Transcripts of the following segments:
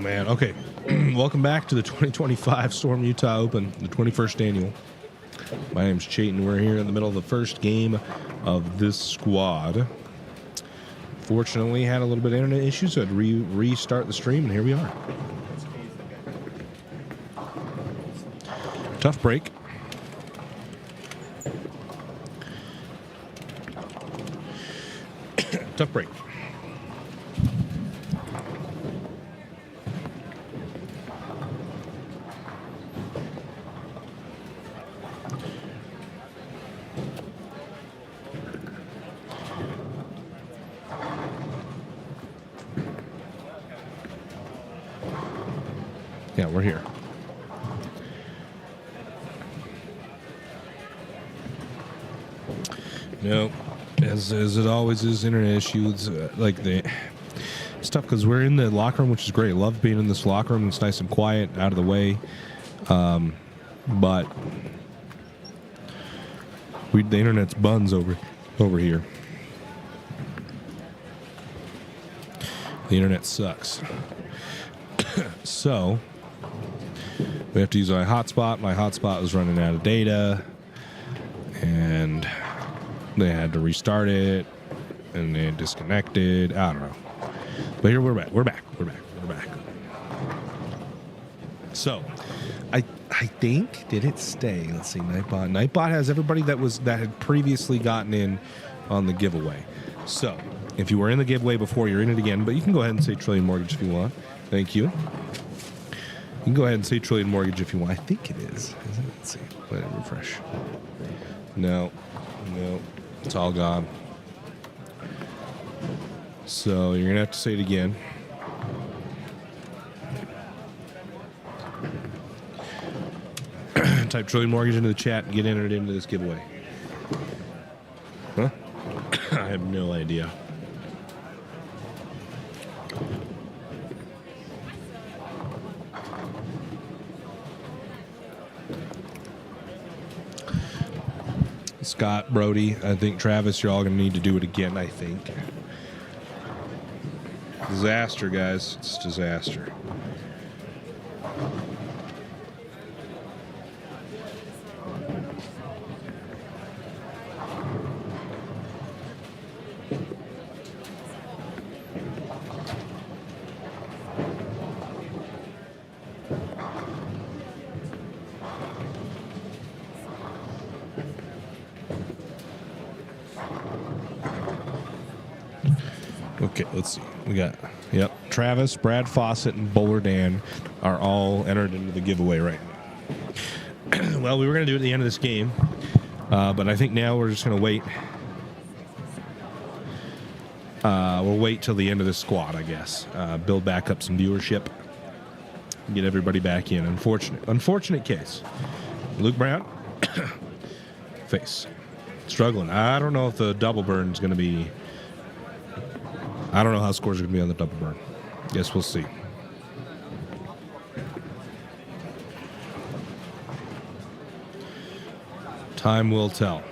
man. Okay. Welcome back to the 2025 Storm Utah Open, the 21st annual. My name's Chayton. We're here in the middle of the first game of this squad. Fortunately, had a little bit of internet issues, so I'd restart the stream, and here we are. Tough break. Tough break. Yeah, we're here. No, as it always is, internet issues. It's tough because we're in the locker room, which is great. Love being in this locker room. It's nice and quiet, out of the way. But the internet's buns over here. The internet sucks. So we have to use my hotspot. My hotspot was running out of data, and they had to restart it, and they disconnected. I don't know. But here we're back. We're back. So I think, did it stay? Let's see, Nightbot. Nightbot has everybody that had previously gotten in on the giveaway. So if you were in the giveaway before, you're in it again. But you can go ahead and say Trillion Mortgage if you want. Thank you. You can go ahead and say Trillion Mortgage if you want. I think it is. Isn't it? Let's see. Let it refresh. No. It's all gone. So you're going to have to say it again. Type Trillion Mortgage into the chat and get entered into this giveaway. Huh? I have no idea. Scott, Brody, I think Travis, you're all going to need to do it again, I think. Disaster, guys. It's disaster. Okay, let's see. We got, Travis, Brad Fawcett, and Bowler Dan are all entered into the giveaway right now. Well, we were going to do it at the end of this game, but I think now we're just going to wait. We'll wait till the end of this squad, I guess. Build back up some viewership. Get everybody back in. Unfortunate case. Luke Brown, face. Struggling. I don't know if the double burn is going to be... I don't know how scores are going to be on the double burn. Guess we'll see. Time will tell.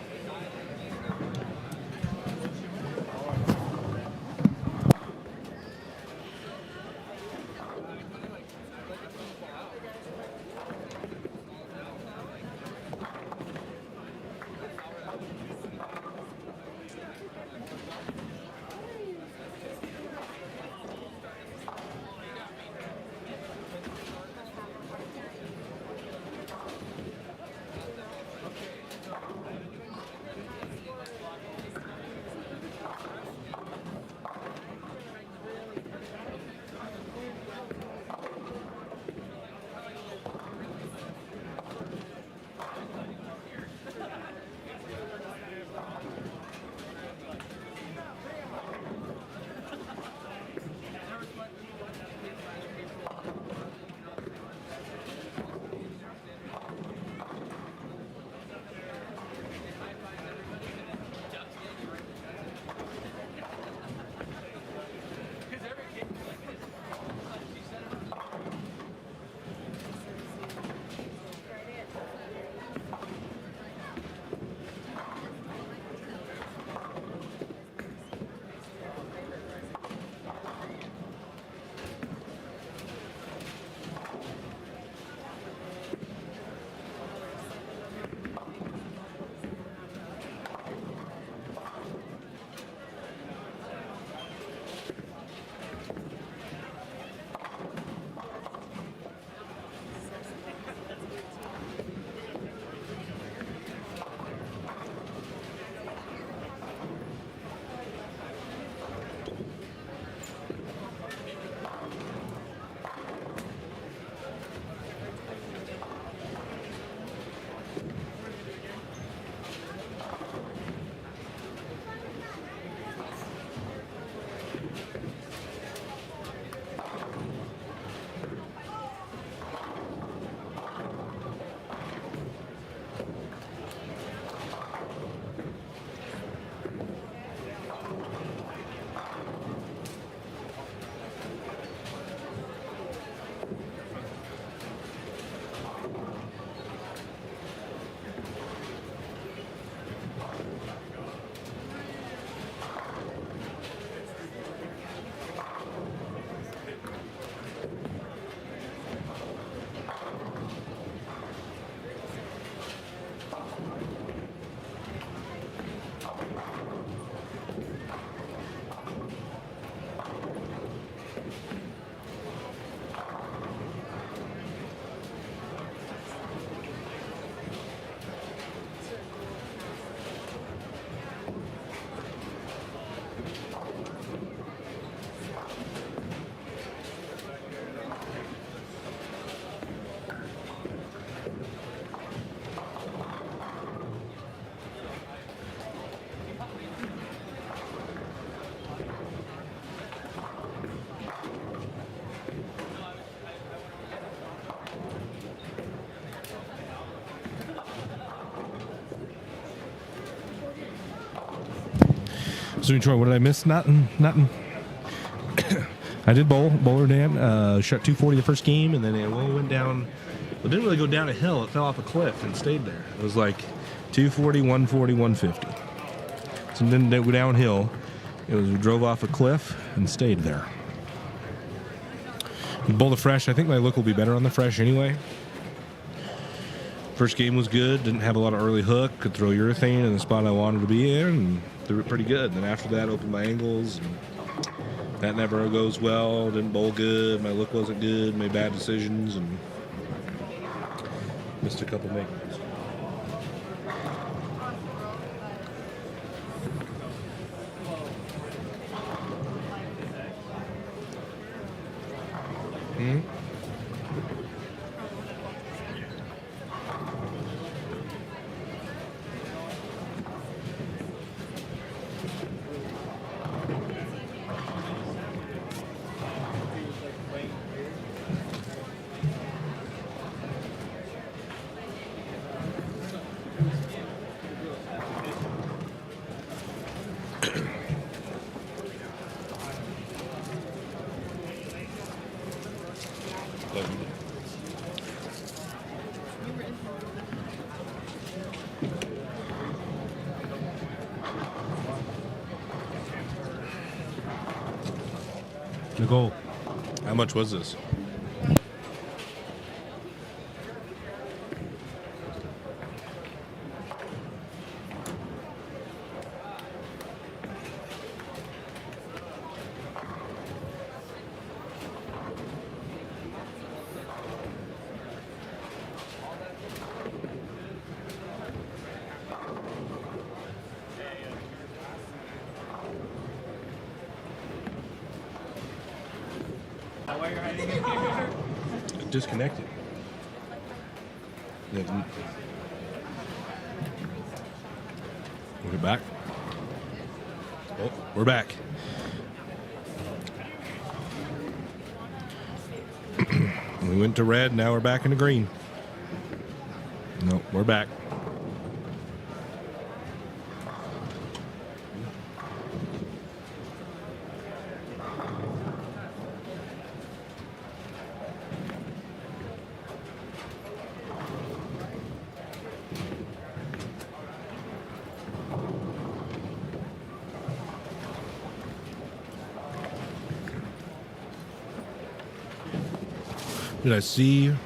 So, Troy, what did I miss? Nothing. I did bowler Dan. Shot 240 the first game, and then it went down. It didn't really go down a hill. It fell off a cliff and stayed there. It was like 240, 140, 150. So it didn't go downhill. It drove off a cliff and stayed there. Bowl the fresh. I think my look will be better on the fresh anyway. First game was good. Didn't have a lot of early hook. Could throw urethane in the spot I wanted to be in, and threw it pretty good. Then after that, opened my angles. And that never goes well. Didn't bowl good. My look wasn't good. Made bad decisions and missed a couple makings. Nicole, how much was this? Disconnected. We're back. Oh, we're back. We went to red, now we're back into green. No, we're back. Did I see the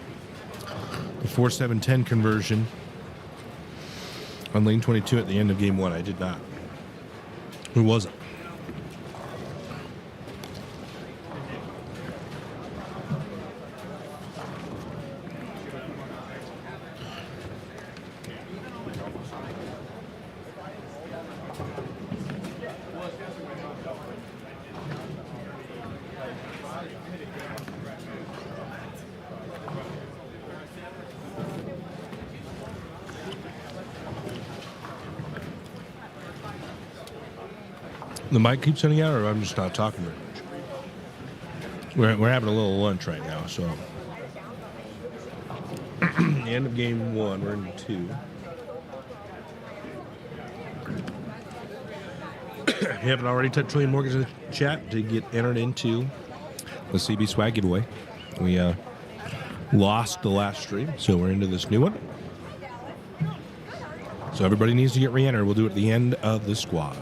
4-7-10 conversion on lane 22 at the end of game 1? I did not. Who was it? The mic keeps sending out, or I'm just not talking very much? We're having a little lunch right now, so. The end of game 1, we're in 2. If you haven't already, touched Trillion Mortgage in the chat to get entered into the CB Swag giveaway. We lost the last stream, so we're into this new one. So everybody needs to get re-entered. We'll do it at the end of the squad.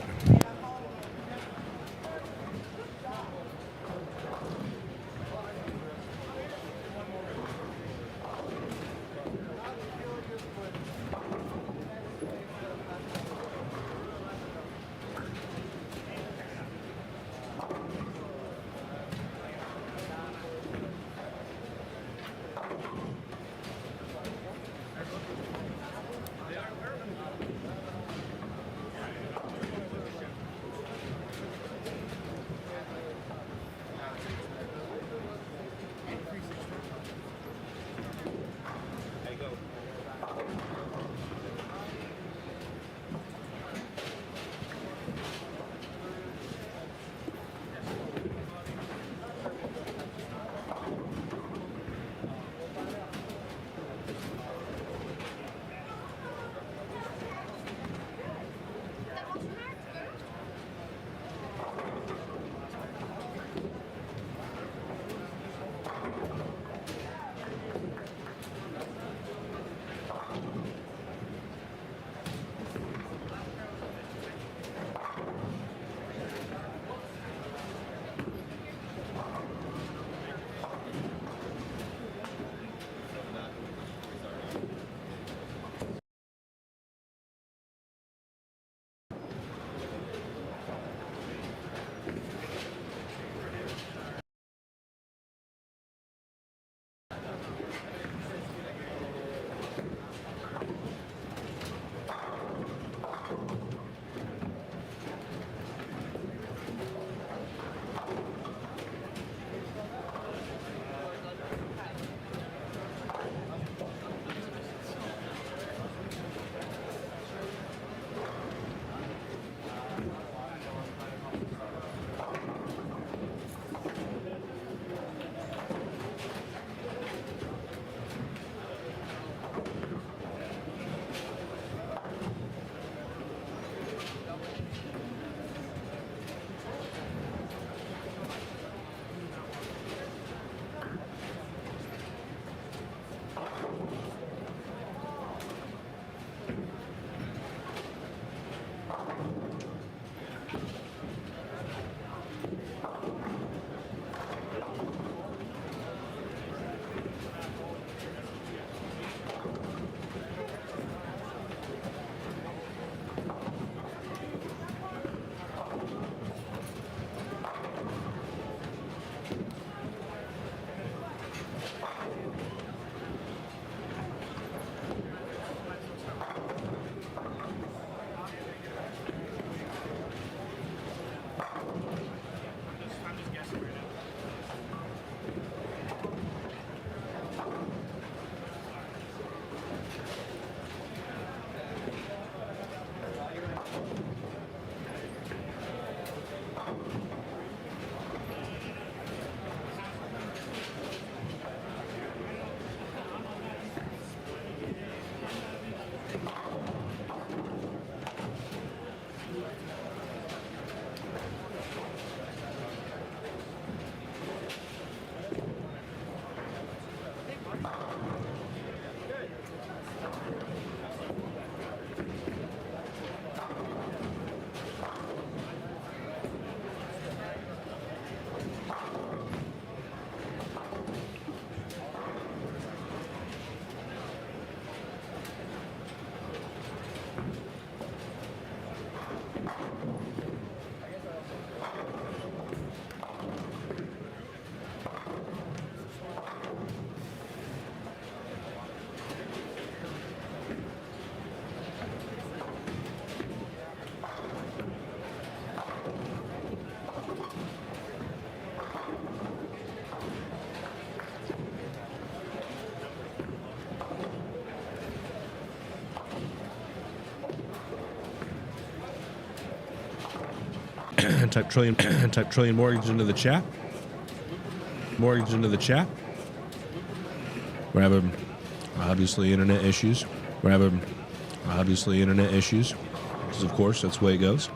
Type trillion mortgage into the chat. Mortgage into the chat. We're having obviously internet issues. Because of course that's the way it goes.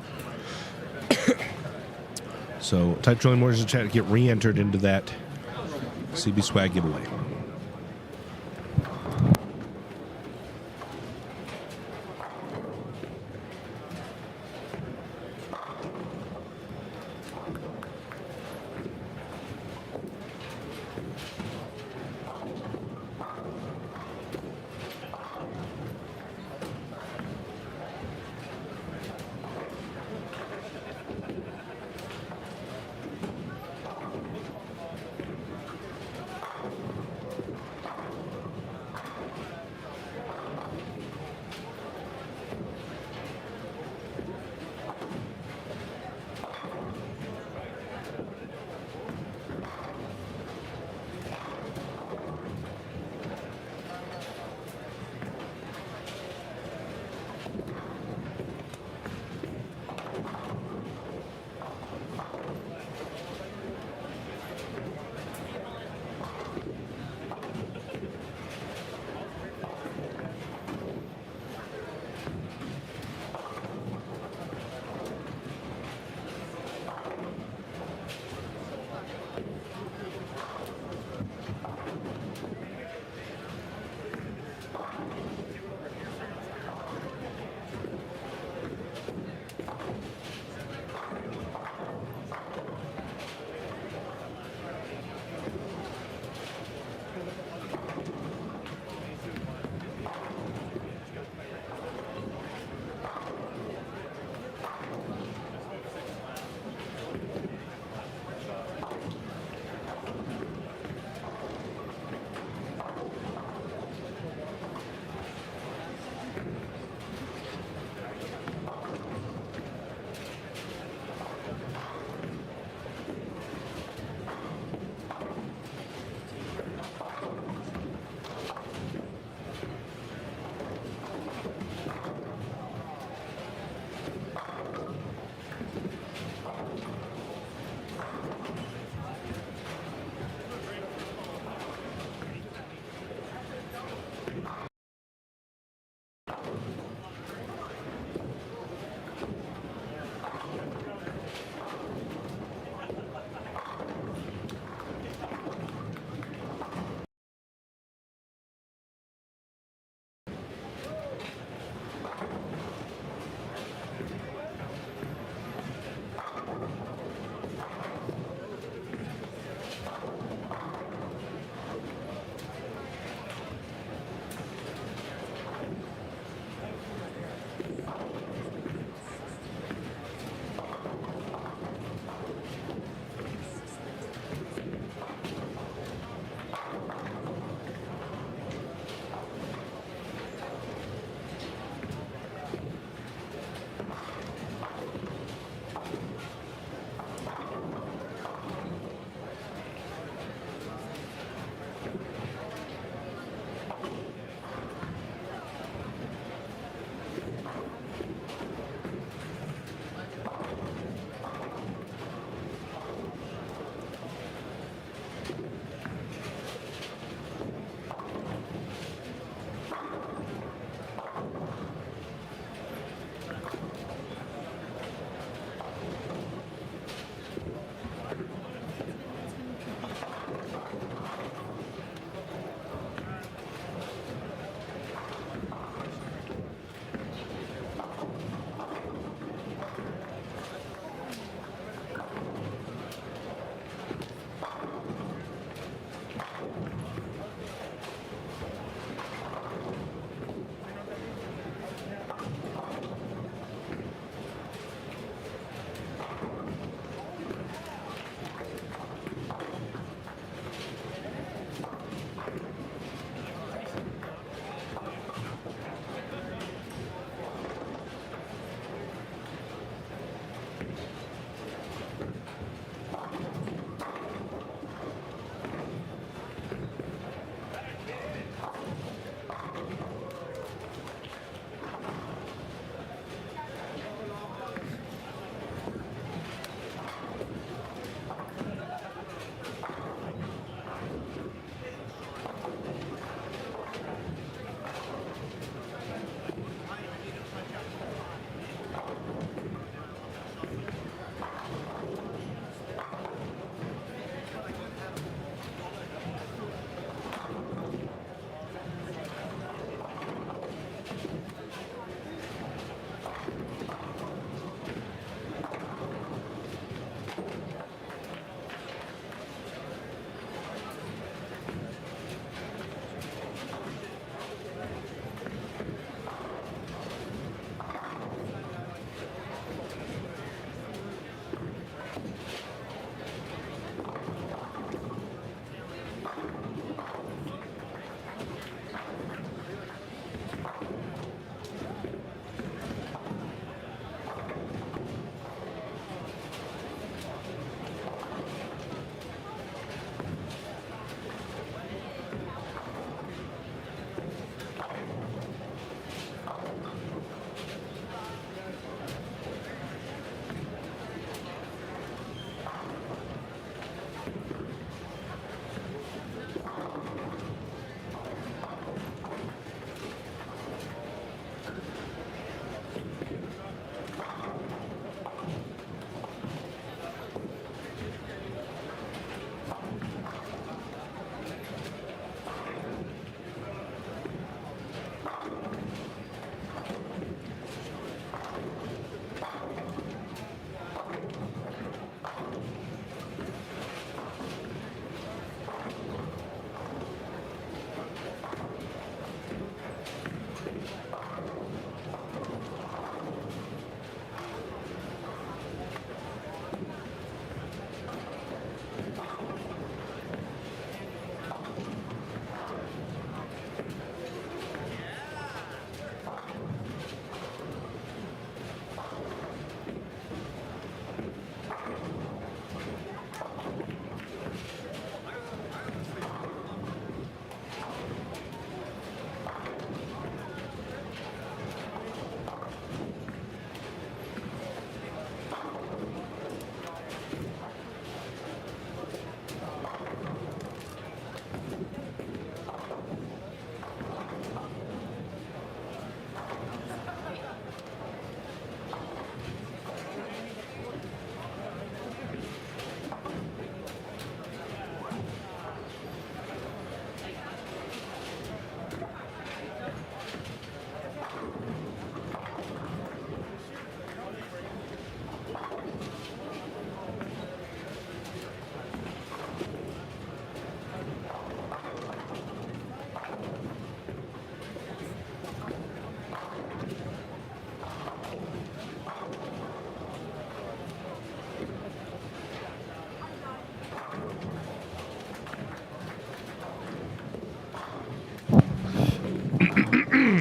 So type trillion mortgage in the chat to get re-entered into that CB swag giveaway.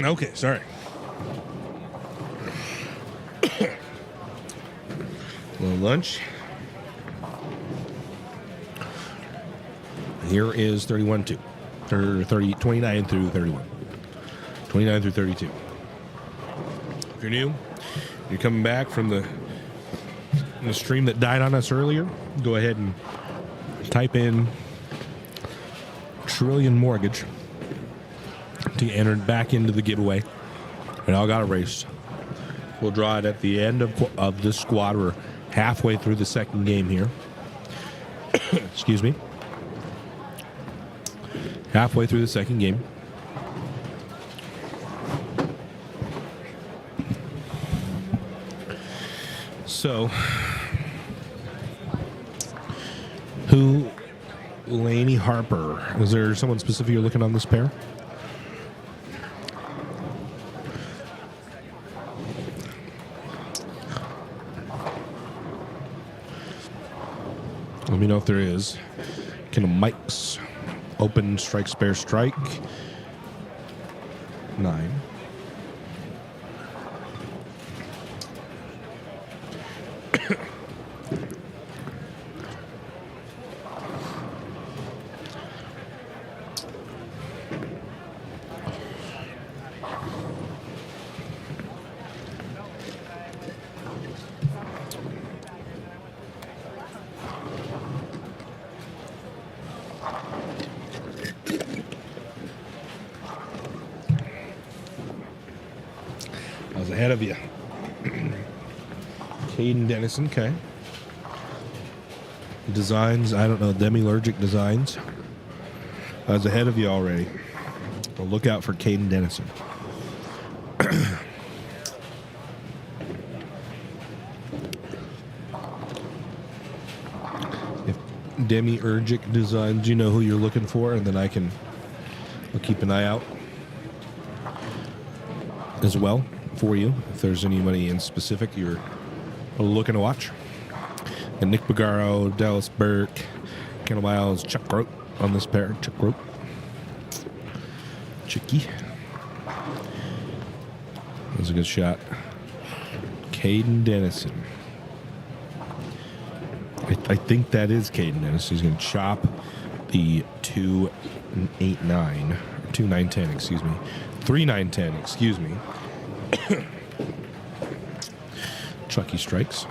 Okay, sorry. Little lunch. Here is 31-2. Or 29 through 31. 29 through 32. If you're new, you're coming back from the stream that died on us earlier, go ahead and type in Trillion Mortgage to get entered back into the giveaway. It all got erased. We'll draw it at the end of this squad. We're halfway through the second game here. Excuse me. Halfway through the second game. So, who, Laney Harper? Is there someone specific you're looking on this pair? Let me know if there is. Can a Mike's open strike, spare strike? 9. I was ahead of you. Caden Dennison, okay. Designs, I don't know, Demiurgic Designs. I was ahead of you already. Well, look out for Caden Dennison. If Demiurgic Designs, you know who you're looking for, and then I'll keep an eye out as well for you if there's anybody in specific you're looking to watch. And Nick Bagaro, Dallas Burke, Kendall Miles, Chuck Grote on this pair. Chuck Grote. Chicky. That was a good shot. Caden Dennison. I think that is Caden Dennison. He's going to chop the 2-8-9. 2-9-10, excuse me. 3-9-10, excuse me. Chucky strikes.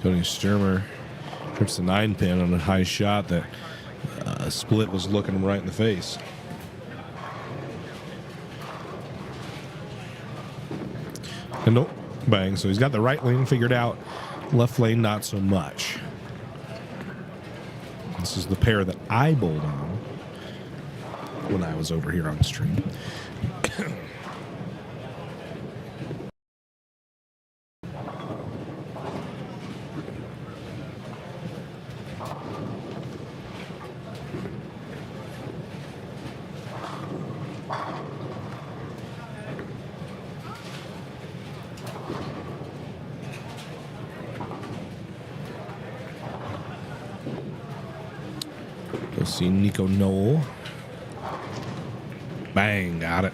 Cody Sturmer trips the 9 pin on a high shot that Split was looking him right in the face. And nope, bang. So he's got the right lane figured out, left lane not so much. This is the pair that I bowled on when I was over here on stream. See Nico Knoll. Bang, got it.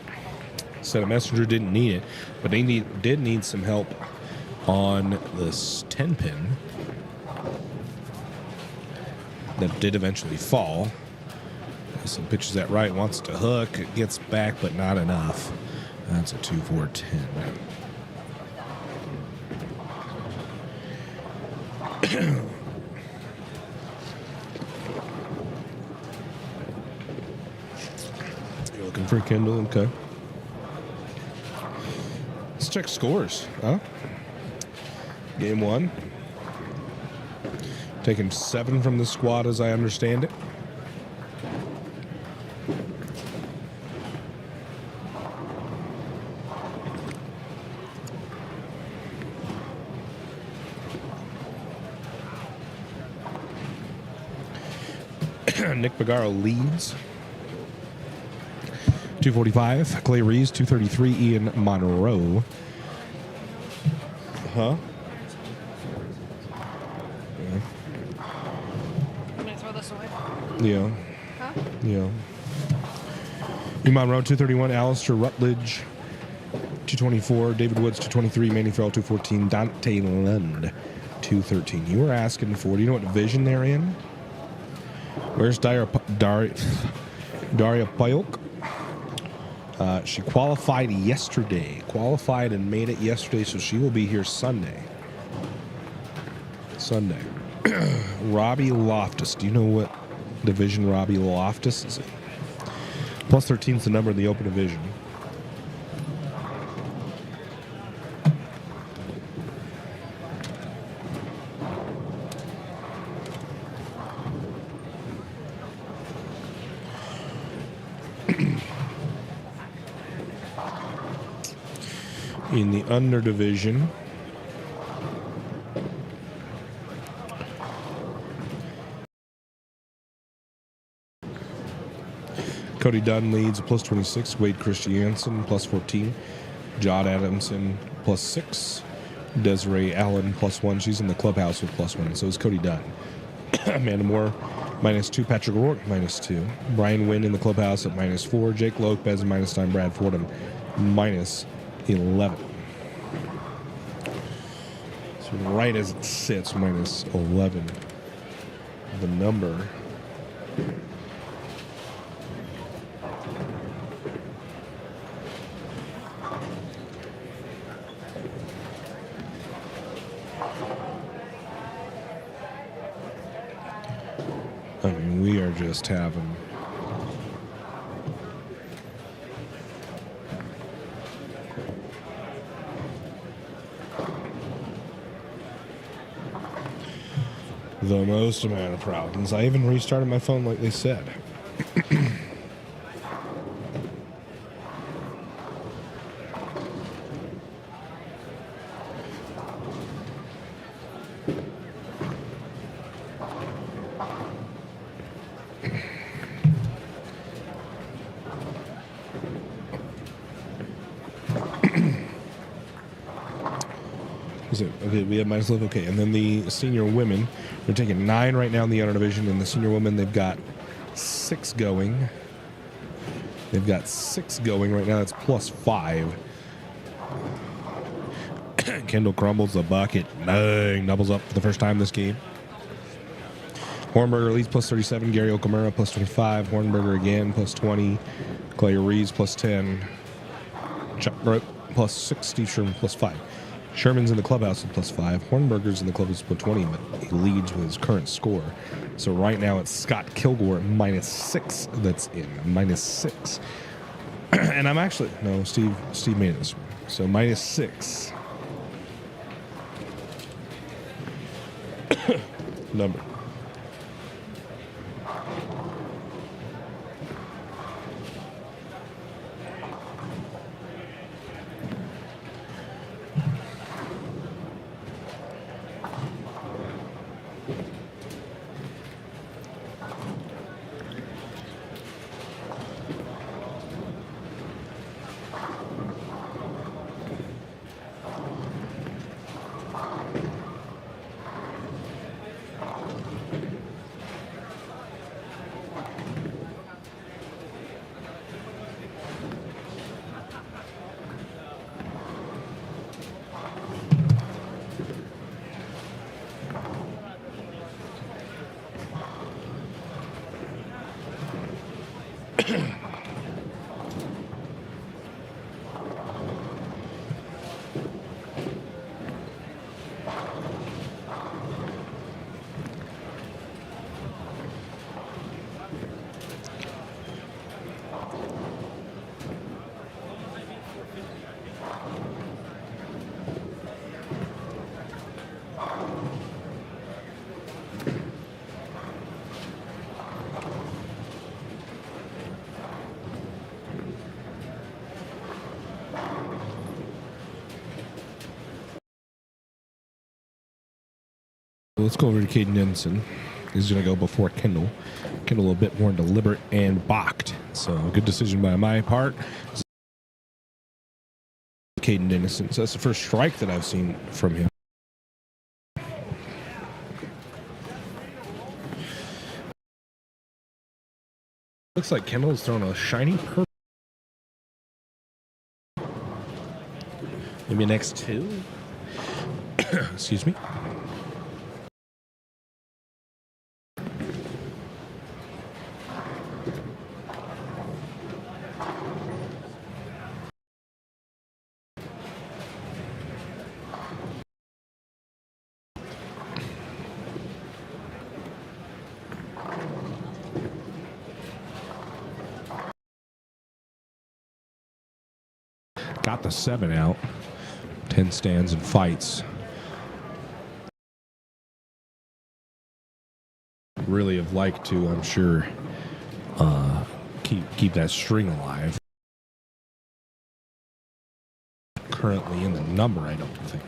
Said a messenger didn't need it, but they did need some help on this 10 pin that did eventually fall. Some pitches that right, wants to hook, it gets back, but not enough. That's a 2-4-10. Looking for Kendall, okay. Let's check scores, huh? Game 1. Taking 7 from the squad as I understand it. Nick Bagaro leads. 245, Clay Reeves. 233, Ian Monroe. Huh? I'm going to throw this away. Yeah. Huh? Yeah. Ian Monroe, 231, Alistair Rutledge. 224, David Woods. 223, Manny Farrell. 214, Dante Lund. 213. You were asking for, do you know what division they're in? Where's Daria Payok? She qualified yesterday. Qualified and made it yesterday, so she will be here Sunday. Robbie Loftus. Do you know what division Robbie Loftus is in? Plus 13 is the number of the open division. In the under division, Cody Dunn leads plus 26, Wade Christiansen plus 14, John Adamson plus 6, Desiree Allen plus 1. She's in the clubhouse with plus 1, so is Cody Dunn. Amanda Moore minus 2, Patrick O'Rourke minus 2, Brian Wynn in the clubhouse at minus 4, Jake Lopez minus 9, Brad Fordham minus 11. So right as it sits, minus 11. The number. I mean, we are just having the most amount of problems. I even restarted my phone like they said. Is it okay? We have minus 11. Okay, and then the senior women, they're taking 9 right now in the under division, and the senior women, they've got 6 going. They've got 6 going right now. That's plus 5. Kendall crumbles the bucket. Bang, doubles up for the first time this game. Hornberger leads plus 37. Gary Okamura plus 25. Hornberger again plus 20. Clay Reeves plus 10. Chuck Brook plus 6. Steve Sherman plus 5. Sherman's in the clubhouse at plus 5. Hornberger's in the clubhouse at 20, but he leads with his current score. So right now it's Scott Kilgore at minus 6 that's in. Minus 6. And I'm actually, no, Steve made this one. So minus 6. Number. Let's go over to Caden Denson. He's going to go before Kendall. Kendall a bit more deliberate and balked. So a good decision by my part. Caden Dennison. So that's the first strike that I've seen from him. Looks like Kendall's throwing a shiny purple. Maybe next two. Excuse me. Got the 7 out. 10 stands and fights. Really have liked to, I'm sure, keep that string alive. Currently in the number, I don't think.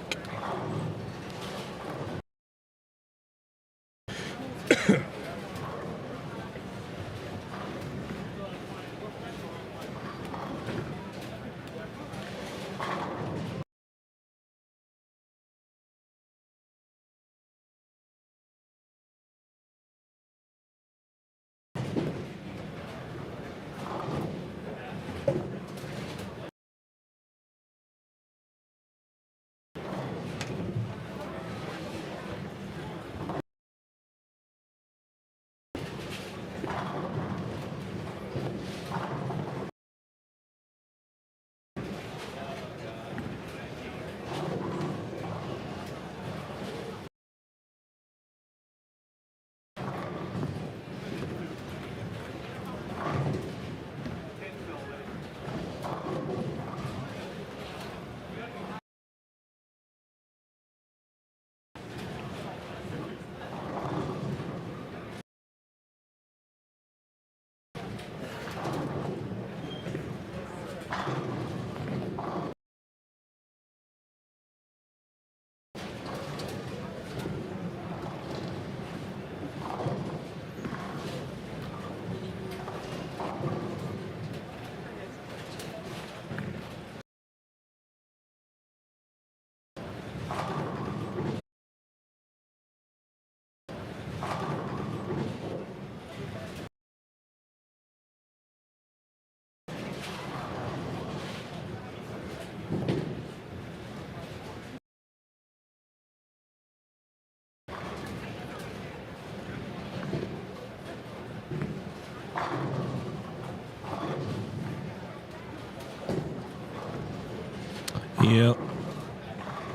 Yep.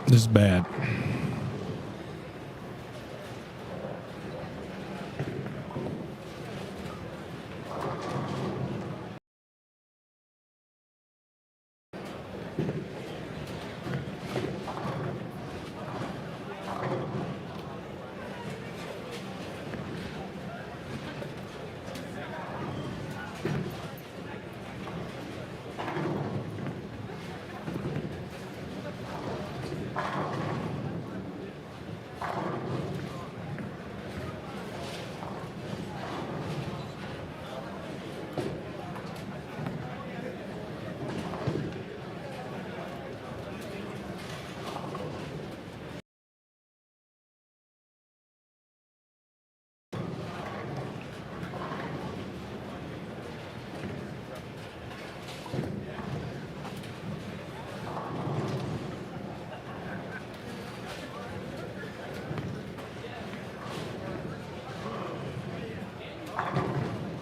This is bad.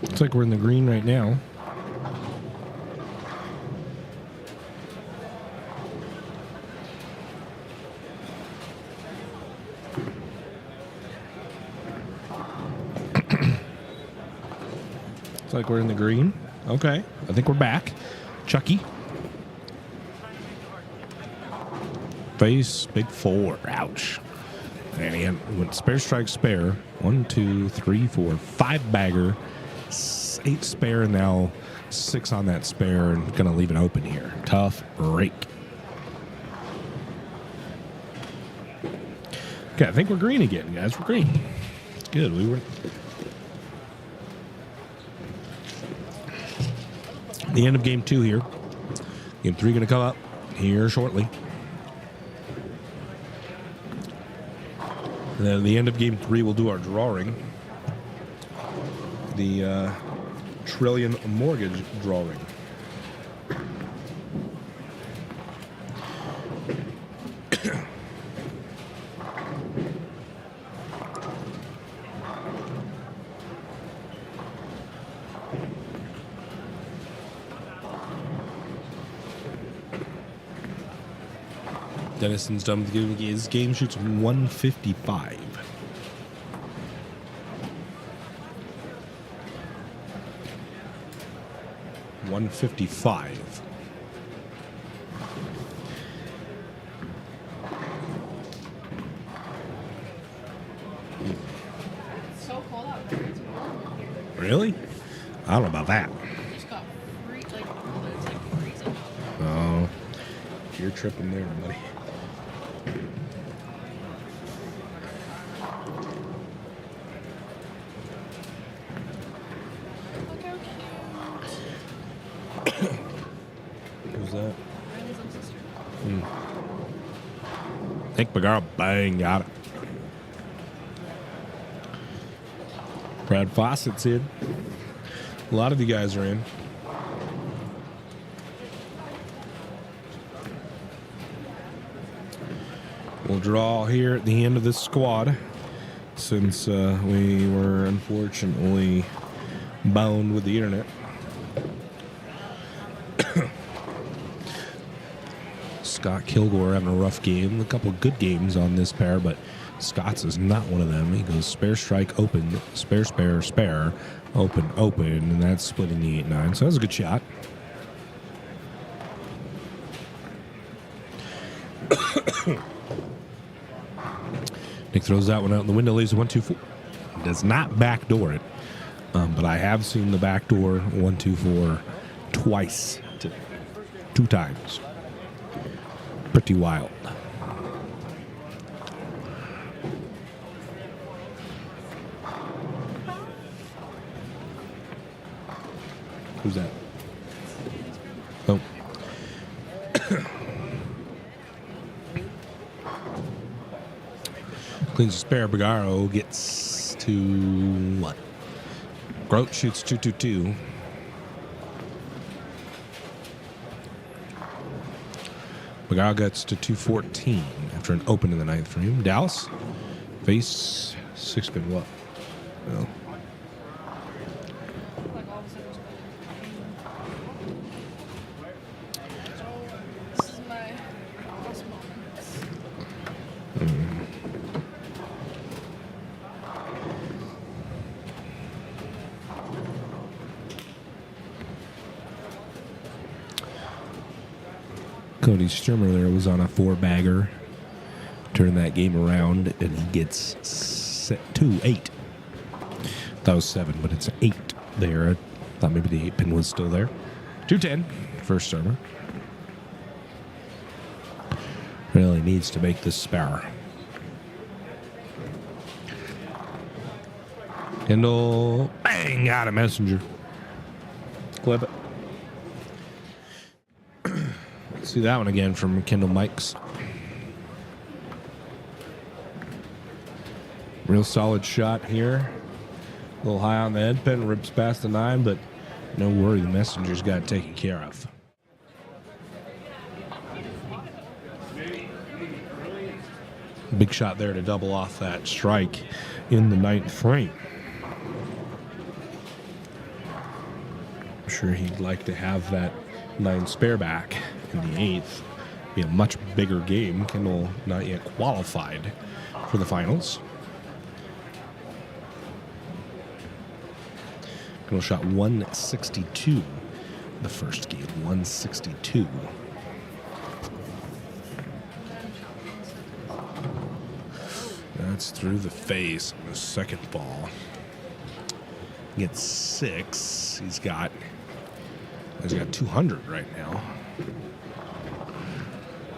Looks like we're in the green right now. Looks like we're in the green. Okay. I think we're back. Chucky. Face, big 4. Ouch. And he went spare strike spare. 1, 2, 3, 4, 5 bagger. 8 spare, and now 6 on that spare, and gonna leave it open here. Tough break. Okay, I think we're green again, guys. We're green. Good. We were. The end of game 2 here. Game 3 going to come up here shortly. And then at the end of game 3, we'll do our drawing. The Trillion Mortgage drawing. Denison's done with the game. His game shoots 155. $155. It's so cold out there. It's warm here. Really? I don't know about that. Just got it's like freezing out there. Oh, you're tripping there, buddy. Look how cute. Who's that? Riley's little sister. Think Bagara, bang, got it. Brad Fawcett's in. A lot of you guys are in. We'll draw here at the end of this squad, since we were unfortunately bound with the internet. Scott Kilgore having a rough game. A couple good games on this pair, but Scott's is not one of them. He goes spare, strike, open, spare, spare, spare, open, open, and that's splitting the 8-9. So that was a good shot. Nick throws that one out in the window, leaves a 1-2-4. Does not backdoor it, but I have seen the backdoor 1-2-4 twice, two times. Pretty wild. Who's that? Oh. Cleans a spare. Bagaro gets to what? Grote shoots 2-2-2. Bagaro gets to 214 after an open in the 9th frame. Dallas face 6-pin what? Well, Like all of a sudden, this is my lost moments. Cody Sturmer there was on a 4-bagger. Turned that game around, and he gets 8. That was 7, but it's 8 there. I thought maybe the 8-pin was still there. 210 for Sturmer. Really needs to make this spare. Kendall, bang, got a messenger. Clip it. See that one again from Kendall Mikes. Real solid shot here. A little high on the head pin, rips past the 9, but no worry, the messenger's got it taken care of. Big shot there to double off that strike in the 9th frame. I'm sure he'd like to have that 9 spare back in the 8th. Be a much bigger game. Kendall not yet qualified for the finals. Kendall shot 162 the first game. 162. That's through the face on the second ball. Gets 6. He's got 200 right now.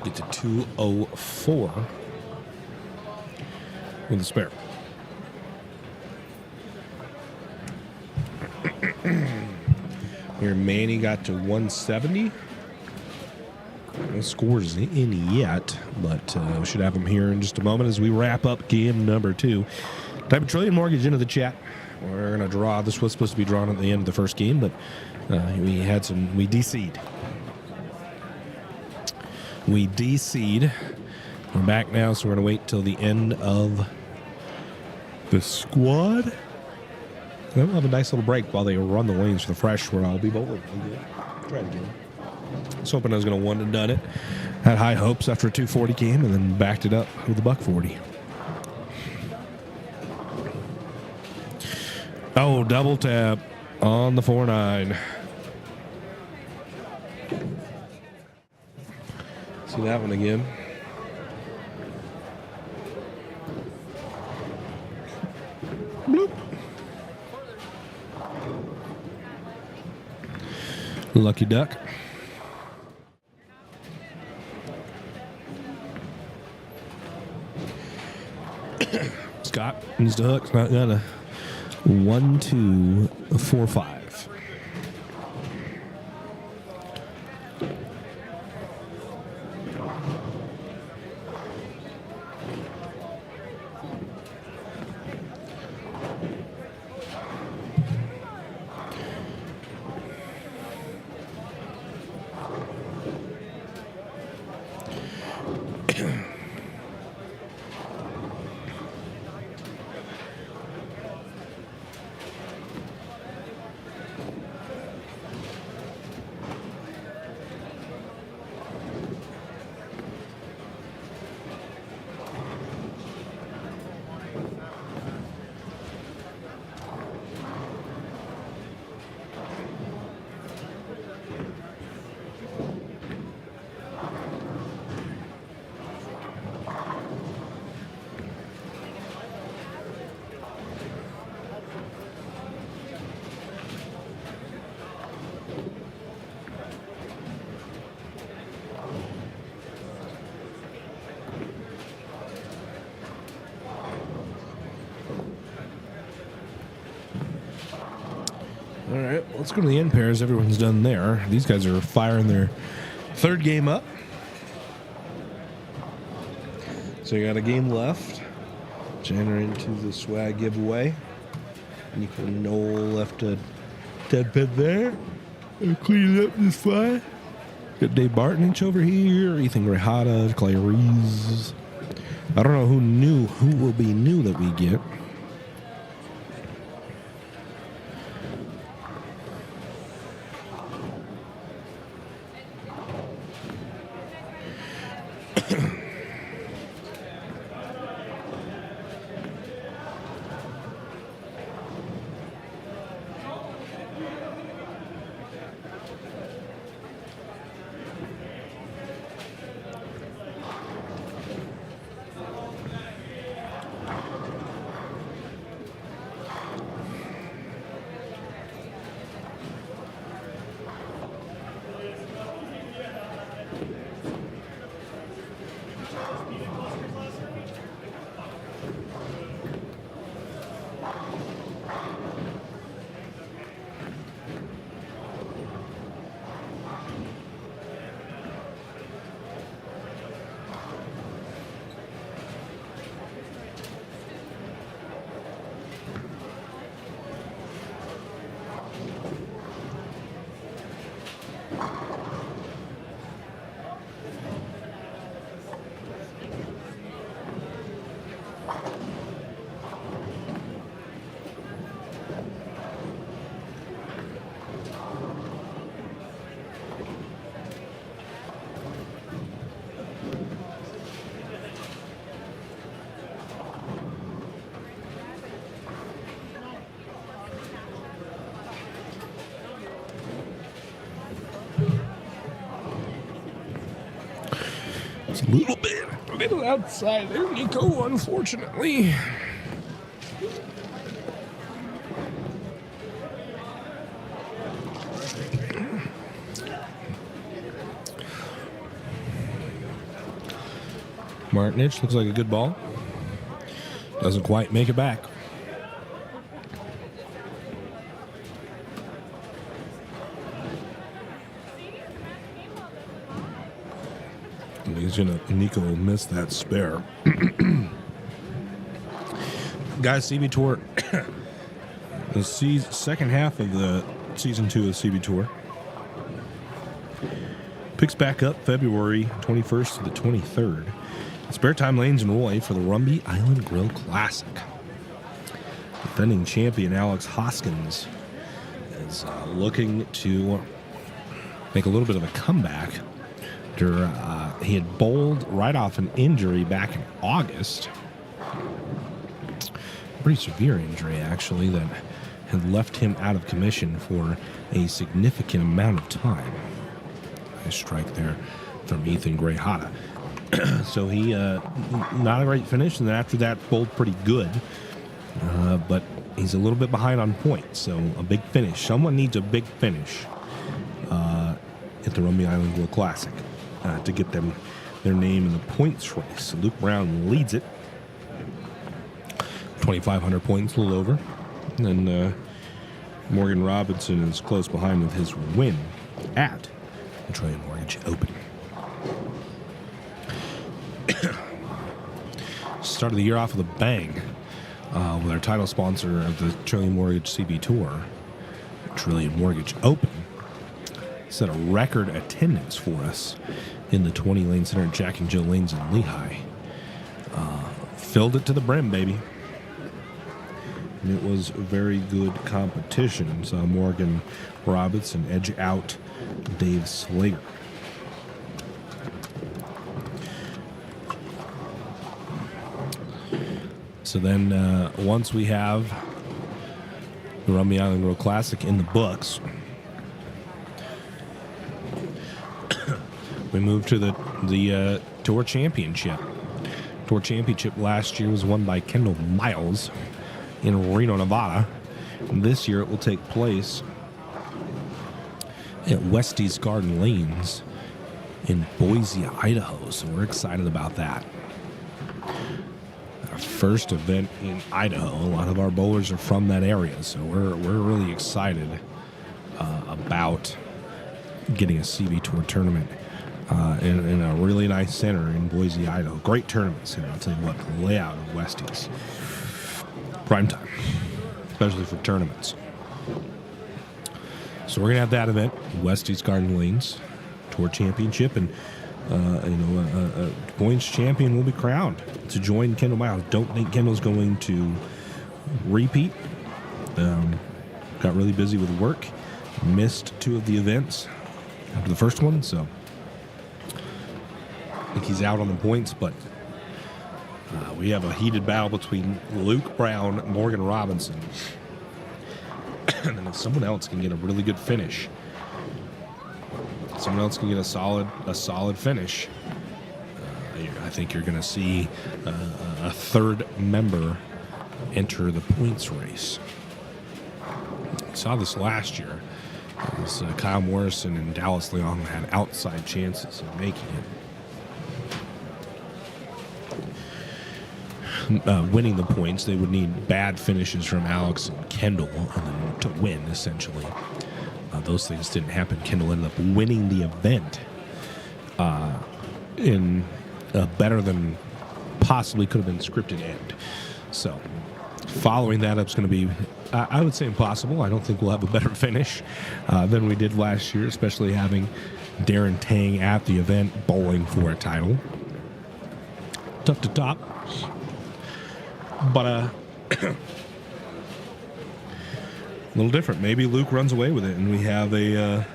Get to 204 with a spare. Here, Manny got to 170. No scores in yet, but we should have them here in just a moment as we wrap up game number 2. Type a Trillion Mortgage into the chat. We're going to draw. This was supposed to be drawn at the end of the first game, but we DC'd. We DC'd. We're back now, so we're going to wait till the end of the squad. Then we'll have a nice little break while they run the lanes for the fresh, where I'll be bowling. Try it again. I was hoping I was going to one and done it. Had high hopes after a 240 game, and then backed it up with a $140. Oh, double tap on the 4-9. See that one again. Bloop. Lucky duck. Scott needs to hook. It's not gonna. 1, 2, 4, 5. All right, let's go to the end pairs. Everyone's done there. These guys are firing their third game up. So you got a game left. Enter into the swag giveaway. Nico Noel left a dead pin there. Clean it up just fine. Got Dave Bartonich over here. Ethan Grajada, Clay Reeves. I don't know who will be new that we get. It's a little outside there, Nico, unfortunately. Martinich looks like a good ball. Doesn't quite make it back. Nico will miss that spare. Guys, CB Tour, the second half of the season 2 of CB Tour picks back up February 21st to the 23rd. Spare time lanes in Roy for the Rumby Island Grill Classic. Defending champion Alex Hoskins is looking to make a little bit of a comeback. After he had bowled right off an injury back in August. Pretty severe injury, actually, that had left him out of commission for a significant amount of time. Nice strike there from Ethan Grayhata. So he, not a great finish, and then after that, bowled pretty good. But he's a little bit behind on points, so a big finish. Someone needs a big finish at the Rumby Island Grill Classic to get them their name in the points race. Luke Brown leads it. 2,500 points, a little over. And Morgan Robinson is close behind with his win at the Trillium Mortgage Open. Started the year off with a bang with our title sponsor of the Trillium Mortgage CB Tour, Trillium Mortgage Open. Set a record attendance for us in the 20 Lane Center at Jack and Jill Lanes in Lehigh. Filled it to the brim, baby. And it was very good competition. Saw Morgan Robinson edge out Dave Slater. So then once we have the Rumby Island Grill Classic in the books, we move to the Tour Championship. Tour Championship last year was won by Kendall Miles in Reno, Nevada. And this year it will take place at Westie's Garden Lanes in Boise, Idaho. So we're excited about that. Our first event in Idaho. A lot of our bowlers are from that area, so we're really excited about getting a CB Tour tournament in a really nice center in Boise, Idaho. Great tournament center. I'll tell you what, the layout of Westie's. Prime time, especially for tournaments. So we're going to have that event, Westie's Garden Lanes Tour Championship, and points champion will be crowned to join Kendall Miles. Don't think Kendall's going to repeat. Got really busy with work. Missed 2 of the events after the first one, so I think he's out on the points, but we have a heated battle between Luke Brown and Morgan Robinson. And then if someone else can get a really good finish, someone else can get a solid finish, I think you're going to see a third member enter the points race. We saw this last year. Kyle Morrison and Dallas Leong had outside chances of making it. Winning the points, they would need bad finishes from Alex and Kendall to win, essentially. Those things didn't happen. Kendall ended up winning the event in a better than possibly could have been scripted end. So following that up is going to be, I would say, impossible. I don't think we'll have a better finish than we did last year, especially having Darren Tang at the event bowling for a title. Tough to top. But a little different. Maybe Luke runs away with it, and we have we'll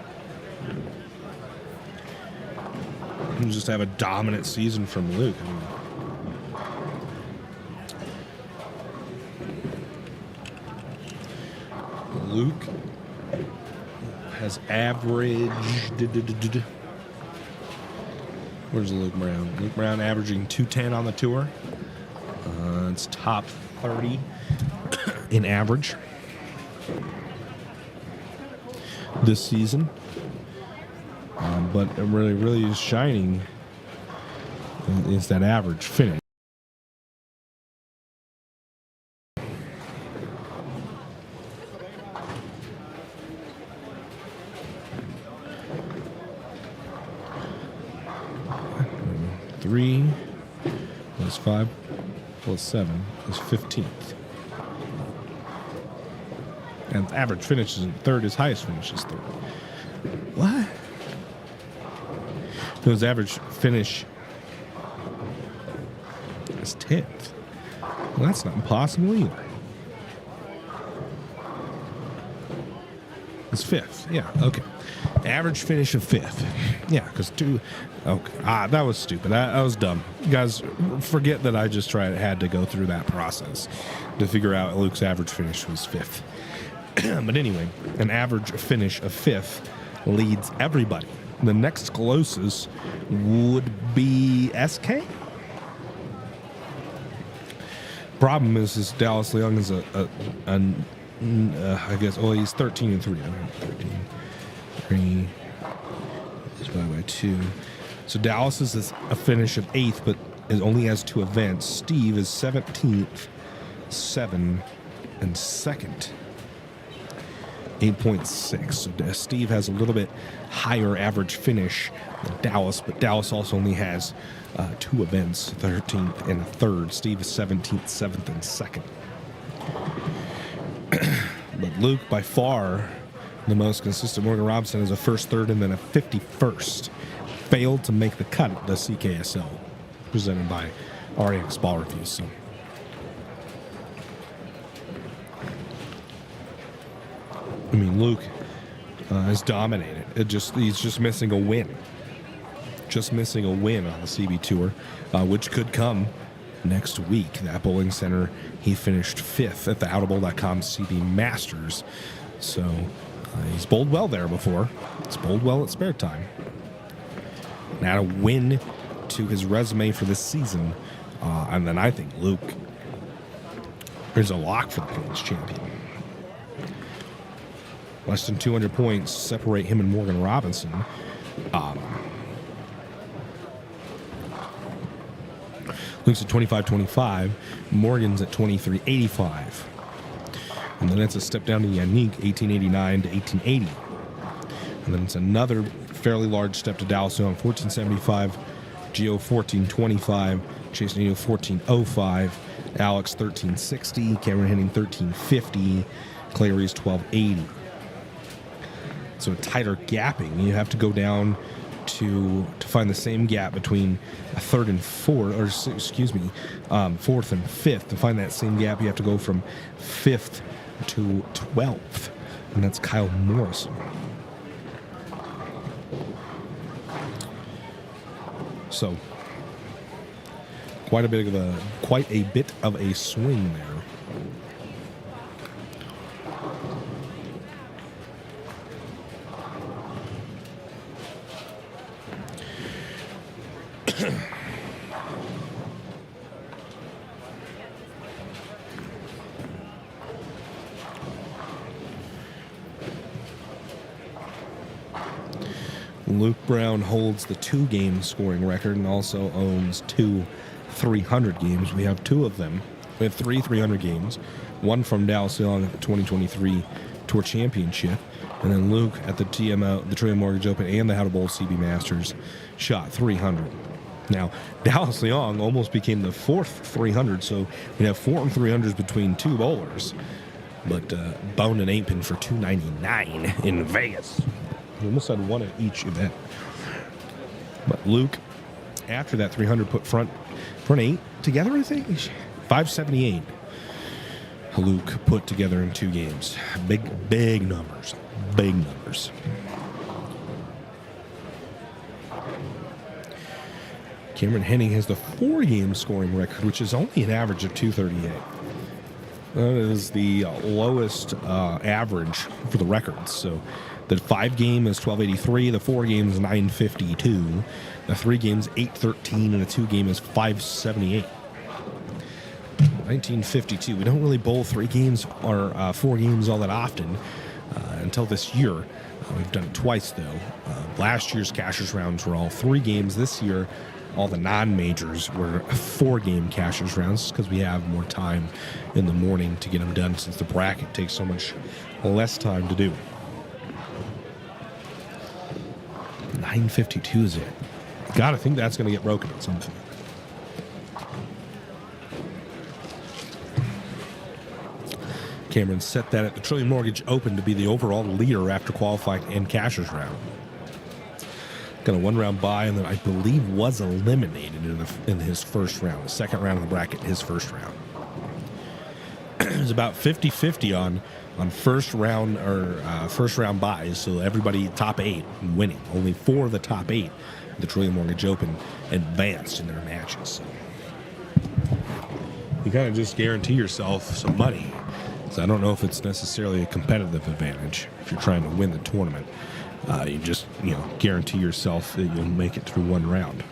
just have a dominant season from Luke. Luke has averaged. Where's Luke Brown? Luke Brown averaging 210 on the tour. It's top 30 in average this season. But really is shining is that average finish. 3 plus 5 plus 7 is 15th. And average finish isn't third, his highest finish is third. What? No, his average finish is 10th. Well, that's not impossible either. It's 5th. Yeah, okay. Average finish of 5th. Yeah, because 2. Okay. That was stupid. That was dumb. You guys, forget that I just had to go through that process to figure out Luke's average finish was 5th. But anyway, an average finish of 5th leads everybody. The next closest would be SK. Problem is Dallas Leong is I guess, he's 13-3. 13-3 divided by 2. So Dallas is a finish of 8th, but it only has 2 events. Steve is 17th, 7, and 2nd. 8.6. So Steve has a little bit higher average finish than Dallas, but Dallas also only has 2 events, 13th and 3rd. Steve is 17th, 7th, and 2nd. But Luke, by far, the most consistent. Morgan Robinson is a 1st, 3rd, and then a 51st. Failed to make the cut at the CKSL, presented by RX Ball Reviews. So. I mean, Luke has dominated. He's just missing a win. Just missing a win on the CB Tour, which could come next week. That bowling center, he finished 5th at the OutofBowl.com CB Masters. So he's bowled well there before. He's bowled well at spare time. And add a win to his resume for this season. And then I think Luke is a lock for the Queen's champion. Less than 200 points separate him and Morgan Robinson. Luke's at 25-25. Morgan's at 23-85. And then it's a step down to Yannick, 1889 to 1880. And then it's another fairly large step to Dallas on 1475. Gio 1425. Chase Nino 1405. Alex 1360. Cameron Henning 1350. Clay Reese 1280. So tighter gapping. You have to go down to find the same gap between a 3rd and 4th, or excuse me, 4th and 5th. To find that same gap, you have to go from 5th to 12th, and that's Kyle Morrison. So quite a bit of a swing there. Luke Brown holds the 2-game scoring record and also owns 2 300 games. We have 2 of them. We have 3 300 games. One from Dallas Leong at the 2023 Tour Championship. And then Luke at the TMO, the Trillium Mortgage Open, and the How to Bowl CB Masters shot 300. Now, Dallas Leong almost became the 4th 300, so we have 4 300s between 2 bowlers. But boned an 8-pin for $299 in Vegas. We almost had 1 at each event. But Luke, after that 300, put front 8 together, I think. 578. Luke put together in 2 games. Big numbers. Big numbers. Cameron Henning has the 4-game scoring record, which is only an average of 238. That is the lowest average for the records. So the 5-game is 1283, the 4-game is 952, the 3-game is 813, and the 2-game is 578. 1952. We don't really bowl 3 games or 4 games all that often until this year. We've done it twice, though. Last year's Cashers rounds were all 3 games. This year, all the non-majors were 4-game Cashers rounds because we have more time in the morning to get them done since the bracket takes so much less time to do. 952 is it. Gotta think that's going to get broken at some point. Cameron set that at the Trillium Mortgage Open to be the overall leader after qualifying in Cashers round. Got a one-round bye, and then I believe was eliminated in his first round. The second round of the bracket, his first round. It was about 50-50 on first round buys, so everybody top 8 winning. Only 4 of the top 8 of the Trillium Mortgage Open advanced in their matches. So you kind of just guarantee yourself some money. So I don't know if it's necessarily a competitive advantage if you're trying to win the tournament. You just guarantee yourself that you'll make it through one round.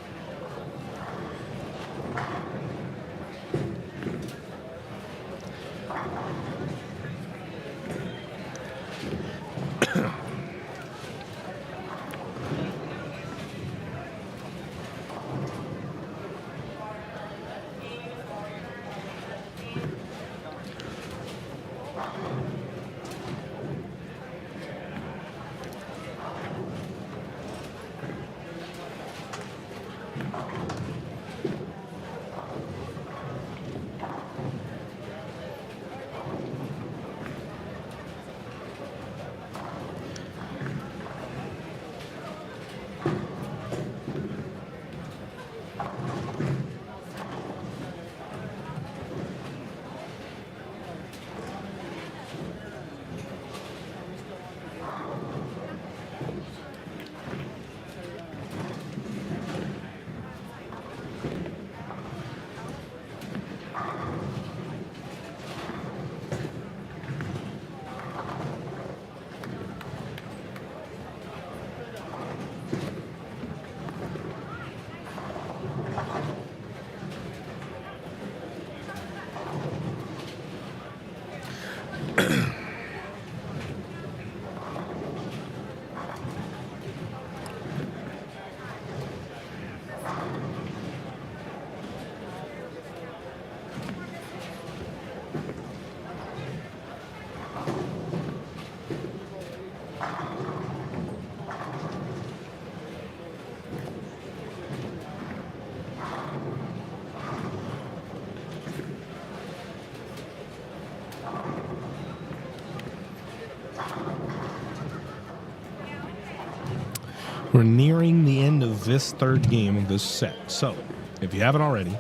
We're nearing the end of this third game of this set. So, if you haven't already,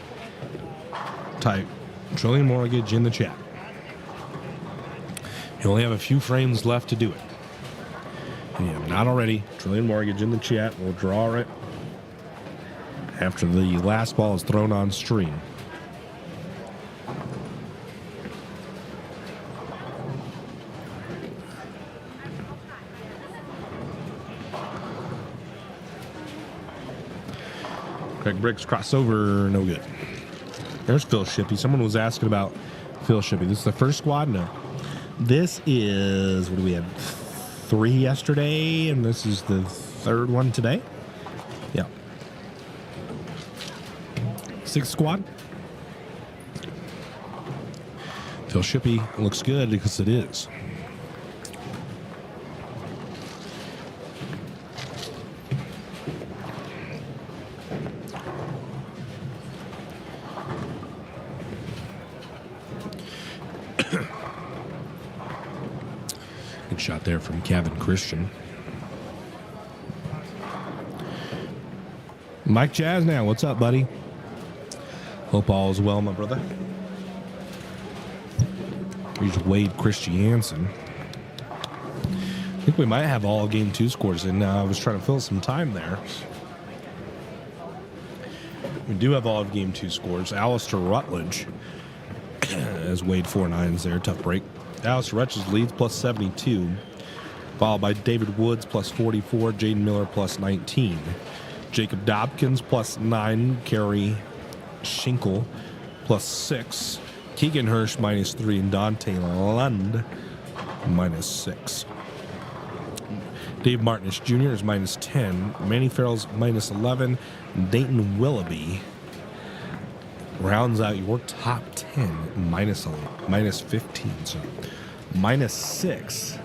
type Trillium Mortgage in the chat. You only have a few frames left to do it. If you have not already, Trillium Mortgage in the chat. We'll draw it after the last ball is thrown on stream. Craig Briggs crossover, no good. There's Phil Shippey. Someone was asking about Phil Shippey. This is the first squad? No. This is, what do we have? 3 yesterday, and this is the 3rd one today? Yeah. 6th squad. Phil Shippey looks good because it is. Good shot there from Kevin Christian. Mike Jazz now, what's up, buddy? Hope all is well, my brother. Here's Wade Christiansen. I think we might have all game 2 scores in now. I was trying to fill some time there. We do have all of game 2 scores. Alistair Rutledge as Wade 4-9s there. Tough break. Alistair Rutledge leads plus 72, followed by David Woods plus 44, Jaden Miller plus 19, Jacob Dobkins plus 9, Kerry Schinkel plus 6, Keegan Hirsch minus 3, and Dante Lund minus 6. Dave Martinez Jr. is minus 10, Manny Farrell's minus 11, and Dayton Willoughby rounds out your top 10 minus 15. So minus 6.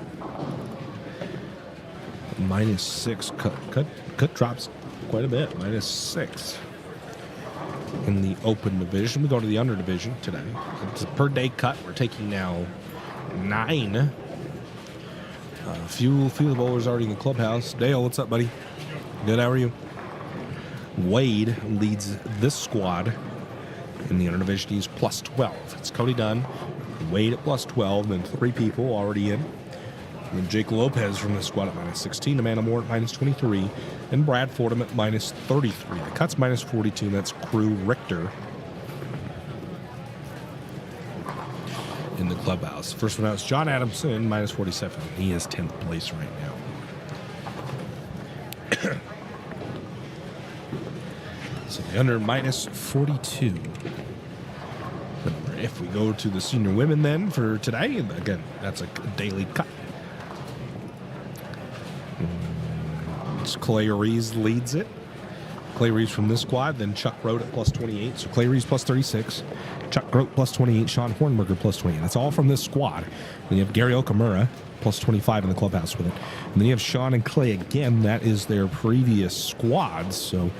Minus 6 cut drops quite a bit, -6. In the open division, we go to the under division today. It's a per day cut. We're taking now 9. A few of the bowlers already in the clubhouse. Dale, what's up, buddy? Good, how are you? Wade leads this squad in the under division. He's +12. It's Cody Dunn, Wade at +12, then 3 people already in. And then Jake Lopez from the squad at -16, Amanda Moore at -23, and Brad Fordham at -33. The cut's -42, and that's Crew Richter in the clubhouse. First one out is John Adamson, -47. He is 10th place right now. So the under -42. If we go to the senior women then for today, again, that's a daily cut. Clay Reeves leads it. Clay Reeves from this squad, then Chuck Road at +28. So Clay Reeves +36, Chuck Grote +28, Sean Hornberger +28. That's all from this squad. Then you have Gary Okamura +25 in the clubhouse with it. And then you have Sean and Clay again. That is their previous squads. So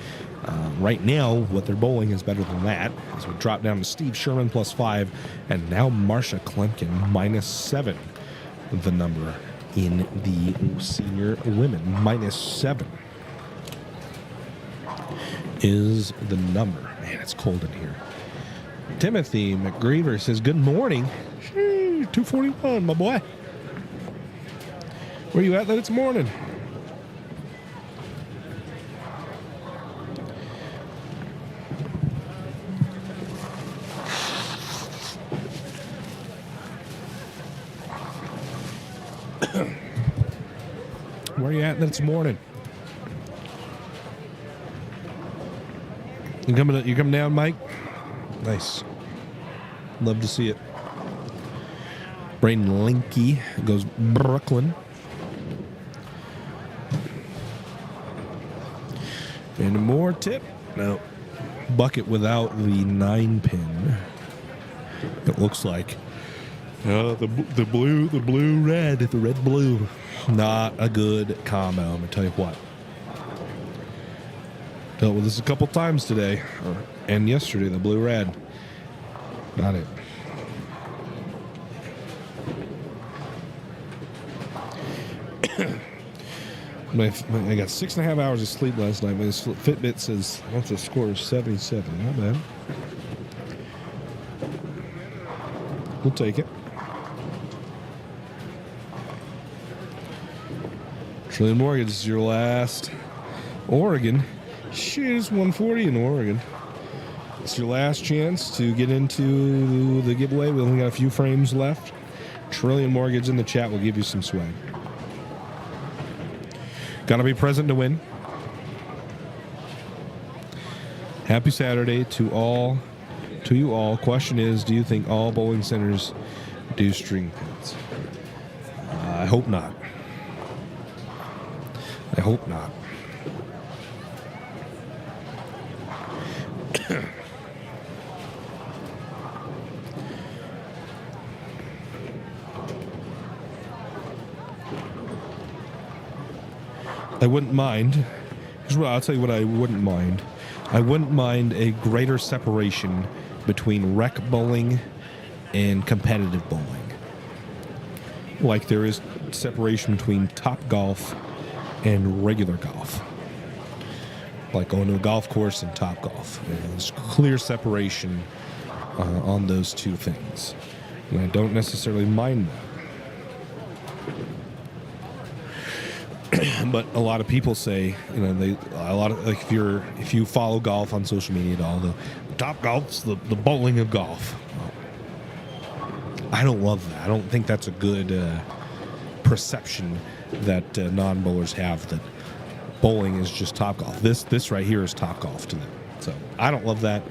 right now, what they're bowling is better than that. As we drop down to Steve Sherman +5, and now Marsha Klemkin -7. The number in the senior women, -7 is the number. Man, it's cold in here. Timothy McGreever says, good morning. 2:41, my boy. Where you at that it's morning? Where you at this morning? You coming down, Mike? Nice. Love to see it. Braden Linky goes Brooklyn. And a more tip. No. Bucket without the 9-pin. It looks like. The red blue. Not a good combo. I'm gonna tell you what. Dealt with this a couple times today, and yesterday. The blue red. Not it. I got 6.5 hours of sleep last night. My Fitbit says that's a score of 77. Not bad. We'll take it. Trillion Morgan, this is your last Oregon. Shit, it's 140 in Oregon. It's your last chance to get into the giveaway. We only got a few frames left. Trillion Mortgage in the chat will give you some swag. Gotta be present to win. Happy Saturday to you all. Question is, do you think all bowling centers do string pins? I hope not. I hope not. I wouldn't mind. Here's what I'll tell you what I wouldn't mind. I wouldn't mind a greater separation between rec bowling and competitive bowling. Like there is separation between top golf and regular golf. Like going to a golf course and top golf. There's clear separation on those two things. And I don't necessarily mind that. But a lot of people say, if you follow golf on social media at all, the top golf's the bowling of golf. I don't love that. I don't think that's a good perception that non-bowlers have, that bowling is just top golf. This right here is top golf to them. So I don't love that,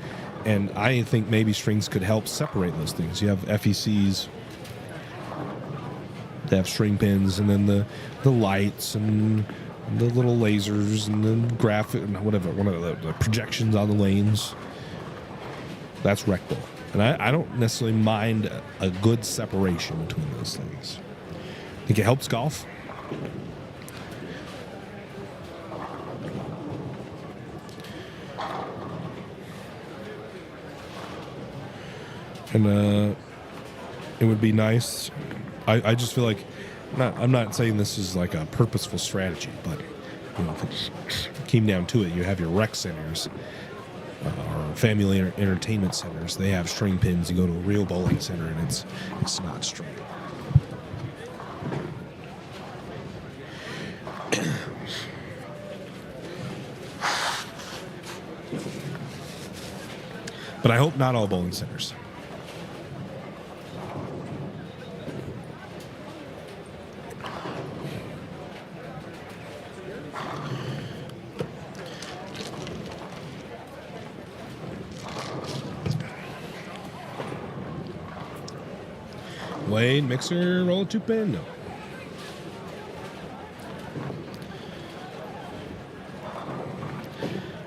and I think maybe strings could help separate those things. You have FECs. They have string pins, and then the lights and the little lasers and the graphic, whatever, one of the projections on the lanes. That's rec bowl. And I don't necessarily mind a good separation between those things. I think it helps golf. And it would be nice. I just feel like, I'm not saying this is like a purposeful strategy, but if it came down to it, you have your rec centers or family entertainment centers. They have string pins. You go to a real bowling center, and it's not string. But I hope not all bowling centers. Wade, mixer, roll a 2-pin. No.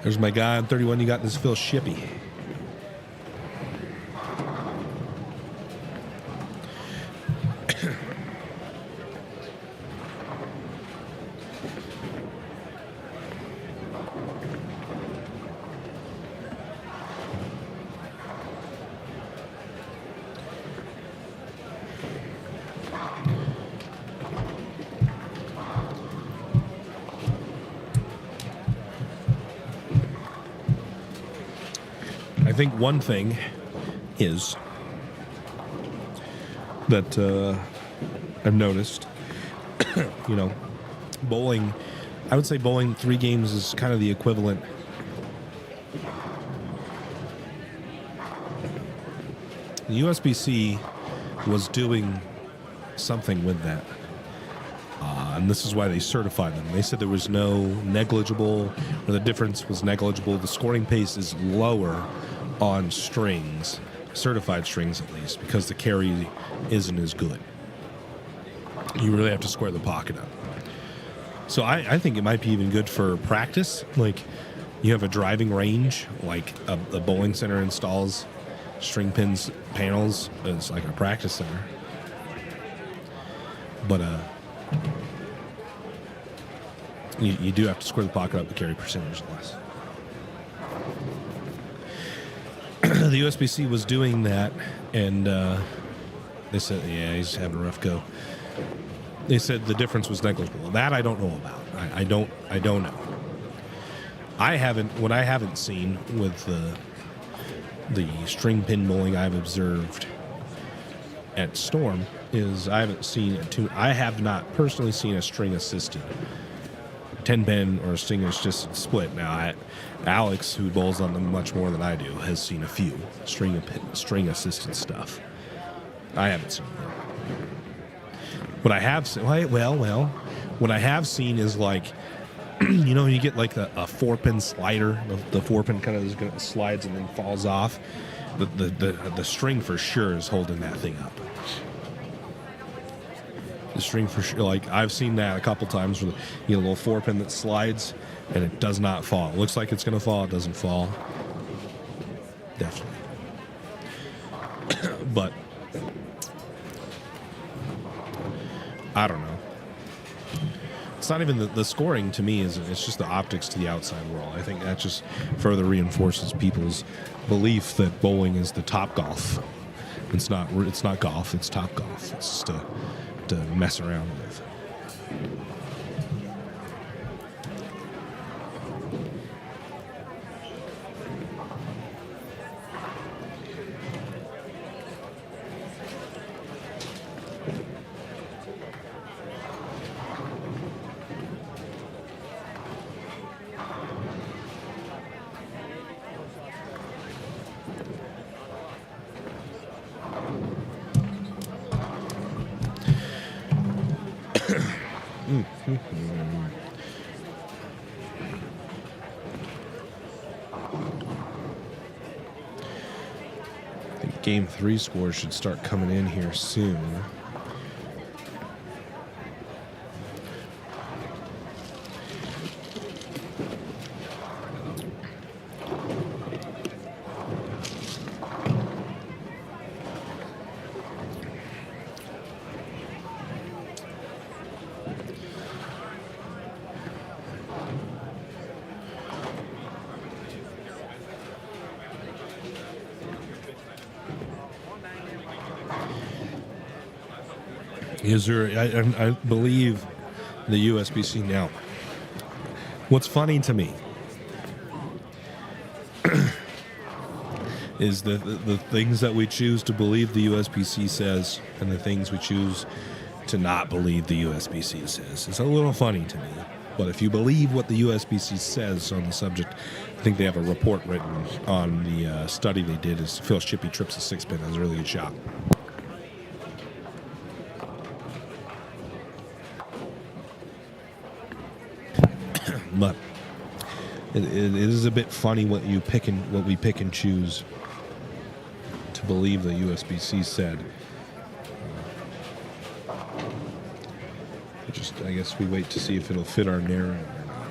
There's my guy on 31. You got this Phil Shippey. I think one thing is that I've noticed, bowling, I would say bowling 3 games is kind of the equivalent. The USBC was doing something with that. And this is why they certified them. They said there was no negligible, or the difference was negligible. The scoring pace is lower on strings, certified strings at least, because the carry isn't as good. You really have to square the pocket up. So I think it might be even good for practice. Like, you have a driving range, like a bowling center installs string pins panels as like a practice center. But you do have to square the pocket up to carry percentage less. The USBC was doing that, and they said, yeah, he's having a rough go. They said the difference was negligible. That I don't know about. I don't know. What I haven't seen with the string pin bowling I've observed at Storm is I have not personally seen a string assisted 10-pin or a string assisted split. Now, Alex, who bowls on them much more than I do, has seen a few string assisted stuff. I haven't seen them. What I have seen, what I have seen is like, you get like a 4-pin slider. The 4-pin kind of slides and then falls off. The string for sure is holding that thing up. The string for sure, like I've seen that a couple times where you get a little 4-pin that slides and it does not fall. It looks like it's going to fall. It doesn't fall. Definitely. But I don't know. It's not even the scoring to me. It's just the optics to the outside world. I think that just further reinforces people's belief that bowling is the top golf. It's not golf. It's top golf. It's just to mess around with. I think Game 3 scores should start coming in here soon. Is there? I believe the USBC now. What's funny to me is the things that we choose to believe the USBC says and the things we choose to not believe the USBC says. It's a little funny to me. But if you believe what the USBC says on the subject, I think they have a report written on the study they did. Is Phil Shippey trips a six pin. It was a really good shot. But it is a bit funny what we pick and choose to believe the USBC said. I guess we wait to see if it'll fit our narrative or not.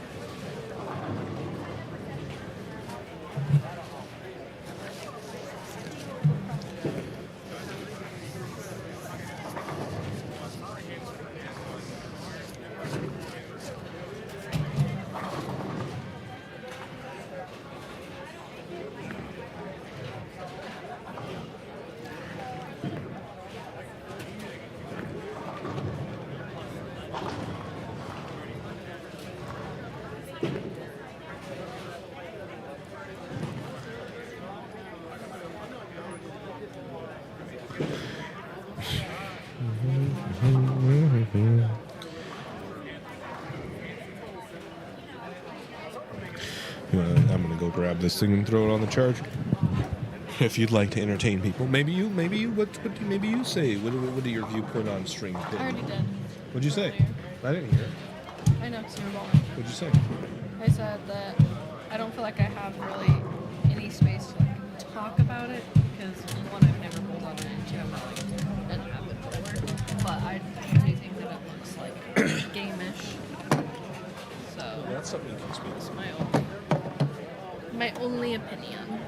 I'm gonna go grab this thing and throw it on the charger. If you'd like to entertain people, maybe you say? What are your viewpoint on string I pin? already did. What'd you say? I didn't hear it. I know, because you were bowling. What'd you say? I said that I don't feel like I have really any space to like, talk about it because one, I've never bowled on it, and two, I'm not like an avid bowler. But I do think that it looks like game-ish. So That's something you can speak it's to. my only opinion.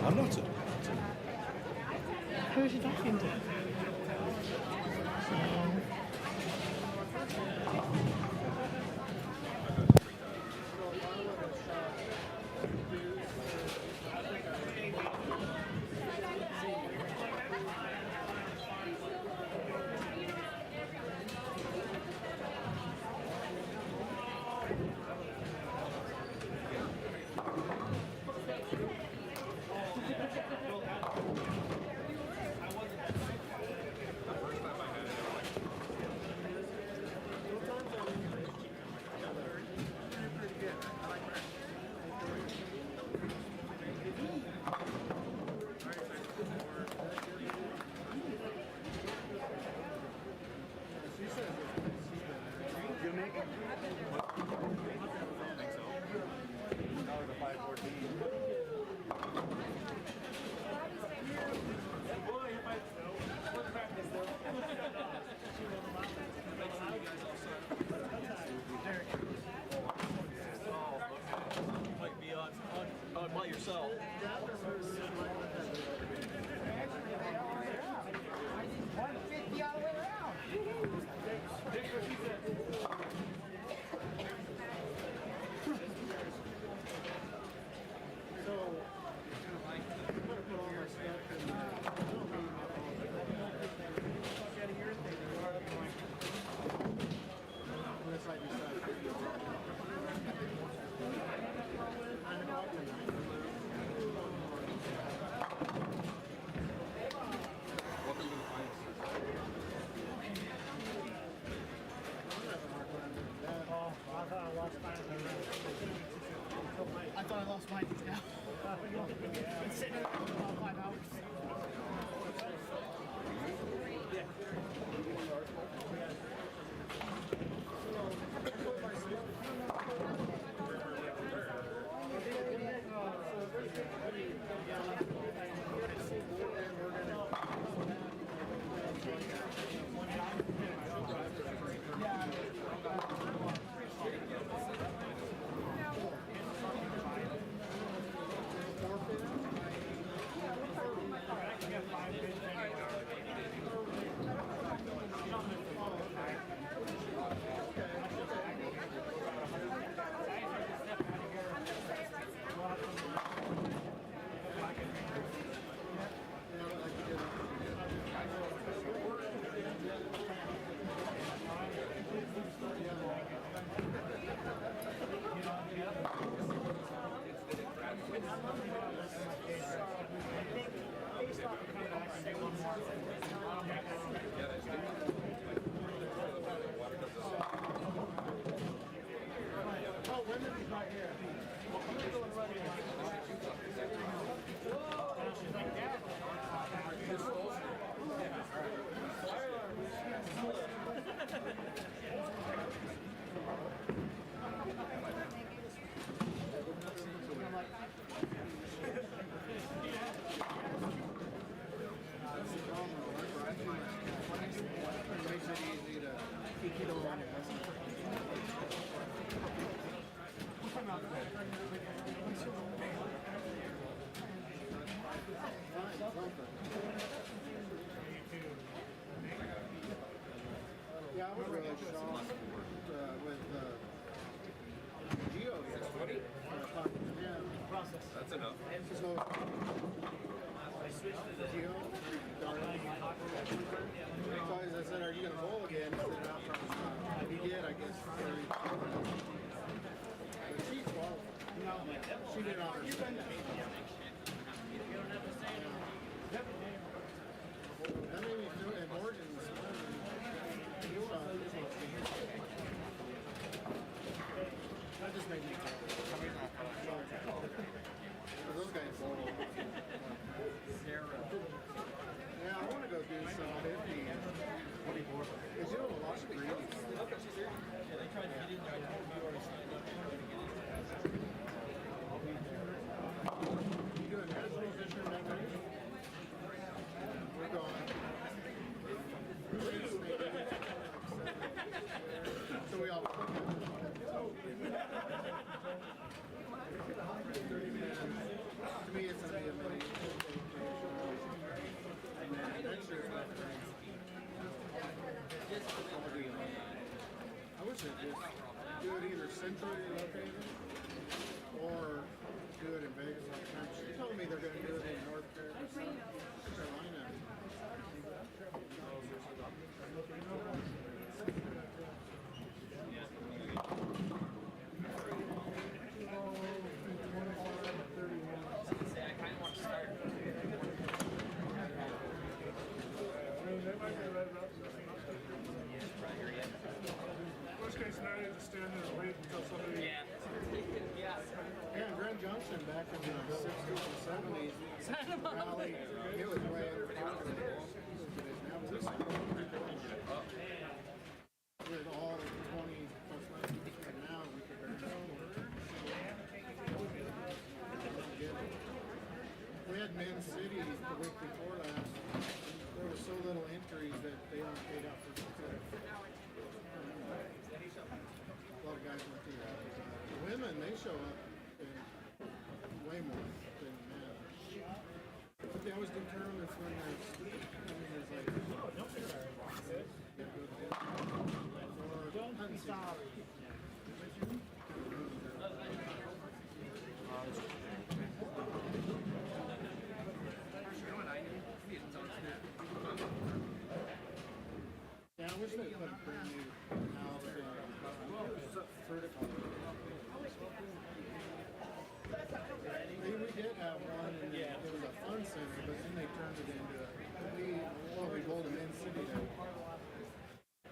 I'm not sitting. Who was you talking to? Spidey's now. Been sitting there for about 5 hours. Makes it easy to keep it on it. Yeah, I was really shocked with Geo yesterday. That's enough. So, Geo, so as I said, are you going to bowl again? He said, "Not from the start." He did, I guess. But she qualified. She did on her second. That made me feel, and Morgan's, that just made me feel. Those guys bowl. Yeah, I want to go do some 50. Because you know, a lot of greens. Yeah, they tried to get in there. I told you already signed up. You doing national fishing that night? We're going. So we all. To me, it's going to be a mini. And then next year's my friend. I wish they'd just do it either centrally located or do it in Vegas all the time. She told me they're going to do it in North Carolina. I kind of want to start. Worst case scenario, just stand there and wait until somebody. Yeah. Yeah, Grand Junction back in the 60s and 70s. Rally, it was way under with all 20 plus lanes, and now we could barely We had Men's City the week before last. There was so little entries that they only paid out for success. A lot of guys went through that. The women, they show up in way more than men. But they always determine if when there's like, don't be sorry. Yeah, I wish they put a brand new house vertical. We did have one, and it was a fun center, but then they turned it into we bowled a men's city there.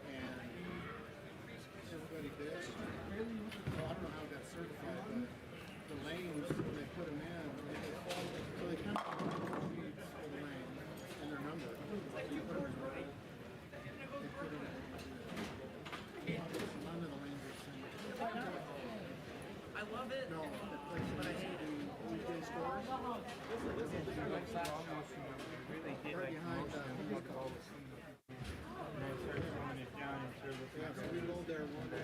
And everybody bitched. Well, I don't know how it got certified, but the lanes, when they Right behind yeah, so we load there one day.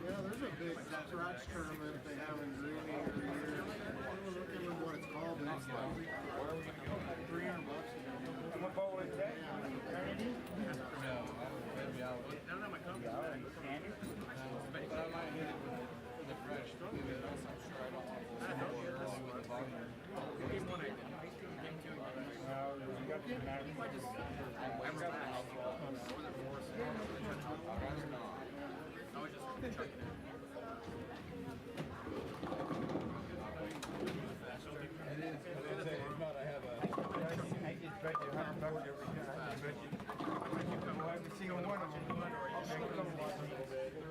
Yeah, there's a big scratch tournament they have in Greeley every year. I don't remember what it's called, but it's like $300 What bowl is that?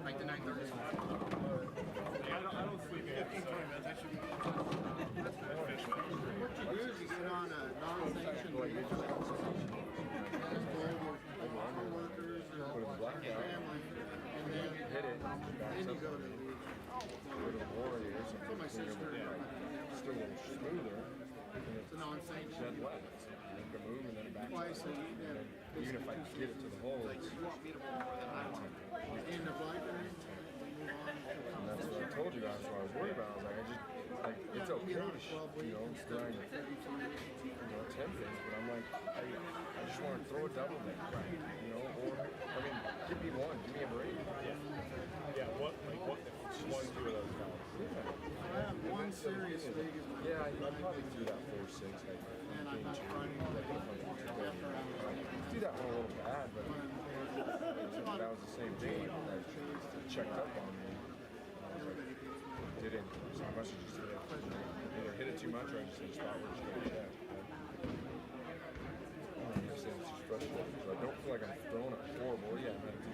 like the 930. What you do is you get on a non-sanctioned league, workers or family, and then you go to the league. So my sister, Still a little smoother. it's a non-sanctioned twice a week. Even if I get it to the hole, it's In the blackberry, and that's what I told you guys. What I was worried about. I was like, it's okay to during 10 days, but I'm like, I just want to throw a double there, or give me one, give me a break. Yeah, what, one, two of those guys? I have one serious league. Yeah, I'd probably do that 4-6. And I'm not trying to do that one a little bad, but that was the same thing. I checked up on me. Didn't. So I must have just either hit it too much or I just didn't spot where it's going to check. It's just frustrating. So I don't feel like I'm throwing it horrible. Yeah, I'm going to do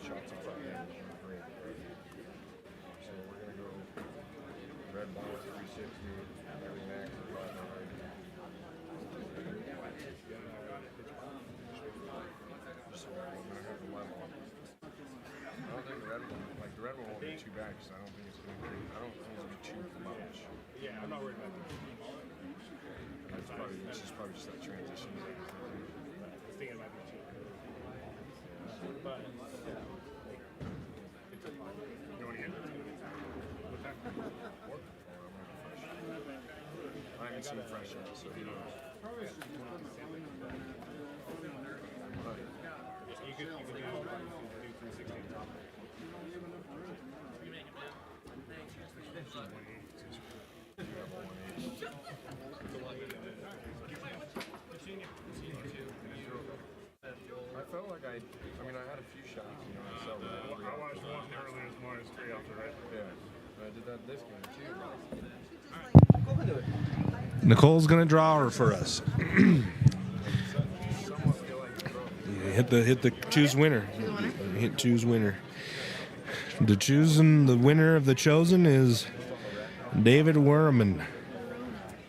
shots in front of him. So we're going to go red ball 360, every max is 500. So I'm going to have the lemon. I don't think the red one won't be too bad because I don't think it's going to be too much. Yeah, I'm not worried about that. It's probably just that transition. I think it might be too good. But, yeah. You want to get into it? What time? I haven't seen fresh yet, so who knows? You could do 360 top. I felt like I had a few shots, myself. I watched one earlier this morning straight off the right. Yeah. I did that this game too. Nicole's gonna draw her for us. Hit the choose winner. Hit choose winner. The winner of the chosen is David Werman.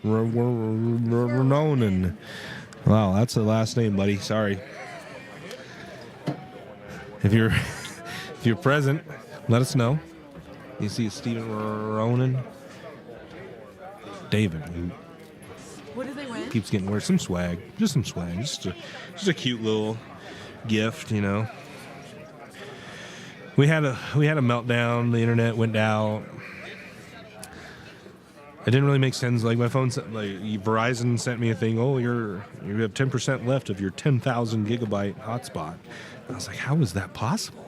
Ronan. Wow, that's the last name, buddy. Sorry. If you're present, let us know. You see Stephen Ronan. David. What did they win? Keeps getting worse. Some swag. Just some swag. Just a cute little gift, We had a meltdown. The internet went out. It didn't really make sense. Like my phone, like Verizon sent me a thing. Oh, you have 10% left of your 10,000 gigabyte hotspot. I was like, how is that possible?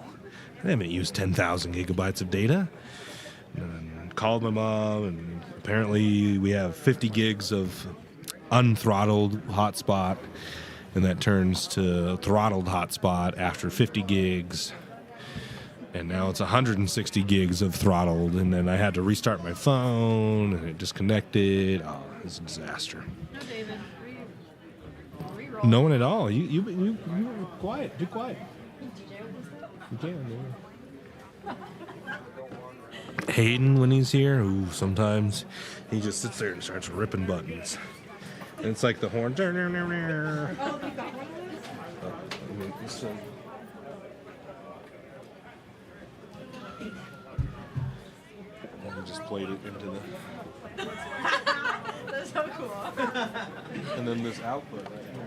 I haven't used 10,000 gigabytes of data. And called my mom, and apparently we have 50 gigs of unthrottled hotspot, and that turns to throttled hotspot after 50 gigs. And now it's 160 gigs of throttled, and then I had to restart my phone, and it disconnected. Oh, it's a disaster. No, David. Reroll. No one at all. You quiet. Be quiet. You can. Yeah. Hayden, when he's here, who sometimes he just sits there and starts ripping buttons. And it's like the horn. Oh, you got one of those? And just played it into the. That's so cool. And then this output right here.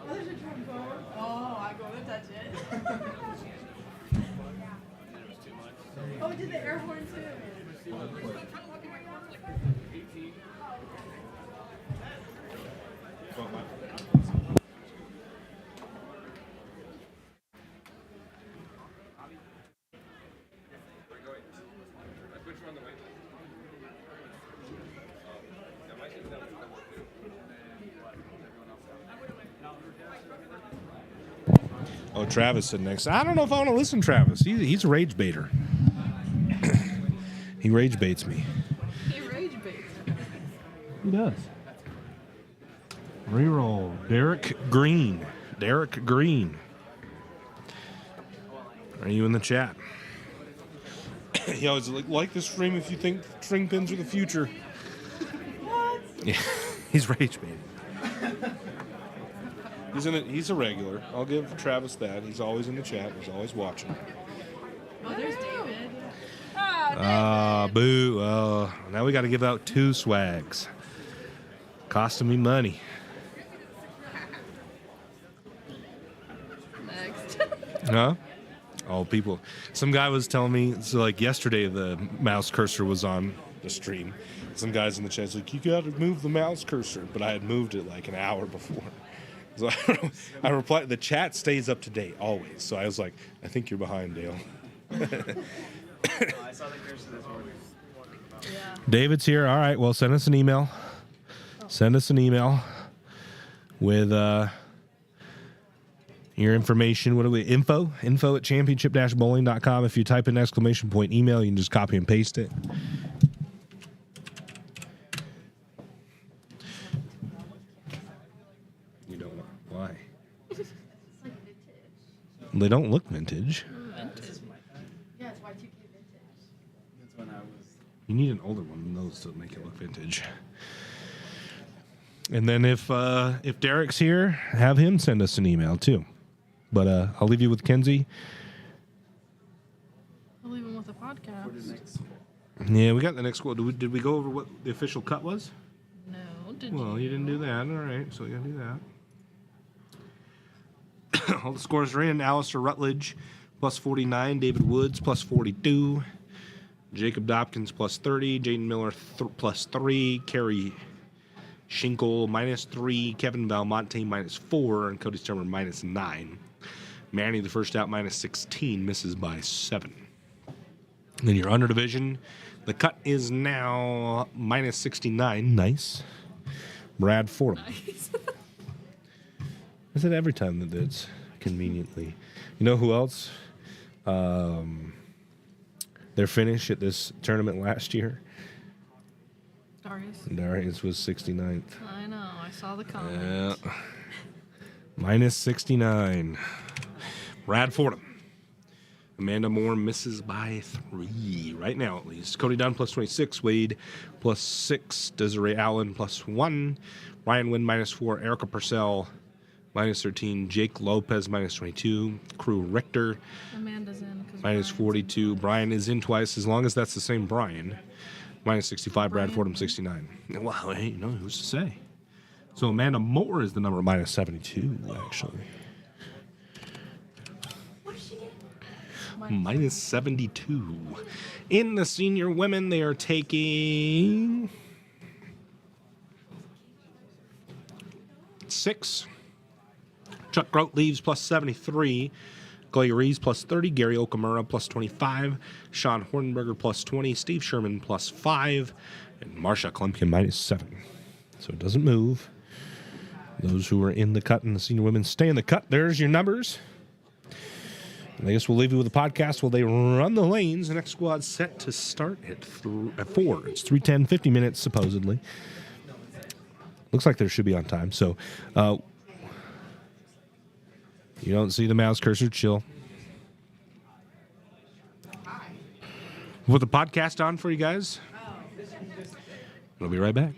Oh, there's a trombone. Oh, I'm going to touch it. Oh, did the air horn too? Oh, Travis said next. I don't know if I want to listen to Travis. He's a rage baiter. He rage baits me. He rage baits. He does. Reroll. Derek Green. Derek Green. Are you in the chat? He always like this stream if you think string pins are the future. What? Yeah, he's rage baiting. He's a regular. I'll give Travis that. He's always in the chat. He's always watching. Oh, there's David. Boo. Now we got to give out 2 swags. Costing me money. Next. Huh? Oh, people. Some guy was telling me, so like yesterday the mouse cursor was on the stream. Some guys in the chat was like, you got to move the mouse cursor. But I had moved it like an hour before. So I replied, the chat stays up to date always. So I was like, I think you're behind, Dale. I saw the cursor this morning. Yeah. David's here. All right. Well, send us an email. Send us an email with your information. What do we? Info at championship-bowling.com. If you type in ! email, you can just copy and paste it. You don't know why? They don't look vintage. Yeah, it's Y2K vintage. That's when I was. You need an older one than those to make it look vintage. And then if Derek's here, have him send us an email too. But I'll leave you with Kenzie. I'll leave him with a podcast. Yeah, we got the next quote. Did we go over what the official cut was? No, did Well, you didn't do that. All right, so you got to do that. All the scores are in. Alistair Rutledge, plus 49. David Woods, plus 42. Jacob Dopkins, plus 30. Jaden Miller, plus 3. Kerry Schinkel, minus 3. Kevin Valmonte, minus 4. And Cody Sturmer, minus 9. Manny, the first out, minus 16. Misses by 7. And then your under division. The cut is now minus 69. Nice. Brad Fordham. Nice. I said every time that it's conveniently. You know who else? Their finish at this tournament last year. Darius was 69th. I know. I saw the comments. Yeah. Minus 69. Brad Fordham. Amanda Moore misses by 3 right now, at least. Cody Dunn plus 26. Wade plus 6. Desiree Allen plus 1. Ryan Wynn minus 4. Erica Purcell minus 13. Jake Lopez minus 22. Crew Richter Amanda's in. minus 42. Brian is in twice, as long as that's the same Brian. Minus 65. Brad Fordham 69. Well, hey, you know, who's to say? So Amanda Moore is the number minus 72, actually. Minus 72. In the senior women, they are taking 6. Chuck Grout leaves plus 73. Clay Reeves plus 30. Gary Okamura plus 25. Sean Hornberger plus 20. Steve Sherman plus 5. And Marsha Klumpkin minus 7. So it doesn't move. Those who are in the cut and the senior women stay in the cut. There's your numbers. And I guess we'll leave you with the podcast while they run the lanes. The next squad's set to start at 4. It's 3:10, 50 minutes, supposedly. Looks like they should be on time. So you don't see the mouse cursor, chill. We'll put the podcast on for you guys. We'll be right back.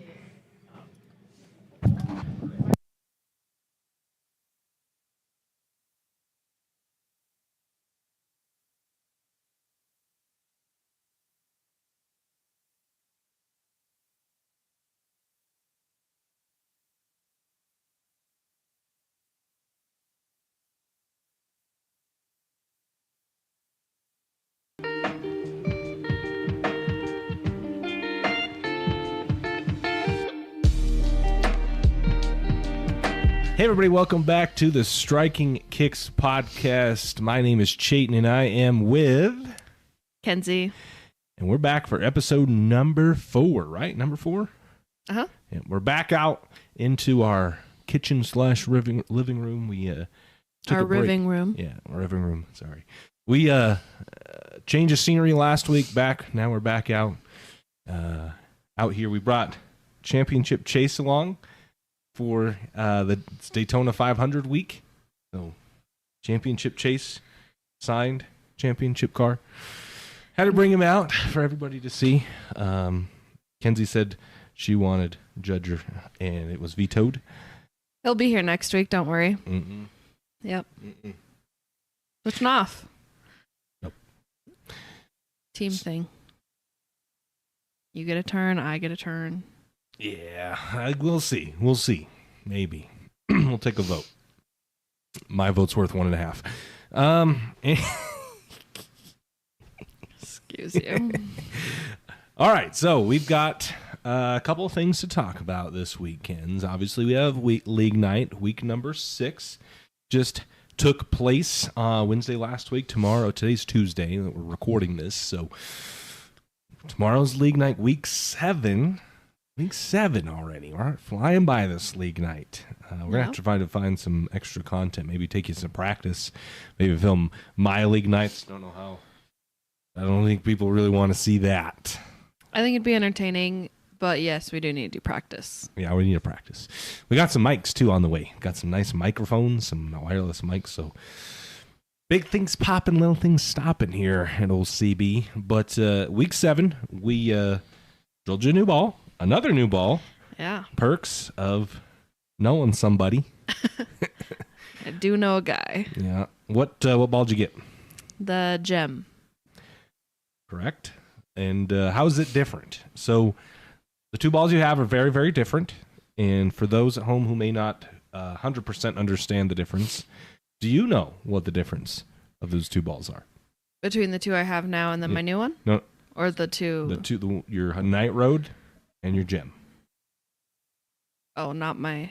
Hey, everybody, welcome back to the Striking Kicks podcast. My name is Chayton, and I am with Kenzie. And we're back for episode number 4, right? Number 4? Uh-huh. Yeah, we're back out into our kitchen / living room. We took our a break. living room. Yeah, our living room. Sorry. We changed of scenery last week. Now we're back out here. We brought Championship Chase along for the Daytona 500 week. So, Championship Chase, signed championship car. Had to bring him out for everybody to see. Kenzie said she wanted Judger, and it was vetoed. He'll be here next week, don't worry. Mm-mm. Yep. Mm-mm. Switching off. Nope. Team thing. You get a turn, I get a turn. Yeah, we'll see. We'll see. Maybe. We'll take a vote. My vote's worth 1.5. Excuse you. All right, so we've got a couple of things to talk about this weekend. Obviously, we have League Night, week number 6. Just took place Wednesday last week. Today's Tuesday that we're recording this. So tomorrow's League Night, week 7. Week 7 already. We're flying by this League Night. We're going to have to find some extra content. Maybe take you some practice. Maybe film my League Nights. Don't know how. I don't think people really want to see that. I think it'd be entertaining, but yes, we do need to do practice. Yeah, we need to practice. We got some mics, too, on the way. Got some nice microphones, some wireless mics. So big things popping, little things stopping here at old CB. But week 7, we drilled you a new ball. Another new ball. Yeah. Perks of knowing somebody. I do know a guy. Yeah. What ball did you get? The gem. Correct. And how is it different? So the two balls you have are very, very different. And for those at home who may not 100% understand the difference, do you know what the difference of those two balls are? Between the two I have now and then my new one? No. Or the two? Your Night Road and your gem. Oh, not my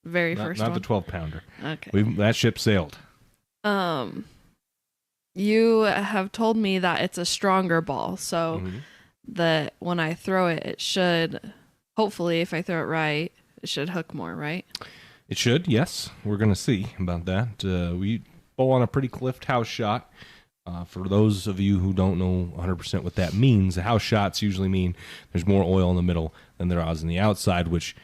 very first one? Not the 12-pounder. Okay. That ship sailed. You have told me that it's a stronger ball, so that when I throw it, it should, hopefully, if I throw it right, it should hook more, right? It should, yes. We're going to see about that. We bowl on a pretty cliffed house shot. For those of you who don't know 100% what that means, the house shots usually mean there's more oil in the middle than there is on the outside, which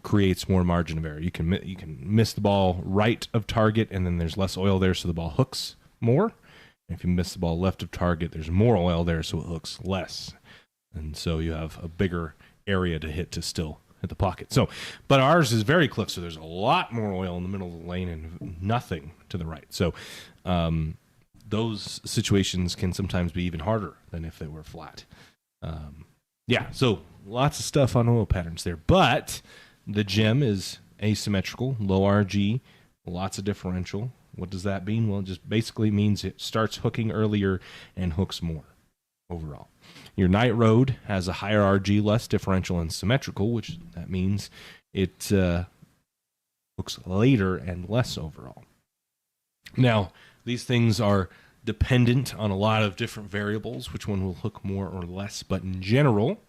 creates more margin of error. You can miss the ball right of target, and then there's less oil there, so the ball hooks more. And if you miss the ball left of target, there's more oil there, so it hooks less. And so you have a bigger area to hit to still hit the pocket. So, but ours is very cliff, so there's a lot more oil in the middle of the lane and nothing to the right. So, those situations can sometimes be even harder than if they were flat. So lots of stuff on oil patterns there. But the gem is asymmetrical, low RG, lots of differential, What does that mean? Well, it just basically means it starts hooking earlier and hooks more overall. Your night road has a higher RG, less differential and symmetrical, which that means it hooks later and less overall. Now, these things are dependent on a lot of different variables, which one will hook more or less, but in general,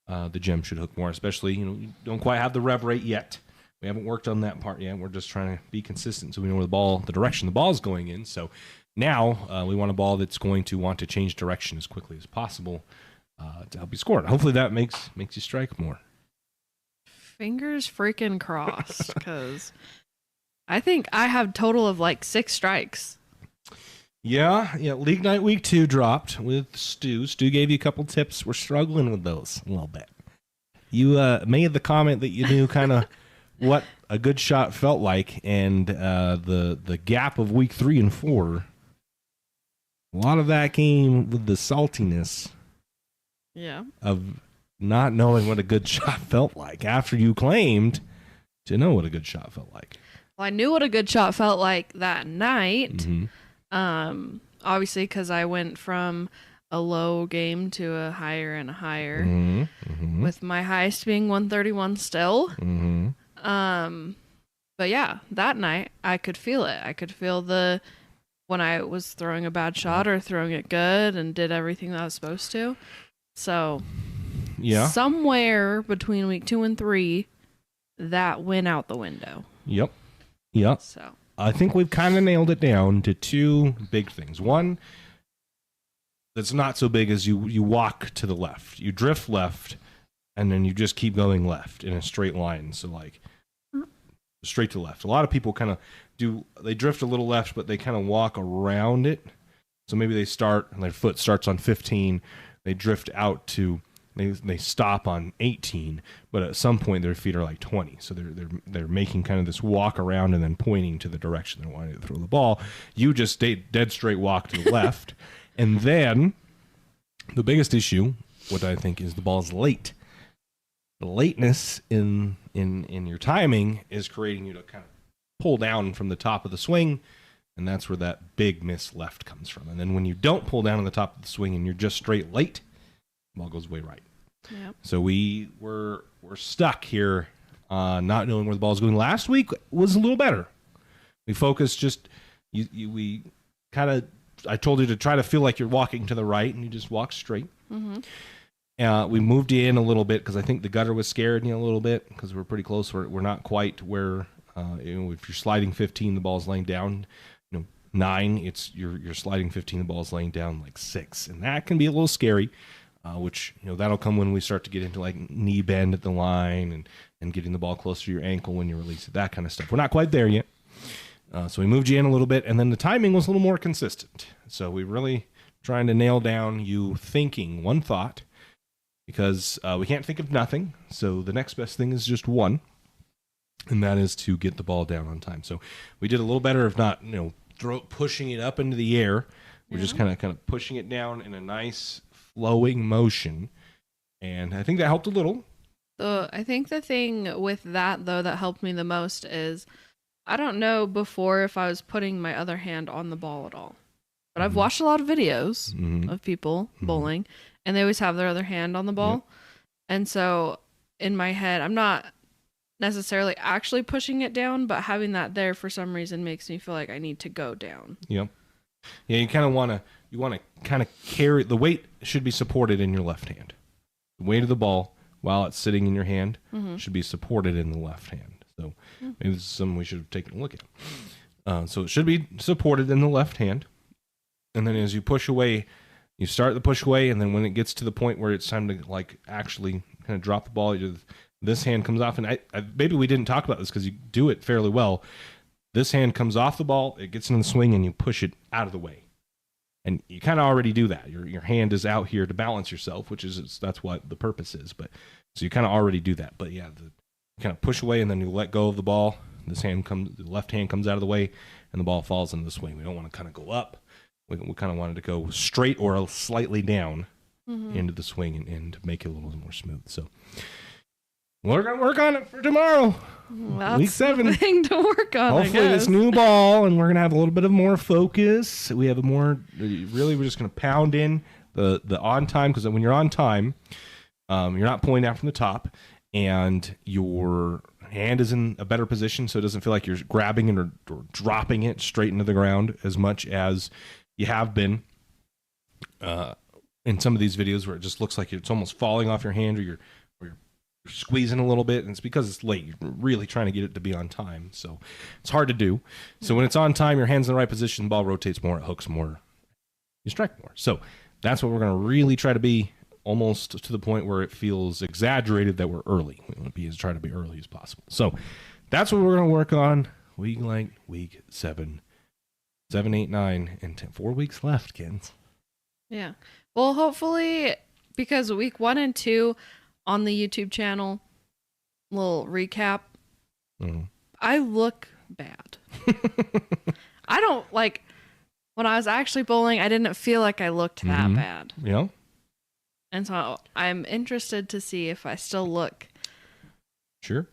the gem should hook more, especially, you don't quite have the rev rate yet. We haven't worked on that part yet. We're just trying to be consistent so we know the direction the ball is going in. So now we want a ball that's going to want to change direction as quickly as possible to help you score it. Hopefully that makes you strike more. Fingers freaking crossed, because I think I have total of like 6 strikes. Yeah. League Night Week 2 dropped with Stu. Stu gave you a couple tips. We're struggling with those a little bit. You made the comment that you knew kind of what a good shot felt like, and the gap of week 3 and 4, a lot of that came with the saltiness of not knowing what a good shot felt like after you claimed to know what a good shot felt like. Well, I knew what a good shot felt like that night. Mm-hmm. Obviously, because I went from a low game to a higher and a higher, with my highest being 131 still. But yeah, that night I could feel it. I could feel when I was throwing a bad shot or throwing it good and did everything that I was supposed to. So somewhere between week 2 and 3, that went out the window. Yep. So I think we've kind of nailed it down to 2 big things. One that's not so big as you walk to the left. You drift left, and then you just keep going left in a straight line. So like straight to left. A lot of people kind of they drift a little left, but they kind of walk around it. So maybe they start, and their foot starts on 15. They drift out to, they stop on 18, but at some point their feet are like 20. So they're making kind of this walk around and then pointing to the direction they're wanting to throw the ball. You just stay dead straight walk to the left. And then the biggest issue, what I think, is the ball's late. The lateness in your timing is creating you to kind of pull down from the top of the swing, and that's where that big miss left comes from. And then when you don't pull down on the top of the swing and you're just straight late, the ball goes way right. Yep. So we're stuck here not knowing where the ball is going. Last week was a little better. We focused just we kind of, I told you to try to feel like you're walking to the right, and you just walk straight. We moved you in a little bit because I think the gutter was scaring you a little bit because we're pretty close. We're not quite where if you're sliding 15, the ball's laying down. 9, it's you're sliding 15, the ball's laying down like 6, and that can be a little scary. Which that'll come when we start to get into like knee bend at the line and getting the ball closer to your ankle when you release it, that kind of stuff. We're not quite there yet. So we moved you in a little bit, and then the timing was a little more consistent. So we really trying to nail down you thinking one thought, because we can't think of nothing. So the next best thing is just one, and that is to get the ball down on time. So we did a little better of not pushing it up into the air. We're just kind of pushing it down in a nice flowing motion, and I think that helped a little. I think the thing with that, though, that helped me the most is I don't know before if I was putting my other hand on the ball at all, but I've watched a lot of videos of people bowling, and they always have their other hand on the ball. And so in my head, I'm not necessarily actually pushing it down, but having that there for some reason makes me feel like I need to go down. Yeah, you kind of want to kind of carry, the weight should be supported in your left hand. The weight of the ball while it's sitting in your hand should be supported in the left hand. So maybe this is something we should have taken a look at. So it should be supported in the left hand. And then as you push away, you start the push away, and then when it gets to the point where it's time to like actually kind of drop the ball, this hand comes off. And I maybe we didn't talk about this because you do it fairly well. This hand comes off the ball, it gets in the swing, and you push it out of the way. And you kind of already do that. Your hand is out here to balance yourself, that's what the purpose is. But so you kind of already do that. But yeah, you kind of push away, and then you let go of the ball. The left hand comes out of the way, and the ball falls into the swing. We don't want to kind of go up. We kind of wanted to go straight or slightly down into the swing and make it a little more smooth. So We're going to work on it for tomorrow. That's Week 7. the thing to work on. Hopefully I this guess. new ball, and we're going to have a little bit of more focus. We have a more, really, we're just going to pound in the on time, because when you're on time, you're not pulling down from the top, and your hand is in a better position, so it doesn't feel like you're grabbing it or dropping it straight into the ground as much as you have been in some of these videos where it just looks like it's almost falling off your hand, or you're squeezing a little bit, and it's because it's late. You're really trying to get it to be on time, so it's hard to do. So when it's on time, your hand's in the right position, the ball rotates more, it hooks more, you strike more. So that's what we're going to really try to be, almost to the point where it feels exaggerated that we're early. We want to try to be early as possible. So that's what we're going to work on week 7, 8, 9, and 10. 4 weeks left, kids. Yeah. Well, hopefully, because week 1 and 2 on the YouTube channel, little recap, I look bad. I don't like, when I was actually bowling, I didn't feel like I looked that bad. Yeah. And so I'm interested to see if I still look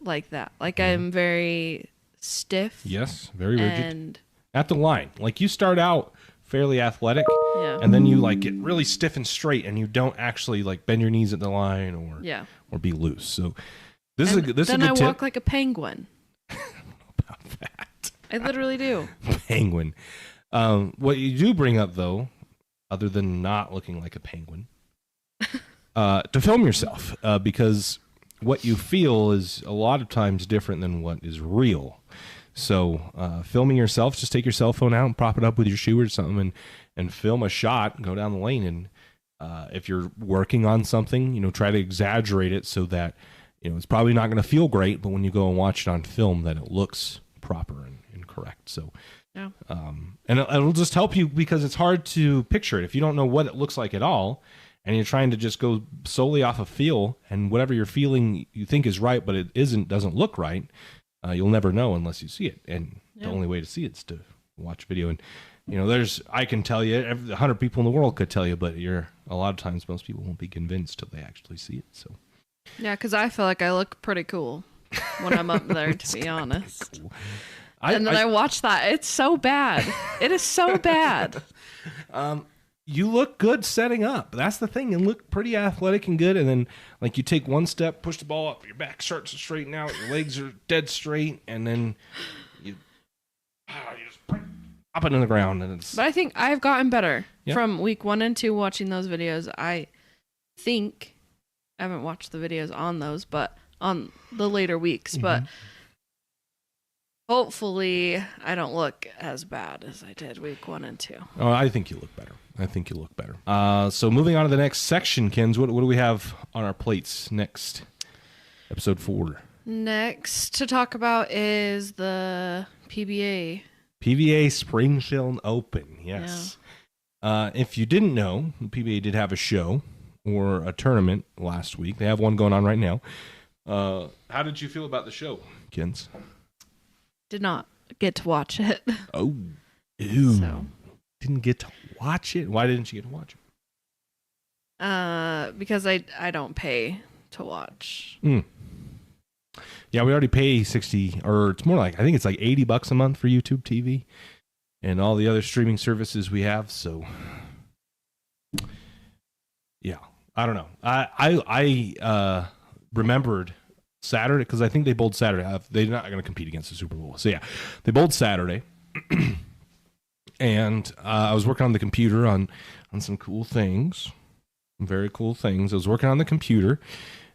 like that. Like I'm very stiff. Yes, very rigid. And at the line. Like you start out fairly athletic, yeah. and then you like get really stiff and straight, and you don't actually like bend your knees at the line or be loose. So this is a good then I tip. walk like a penguin. I don't know about that. I literally do. Penguin. What you do bring up though, other than not looking like a penguin, to film yourself, because what you feel is a lot of times different than what is real. So filming yourself, just take your cell phone out and prop it up with your shoe or something and film a shot, go down the lane. And if you're working on something, try to exaggerate it so that, it's probably not going to feel great, but when you go and watch it on film, that it looks proper and correct. So, yeah. And it'll just help you, because it's hard to picture it. If you don't know what it looks like at all, and you're trying to just go solely off of feel, and whatever you're feeling you think is right, but it doesn't look right, you'll never know unless you see it. And the only way to see it is to watch video. And, I can tell you, 100 people in the world could tell you, but a lot of times most people won't be convinced till they actually see it. So, yeah, because I feel like I look pretty cool when I'm up there, to be honest. Cool. And then I watch that. It's so bad. It is so bad. You look good setting up. That's the thing. You look pretty athletic and good. And then, like, you take one step, push the ball up, your back starts to straighten out, your legs are dead straight, and then you just pop it in the ground. But I think I've gotten better Yeah. from week 1 and 2 watching those videos. I think I haven't watched the videos on those, but on the later weeks. But hopefully I don't look as bad as I did week 1 and 2. Oh, I think you look better. So moving on to the next section, Kens, what do we have on our plates next? Episode 4. Next to talk about is the PBA. PBA Springfield Open, yes. Yeah. If you didn't know, the PBA did have a show or a tournament last week. They have one going on right now. How did you feel about the show, Kens? Did not get to watch it. Oh, ew. So. Didn't get to watch it? Why didn't you get to watch it? Because I don't pay to watch. Yeah, we already pay 60, or it's more like, I think it's like $80 a month for YouTube TV and all the other streaming services we have. So, yeah, I don't know. I remembered Saturday, because I think they bowled Saturday. They're not going to compete against the Super Bowl. So, yeah, they bowled Saturday. And I was working on the computer on some cool things, very cool things. I was working on the computer,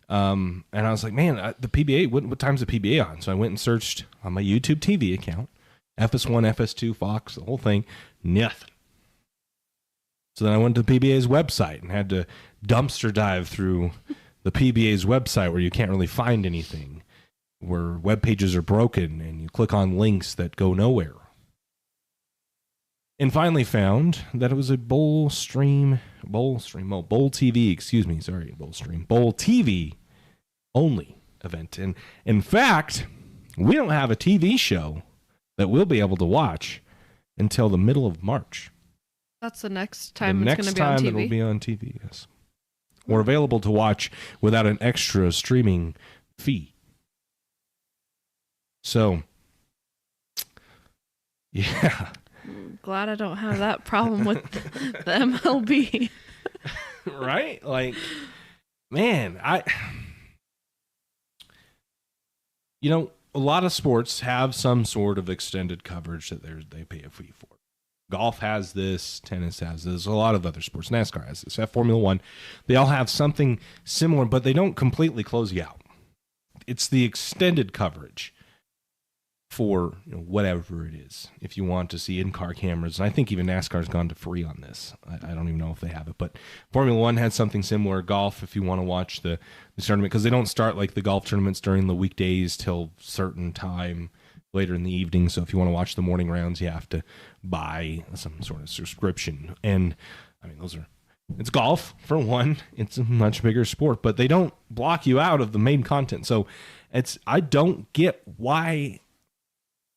and I was like, man, the PBA, what time's the PBA on? So I went and searched on my YouTube TV account, FS1, FS2, Fox, the whole thing, nothing. So then I went to the PBA's website and had to dumpster dive through the PBA's website, where you can't really find anything, where web pages are broken and you click on links that go nowhere. And finally found that it was a Bowl TV only event. And in fact, we don't have a TV show that we'll be able to watch until the middle of March. That's the next time it's going to be on TV? The next time it will be on TV, yes. Or available to watch without an extra streaming fee. So, yeah. Glad I don't have that problem with the MLB. Right? Like, man, a lot of sports have some sort of extended coverage that they pay a fee for. Golf has this, tennis has this, a lot of other sports. NASCAR has this, Formula One. They all have something similar, but they don't completely close you out. It's the extended coverage for whatever it is. If you want to see in-car cameras, and I think even NASCAR's gone to free on this. I don't even know if they have it, but Formula One had something similar. Golf, if you want to watch the tournament, because they don't start like the golf tournaments during the weekdays till certain time later in the evening. So if you want to watch the morning rounds, you have to buy some sort of subscription. And I mean, it's golf for one. It's a much bigger sport, but they don't block you out of the main content. So I don't get why.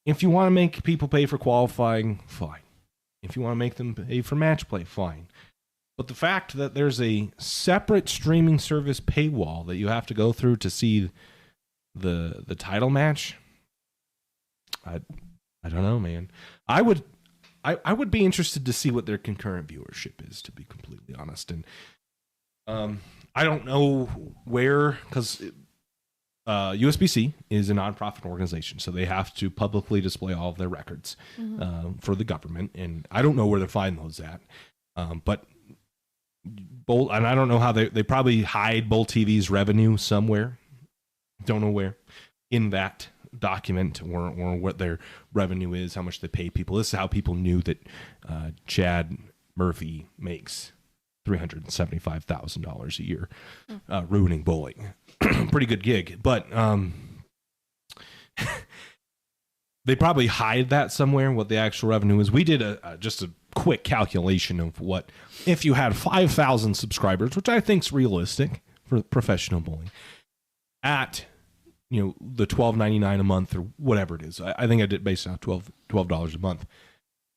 If you want to make people pay for qualifying, fine. If you want to make them pay for match play, fine. But the fact that there's a separate streaming service paywall that you have to go through to see the title match, I don't know, man. I would be interested to see what their concurrent viewership is, to be completely honest. And I don't know where, because USBC is a nonprofit organization, so they have to publicly display all of their records for the government, and I don't know where they're finding those at. But Bowl, and I don't know how they probably hide Bowl TV's revenue somewhere. Don't know where in that document or what their revenue is, how much they pay people. This is how people knew that Chad Murphy makes $375,000 a year ruining bowling. Pretty good gig, but they probably hide that somewhere, what the actual revenue is. We did just a quick calculation of what if you had 5,000 subscribers, which I think is realistic for professional bowling, at the $12.99 a month or whatever it is. I think I did based on $12 a month.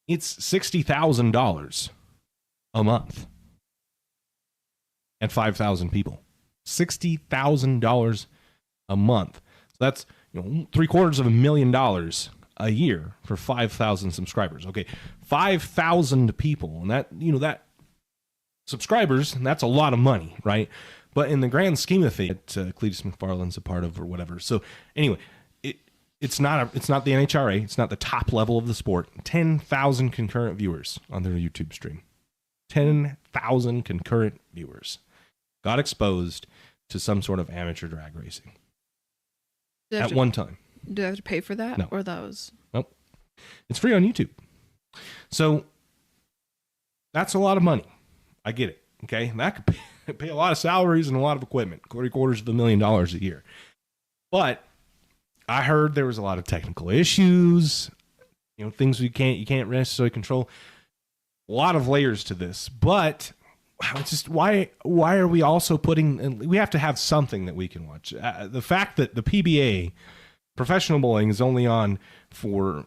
It's $60,000 a month at 5,000 people. $60,000 a month. So that's $750,000 a year for 5,000 subscribers. Okay, 5,000 people, and that subscribers, and that's a lot of money, right? But in the grand scheme of things, Cletus McFarland's a part of or whatever. So anyway, it's not the NHRA. It's not the top level of the sport. 10,000 concurrent viewers on their YouTube stream. 10,000 concurrent viewers got exposed to some sort of amateur drag racing at one time. Do they have to pay for that? No. Or that was... Nope. It's free on YouTube. So that's a lot of money. I get it. Okay. And that could pay a lot of salaries and a lot of equipment, $250,000 a year. But I heard there was a lot of technical issues, things you can't necessarily control. A lot of layers to this, but it's just why are we also we have to have something that we can watch. The fact that the PBA, professional bowling, is only on for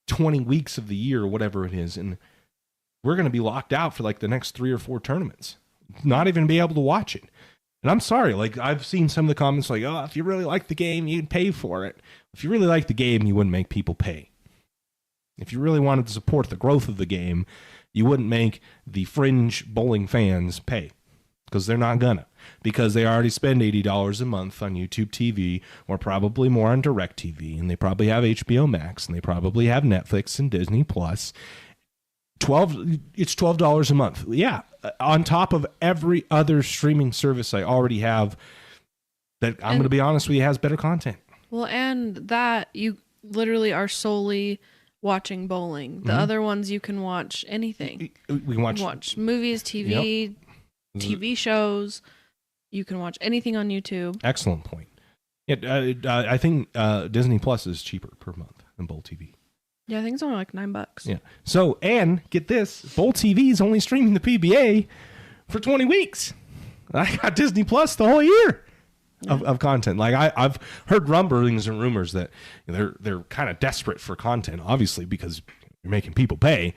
20 weeks of the year or whatever it is, and we're going to be locked out for like the next 3 or 4 tournaments, not even be able to watch it. And I'm sorry, like I've seen some of the comments like, oh, if you really like the game, you'd pay for it. If you really like the game, you wouldn't make people pay. If you really wanted to support the growth of the game, you wouldn't make the fringe bowling fans pay, because they're not gonna, because they already spend $80 a month on YouTube TV, or probably more on DirecTV, and they probably have HBO Max, and they probably have Netflix and Disney Plus. It's $12 a month. Yeah, on top of every other streaming service I already have that I'm going to be honest with you has better content. Well, and that you literally are solely watching bowling. The other ones you can watch anything. We can watch movies, TV, TV shows. You can watch anything on YouTube. Excellent point. Yeah, I think Disney Plus is cheaper per month than Bowl TV. Yeah, I think it's only like $9. Yeah. So, and get this, Bowl TV is only streaming the PBA for 20 weeks. I got Disney Plus the whole year of content. Like I've heard rumblings and rumors that they're kind of desperate for content, obviously, because you're making people pay.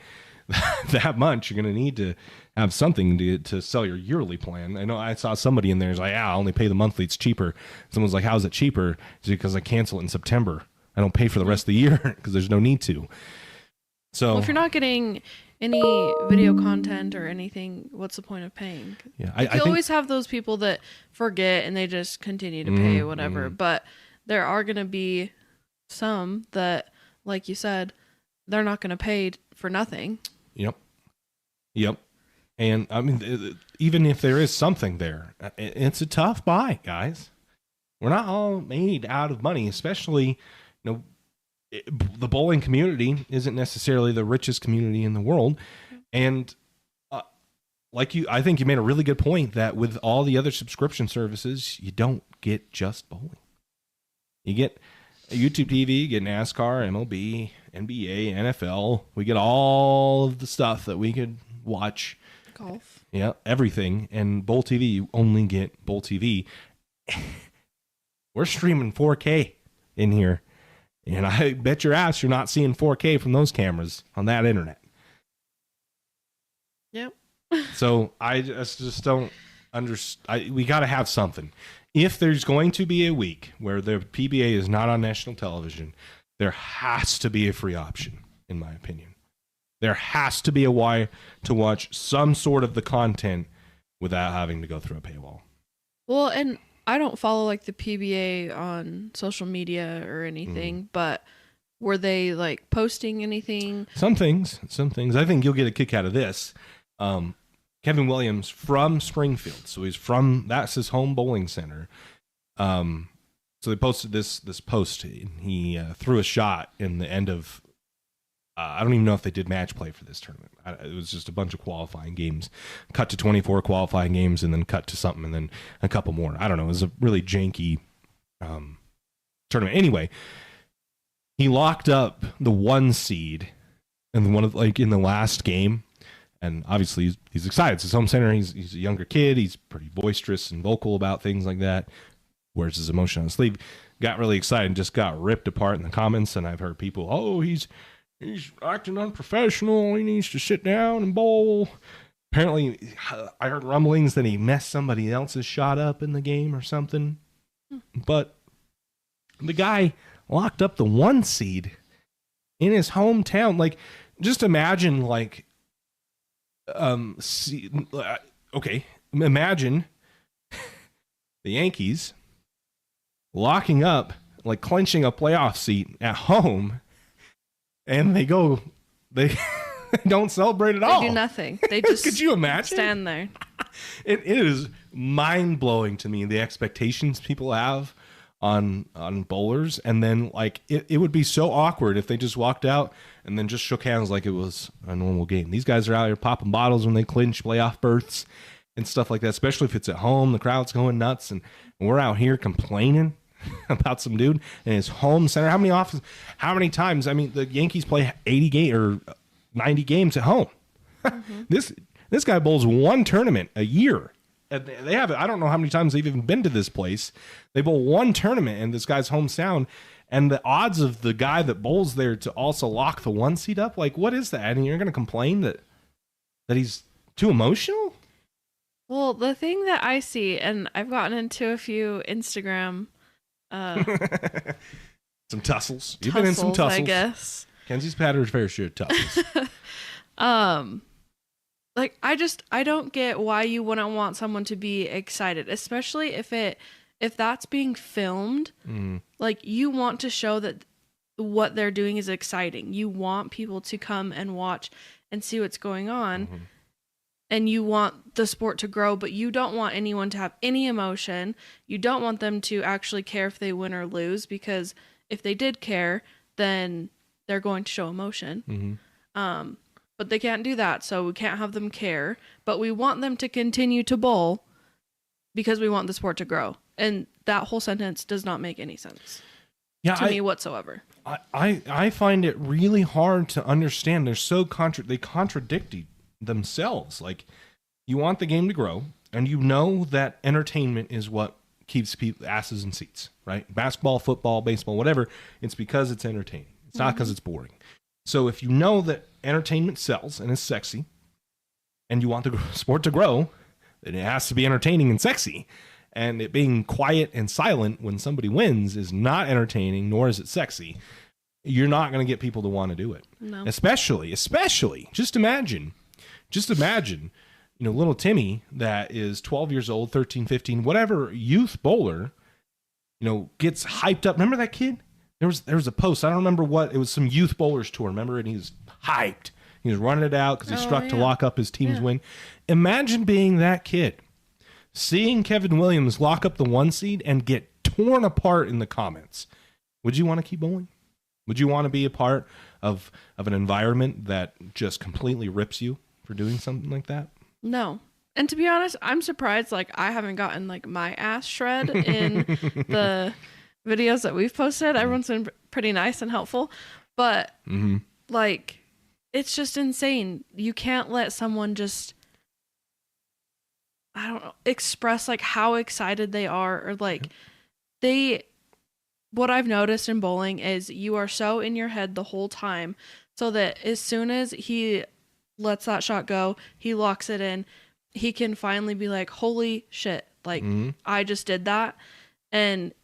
that much, you're going to need to have something to sell your yearly plan. I know I saw somebody in there who's like, I only pay the monthly. It's cheaper. Someone's like, how is it cheaper? It's because I cancel it in September. I don't pay for the rest of the year because there's no need to. So Well, if you're not getting any video content or anything, what's the point of paying? yeah, You I think always have those people that forget and they just continue to pay whatever. But there are going to be some that, like you said, they're not going to pay for nothing. Yep. And I mean, even if there is something there, it's a tough buy, guys. We're not all made out of money, especially, the bowling community isn't necessarily the richest community in the world. And I think you made a really good point that with all the other subscription services, you don't get just bowling. You get YouTube TV, you get NASCAR, MLB, NBA, NFL. We get all of the stuff that we could watch. Golf. Yeah, everything. And Bowl TV, you only get Bowl TV. We're streaming 4K in here. And I bet your ass you're not seeing 4K from those cameras on that internet. Yep. So I just don't understand. We got to have something. If there's going to be a week where the PBA is not on national television, there has to be a free option, in my opinion. There has to be a way to watch some sort of the content without having to go through a paywall. Well, and I don't follow like the PBA on social media or anything, but were they like posting anything? Some things. I think you'll get a kick out of this. Kevin Williams from Springfield, so that's his home bowling center. So they posted this post. He threw a shot in the end of. I don't even know if they did match play for this tournament. It was just a bunch of qualifying games, cut to 24 qualifying games, and then cut to something, and then a couple more. I don't know. It was a really janky tournament. Anyway, he locked up the 1 seed in in the last game, and obviously he's excited. It's his home center. He's a younger kid. He's pretty boisterous and vocal about things like that. Wears his emotion on his sleeve. Got really excited and just got ripped apart in the comments. And I've heard people, he's acting unprofessional. He needs to sit down and bowl. Apparently, I heard rumblings that he messed somebody else's shot up in the game or something. But the guy locked up the 1 seed in his hometown. Like, just imagine, imagine the Yankees locking up, clinching a playoff seat at home. And they don't celebrate at all. They do nothing. They just could you imagine? Stand there. It is mind blowing to me, the expectations people have on bowlers, and then it would be so awkward if they just walked out and then just shook hands like it was a normal game. These guys are out here popping bottles when they clinch playoff berths and stuff like that, especially if it's at home. The crowd's going nuts, and we're out here complaining about some dude in his home center. How many times? I mean, the Yankees play 80 or 90 games at home. This guy bowls 1 tournament a year. And they have I don't know how many times they've even been to this place. They bowl 1 tournament in this guy's hometown, and the odds of the guy that bowls there to also lock the 1 seed up, what is that? And you're going to complain that he's too emotional? Well, the thing that I see, and I've gotten into a few Instagram some tussles. You've been in some tussles, I guess. Kenzie's had her fair share of tussles. I don't get why you wouldn't want someone to be excited, especially if that's being filmed. You want to show that what they're doing is exciting. You want people to come and watch and see what's going on. And you want the sport to grow, but you don't want anyone to have any emotion. You don't want them to actually care if they win or lose, because if they did care, then they're going to show emotion. But they can't do that, so we can't have them care. But we want them to continue to bowl because we want the sport to grow. And that whole sentence does not make any sense to me whatsoever. I find it really hard to understand. They're so they contradict themselves. You want the game to grow, and you know that entertainment is what keeps people asses in seats, right? Basketball, football, baseball, whatever. It's because it's entertaining. It's not because it's boring. So if you know that entertainment sells and is sexy, and you want the sport to grow, then it has to be entertaining and sexy. And it being quiet and silent when somebody wins is not entertaining, nor is it sexy. You're not going to get people to want to do it. No. Especially, just imagine, little Timmy that is 12 years old, 13, 15, whatever youth bowler, gets hyped up. Remember that kid? There was a post. I don't remember what. It was some youth bowlers tour. Remember? And he was hyped. He was running it out because he struck to lock up his team's win. Imagine being that kid, seeing Kevin Williams lock up the 1 seed and get torn apart in the comments. Would you want to keep bowling? Would you want to be a part of an environment that just completely rips you for doing something like that? No. And to be honest, I'm surprised I haven't gotten my ass shred in the videos that we've posted. Everyone's been pretty nice and helpful, but it's just insane. You can't let someone just, I don't know, express how excited they are, or what I've noticed in bowling is you are so in your head the whole time, so that as soon as he lets that shot go, he locks it in, he can finally be like, holy shit, I just did that, and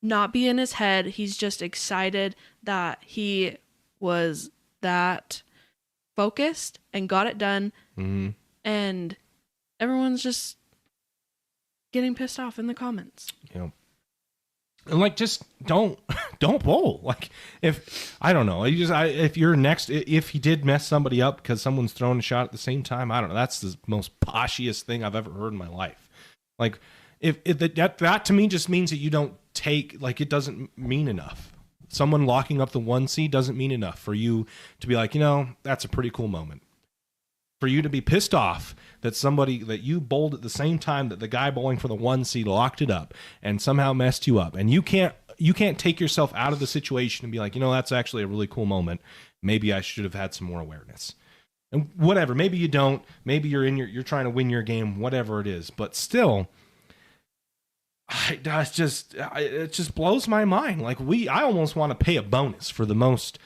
not be in his head. He's just excited that he was that focused and got it done. And everyone's just getting pissed off in the comments. And just don't bowl. If I don't know, if you're next, if he did mess somebody up because someone's throwing a shot at the same time, I don't know. That's the most poshiest thing I've ever heard in my life. If that to me just means that you don't take, it doesn't mean enough. Someone locking up the 1 seed doesn't mean enough for you to be like, that's a pretty cool moment. For you to be pissed off that somebody that you bowled at the same time that the guy bowling for the 1 seed locked it up and somehow messed you up, and you can't take yourself out of the situation and be like, that's actually a really cool moment. Maybe I should have had some more awareness. And whatever, maybe you don't. Maybe you're trying to win your game, whatever it is. But still, it just blows my mind. I almost want to pay a bonus for the most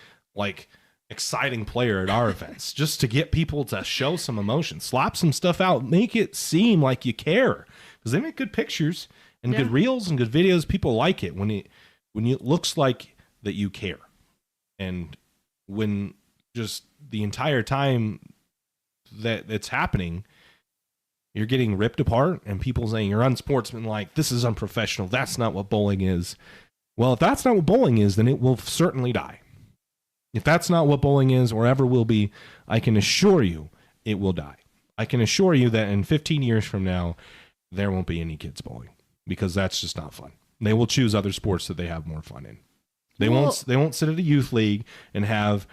exciting player at our events, just to get people to show some emotion, slap some stuff out, make it seem like you care, because they make good pictures and good reels and good videos. People like it when it looks like that you care, and when just the entire time that it's happening, you're getting ripped apart and people saying you're unsportsmanlike, this is unprofessional, that's not what bowling is. Well, if that's not what bowling is, then it will certainly die. If that's not what bowling is or ever will be, I can assure you it will die. I can assure you that in 15 years from now, there won't be any kids bowling, because that's just not fun. They will choose other sports that they have more fun in. They won't sit at a youth league and have,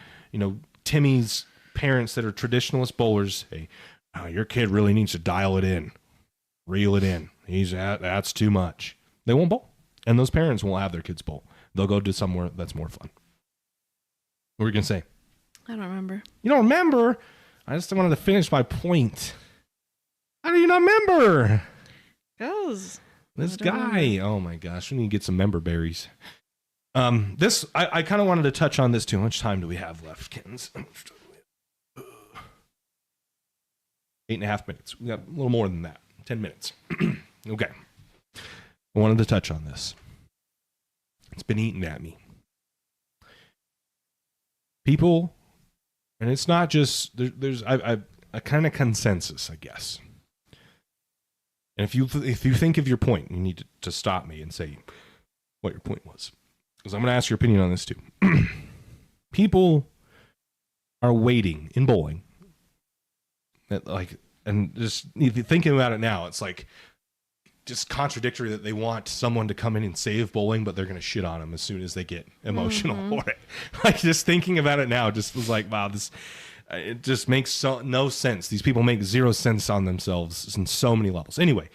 Timmy's parents that are traditionalist bowlers say, oh, your kid really needs to dial it in, reel it in. That's too much. They won't bowl. And those parents won't have their kids bowl. They'll go to somewhere that's more fun. What were you going to say? I don't remember. You don't remember? I just wanted to finish my point. How do you not remember? Because this guy. Oh my gosh. We need to get some member berries. I kind of wanted to touch on this too. How much time do we have left, kittens? 8.5 minutes. We got a little more than that. 10 minutes. Okay. I wanted to touch on this. It's been eating at me. People, and it's not just, there's a kind of consensus, I guess. And if you think of your point, you need to stop me and say what your point was, because I'm going to ask your opinion on this too. People are waiting in bowling, and just if you're thinking about it now, it's just contradictory that they want someone to come in and save bowling, but they're going to shit on them as soon as they get emotional for it. Just thinking about it now just was wow, this it just makes no sense. These people make zero sense on themselves in so many levels. Anyway,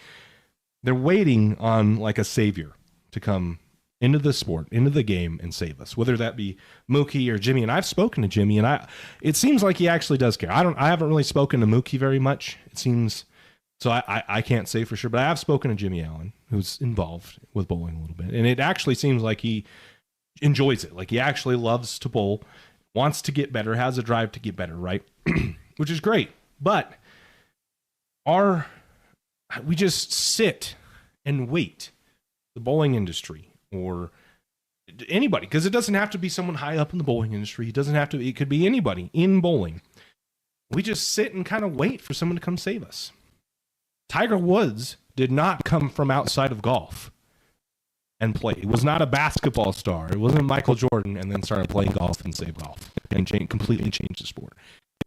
they're waiting on a savior to come into the sport, into the game, and save us, whether that be Mookie or Jimmy. And I've spoken to Jimmy, and it seems like he actually does care. I haven't really spoken to Mookie very much, it seems. So I can't say for sure, but I have spoken to Jimmy Allen, who's involved with bowling a little bit. And it actually seems like he enjoys it. He actually loves to bowl wants to get better, has a drive to get better, right? Which is great. But we just sit and wait, the bowling industry or anybody, because it doesn't have to be someone high up in the bowling industry. It could be anybody in bowling. We just sit and kind of wait for someone to come save us. Tiger Woods did not come from outside of golf and play. He was not a basketball star. It wasn't Michael Jordan and then started playing golf and saved golf and completely changed the sport.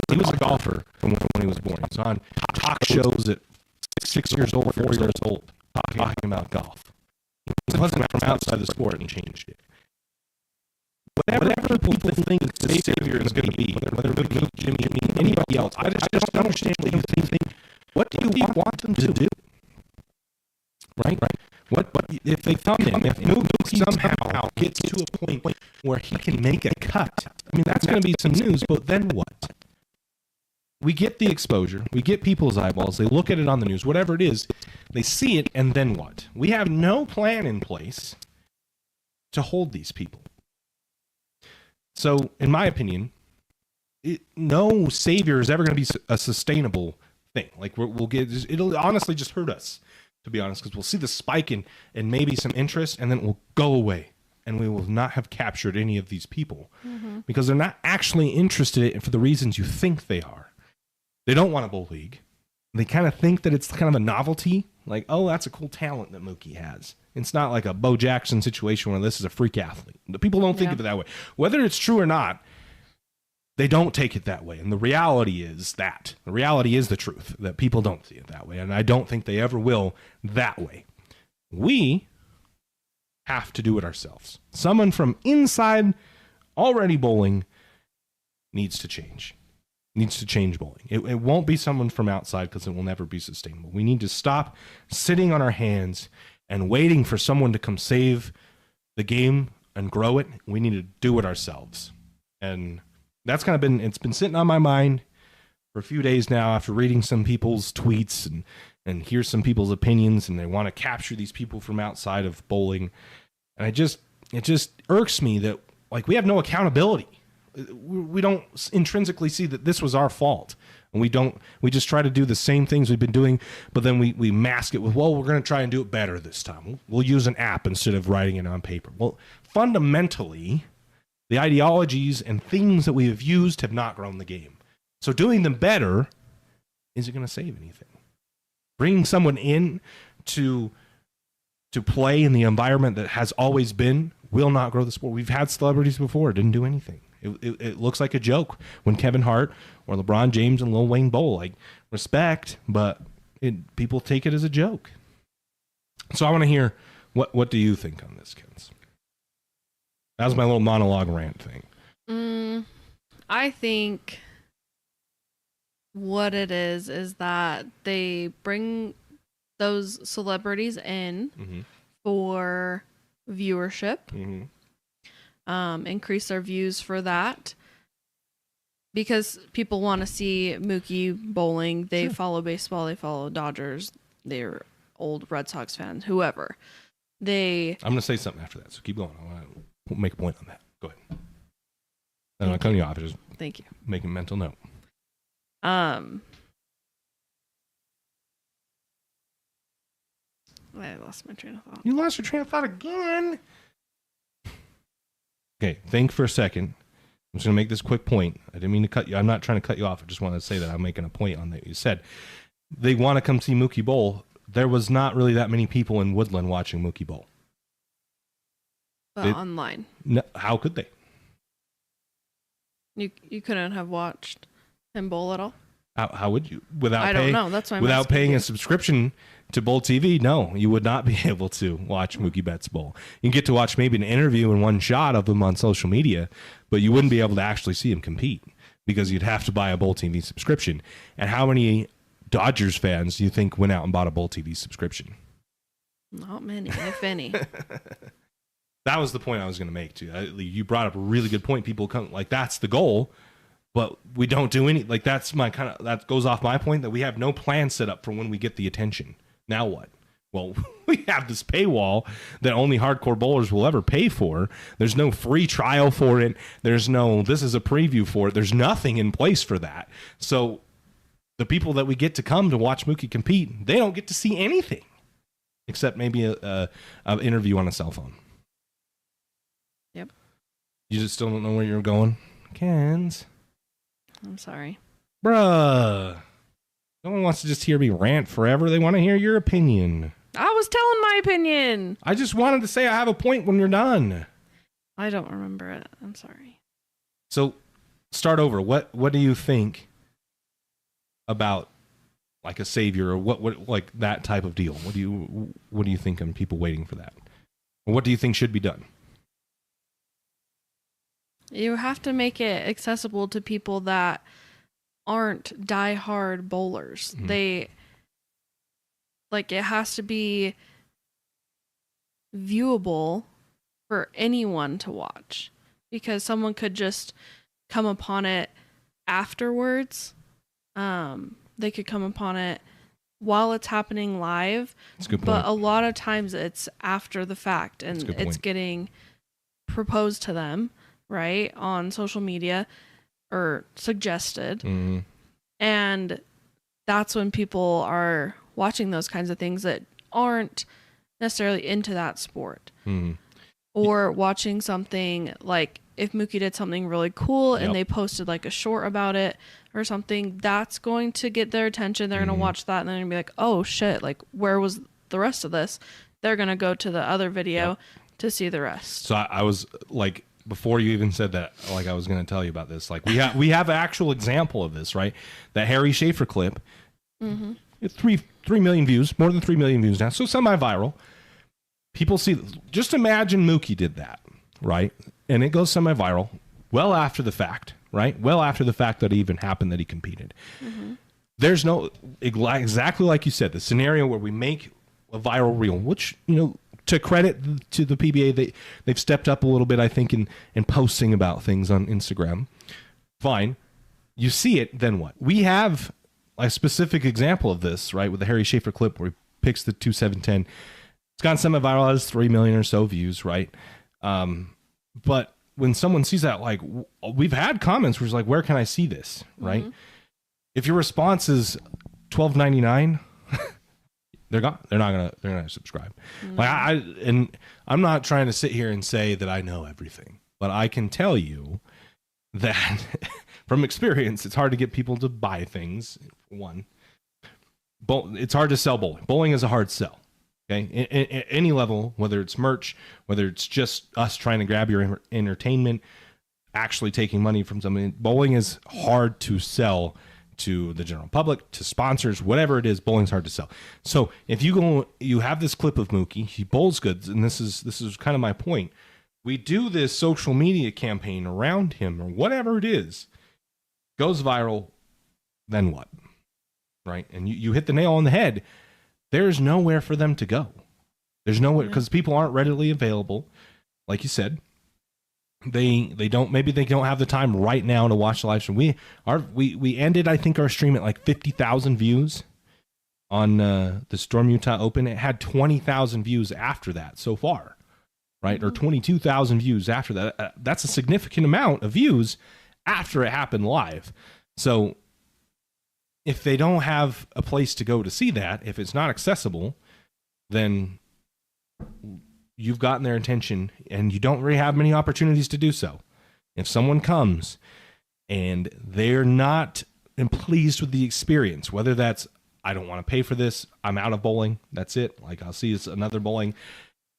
He was a golfer from when he was born. He was on talk shows at 6 years old, 4 years old, talking about golf. He wasn't from outside the sport and changed it. Whatever people think the savior is going to be, whether it be Jimmy, anybody else, I just don't understand what you think. What do you want them to do? Right? What if they come in, if Mookie somehow gets to a point where he can make a cut? I mean, that's going to be some news, but then what? We get the exposure. We get people's eyeballs. They look at it on the news, whatever it is. They see it, and then what? We have no plan in place to hold these people. So, in my opinion, no savior is ever going to be a sustainable thing. Like, it'll honestly just hurt us, to be honest, because we'll see the spike in maybe some interest, and then it will go away, and we will not have captured any of these people because they're not actually interested for the reasons you think they are. They don't want a bowl league. They kind of think that it's kind of a novelty, like, oh, that's a cool talent that Mookie has. It's not like a Bo Jackson situation where this is a freak athlete. The people don't think of it that way. Whether it's true or not, they don't take it that way. And the reality is that. The reality is the truth, that people don't see it that way. And I don't think they ever will that way. We have to do it ourselves. Someone from inside already bowling needs to change. Needs to change bowling. It won't be someone from outside because it will never be sustainable. We need to stop sitting on our hands and waiting for someone to come save the game and grow it. We need to do it ourselves. And that's kind of it's been sitting on my mind for a few days now after reading some people's tweets and hear some people's opinions, and they want to capture these people from outside of bowling. And it just irks me that, like, we have no accountability. We don't intrinsically see that this was our fault. And we just try to do the same things we've been doing, but then we mask it with, well, we're going to try and do it better this time. We'll use an app instead of writing it on paper. Well, fundamentally, the ideologies and things that we have used have not grown the game. So doing them better isn't going to save anything. Bringing someone in to play in the environment that has always been will not grow the sport. We've had celebrities before. It didn't do anything. It looks like a joke when Kevin Hart or LeBron James and Lil Wayne bowl. Like, respect, but people take it as a joke. So I want to hear what do you think on this, Kens? That was my little monologue rant thing. I think what it is that they bring those celebrities in for viewership. Increase their views for that because people want to see Mookie bowling. They follow baseball. They follow Dodgers. They're old Red Sox fans. Whoever I'm going to say something after that, so keep going. I want to make a point on that. Go ahead. I'm not cutting you off. Just thank you. Making a mental note. I lost my train of thought. You lost your train of thought again. Okay, think for a second. I'm just going to make this quick point. I didn't mean to cut you. I'm not trying to cut you off. I just wanted to say that I'm making a point on that you said. They want to come see Mookie Bowl. There was not really that many people in Woodland watching Mookie Bowl. Online. No, how could they? You couldn't have watched him bowl at all? How would you? I don't know. That's why I'm without asking paying you. a subscription to Bowl TV, no, you would not be able to watch Mookie Betts bowl. You can get to watch maybe an interview and one shot of him on social media, but you wouldn't be able to actually see him compete because you'd have to buy a Bowl TV subscription. And how many Dodgers fans do you think went out and bought a Bowl TV subscription? Not many, if any. That was the point I was going to make too. You brought up a really good point. People come like that's the goal, but we don't do any. Like that's my that goes off my point that we have no plan set up for when we get the attention. Now what? Well, we have this paywall that only hardcore bowlers will ever pay for. There's no free trial for it. There's no, this is a preview for it. There's nothing in place for that. So the people that we get to come to watch Mookie compete, they don't get to see anything except maybe a interview on a cell phone. Yep. You just still don't know where you're going? Kens. I'm sorry. Bruh. No one wants to just hear me rant forever. They want to hear your opinion. I was telling my opinion. I just wanted to say I have a point when you're done. I don't remember it. I'm sorry. So, start over. What do you think about like a savior or what like that type of deal? What do you think on people waiting for that? Or what do you think should be done? You have to make it accessible to people that aren't diehard bowlers. Mm-hmm. It has to be viewable for anyone to watch, because someone could just come upon it afterwards. They could come upon it while it's happening live. That's a good point. But a lot of times it's after the fact, and it's getting proposed to them, right, on social media or suggested. Mm-hmm. And that's when people are watching those kinds of things that aren't necessarily into that sport. Mm-hmm. Or watching something like if Mookie did something really cool and they posted like a short about it or something, that's going to get their attention. They're going to watch that and then be like, oh shit, like where was the rest of this? They're going to go to the other video to see the rest. So I was like, before you even said that, like I was going to tell you about this. Like we have an actual example of this, right? That Harry Schaefer clip, 3 million views, more than 3 million views now, so semi-viral. People see. Just imagine Mookie did that, right? And it goes semi-viral, well after the fact, right? Well after the fact that it even happened that he competed. Mm-hmm. There's no exactly like you said, the scenario where we make a viral reel, which to credit to the PBA, they've stepped up a little bit, I think, in posting about things on Instagram. Fine. You see it, then what? We have a specific example of this, right, with the Harry Schaefer clip where he picks the 2-7-10. It's gone semi-viral, has 3 million or so views, right? But when someone sees that, like, we've had comments where it's like, where can I see this, right? Mm-hmm. If your response is $12.99, they're gone. They're not gonna subscribe. Mm-hmm. Like I'm not trying to sit here and say that I know everything, but I can tell you that from experience, it's hard to get people to buy things. One, it's hard to sell bowling. Bowling is a hard sell. Okay, at any level, whether it's merch, whether it's just us trying to grab your entertainment, actually taking money from somebody, bowling is hard to sell to the general public, to sponsors, whatever it is. Bowling's hard to sell. So if you have this clip of Mookie, he bowls good, and this is kind of my point. We do this social media campaign around him, or whatever it is, goes viral, then what? Right? And you hit the nail on the head. There's nowhere for them to go. There's nowhere, because people aren't readily available. Like you said, they don't have the time right now to watch the live stream. We ended, I think, our stream at like 50,000 views on the Storm Utah Open. It had 20,000 views after that so far, right? Mm-hmm. Or 22,000 views after that. That's a significant amount of views after it happened live. So if they don't have a place to go to see that, if it's not accessible, then you've gotten their attention, and you don't really have many opportunities to do so. If someone comes and they're not pleased with the experience, whether that's, I don't want to pay for this, I'm out of bowling, that's it, like I'll see another bowling,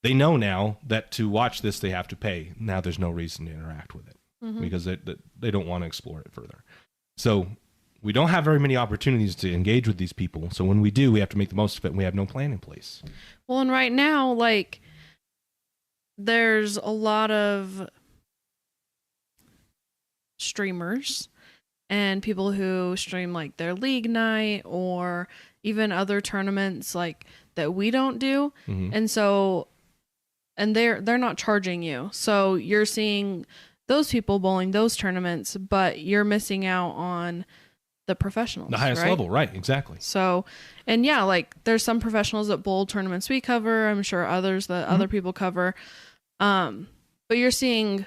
they know now that to watch this they have to pay. Now there's no reason to interact with it, because they don't want to explore it further. So we don't have very many opportunities to engage with these people. So when we do, we have to make the most of it, and we have no plan in place. Well, and right now, like, there's a lot of streamers and people who stream like their league night or even other tournaments like that we don't do. Mm-hmm. And so, and they're not charging you. So you're seeing those people bowling those tournaments, but you're missing out on the professionals, The highest right? level, right? Exactly. So, and yeah, like there's some professionals at bowl tournaments we cover. I'm sure others that other people cover. But you're seeing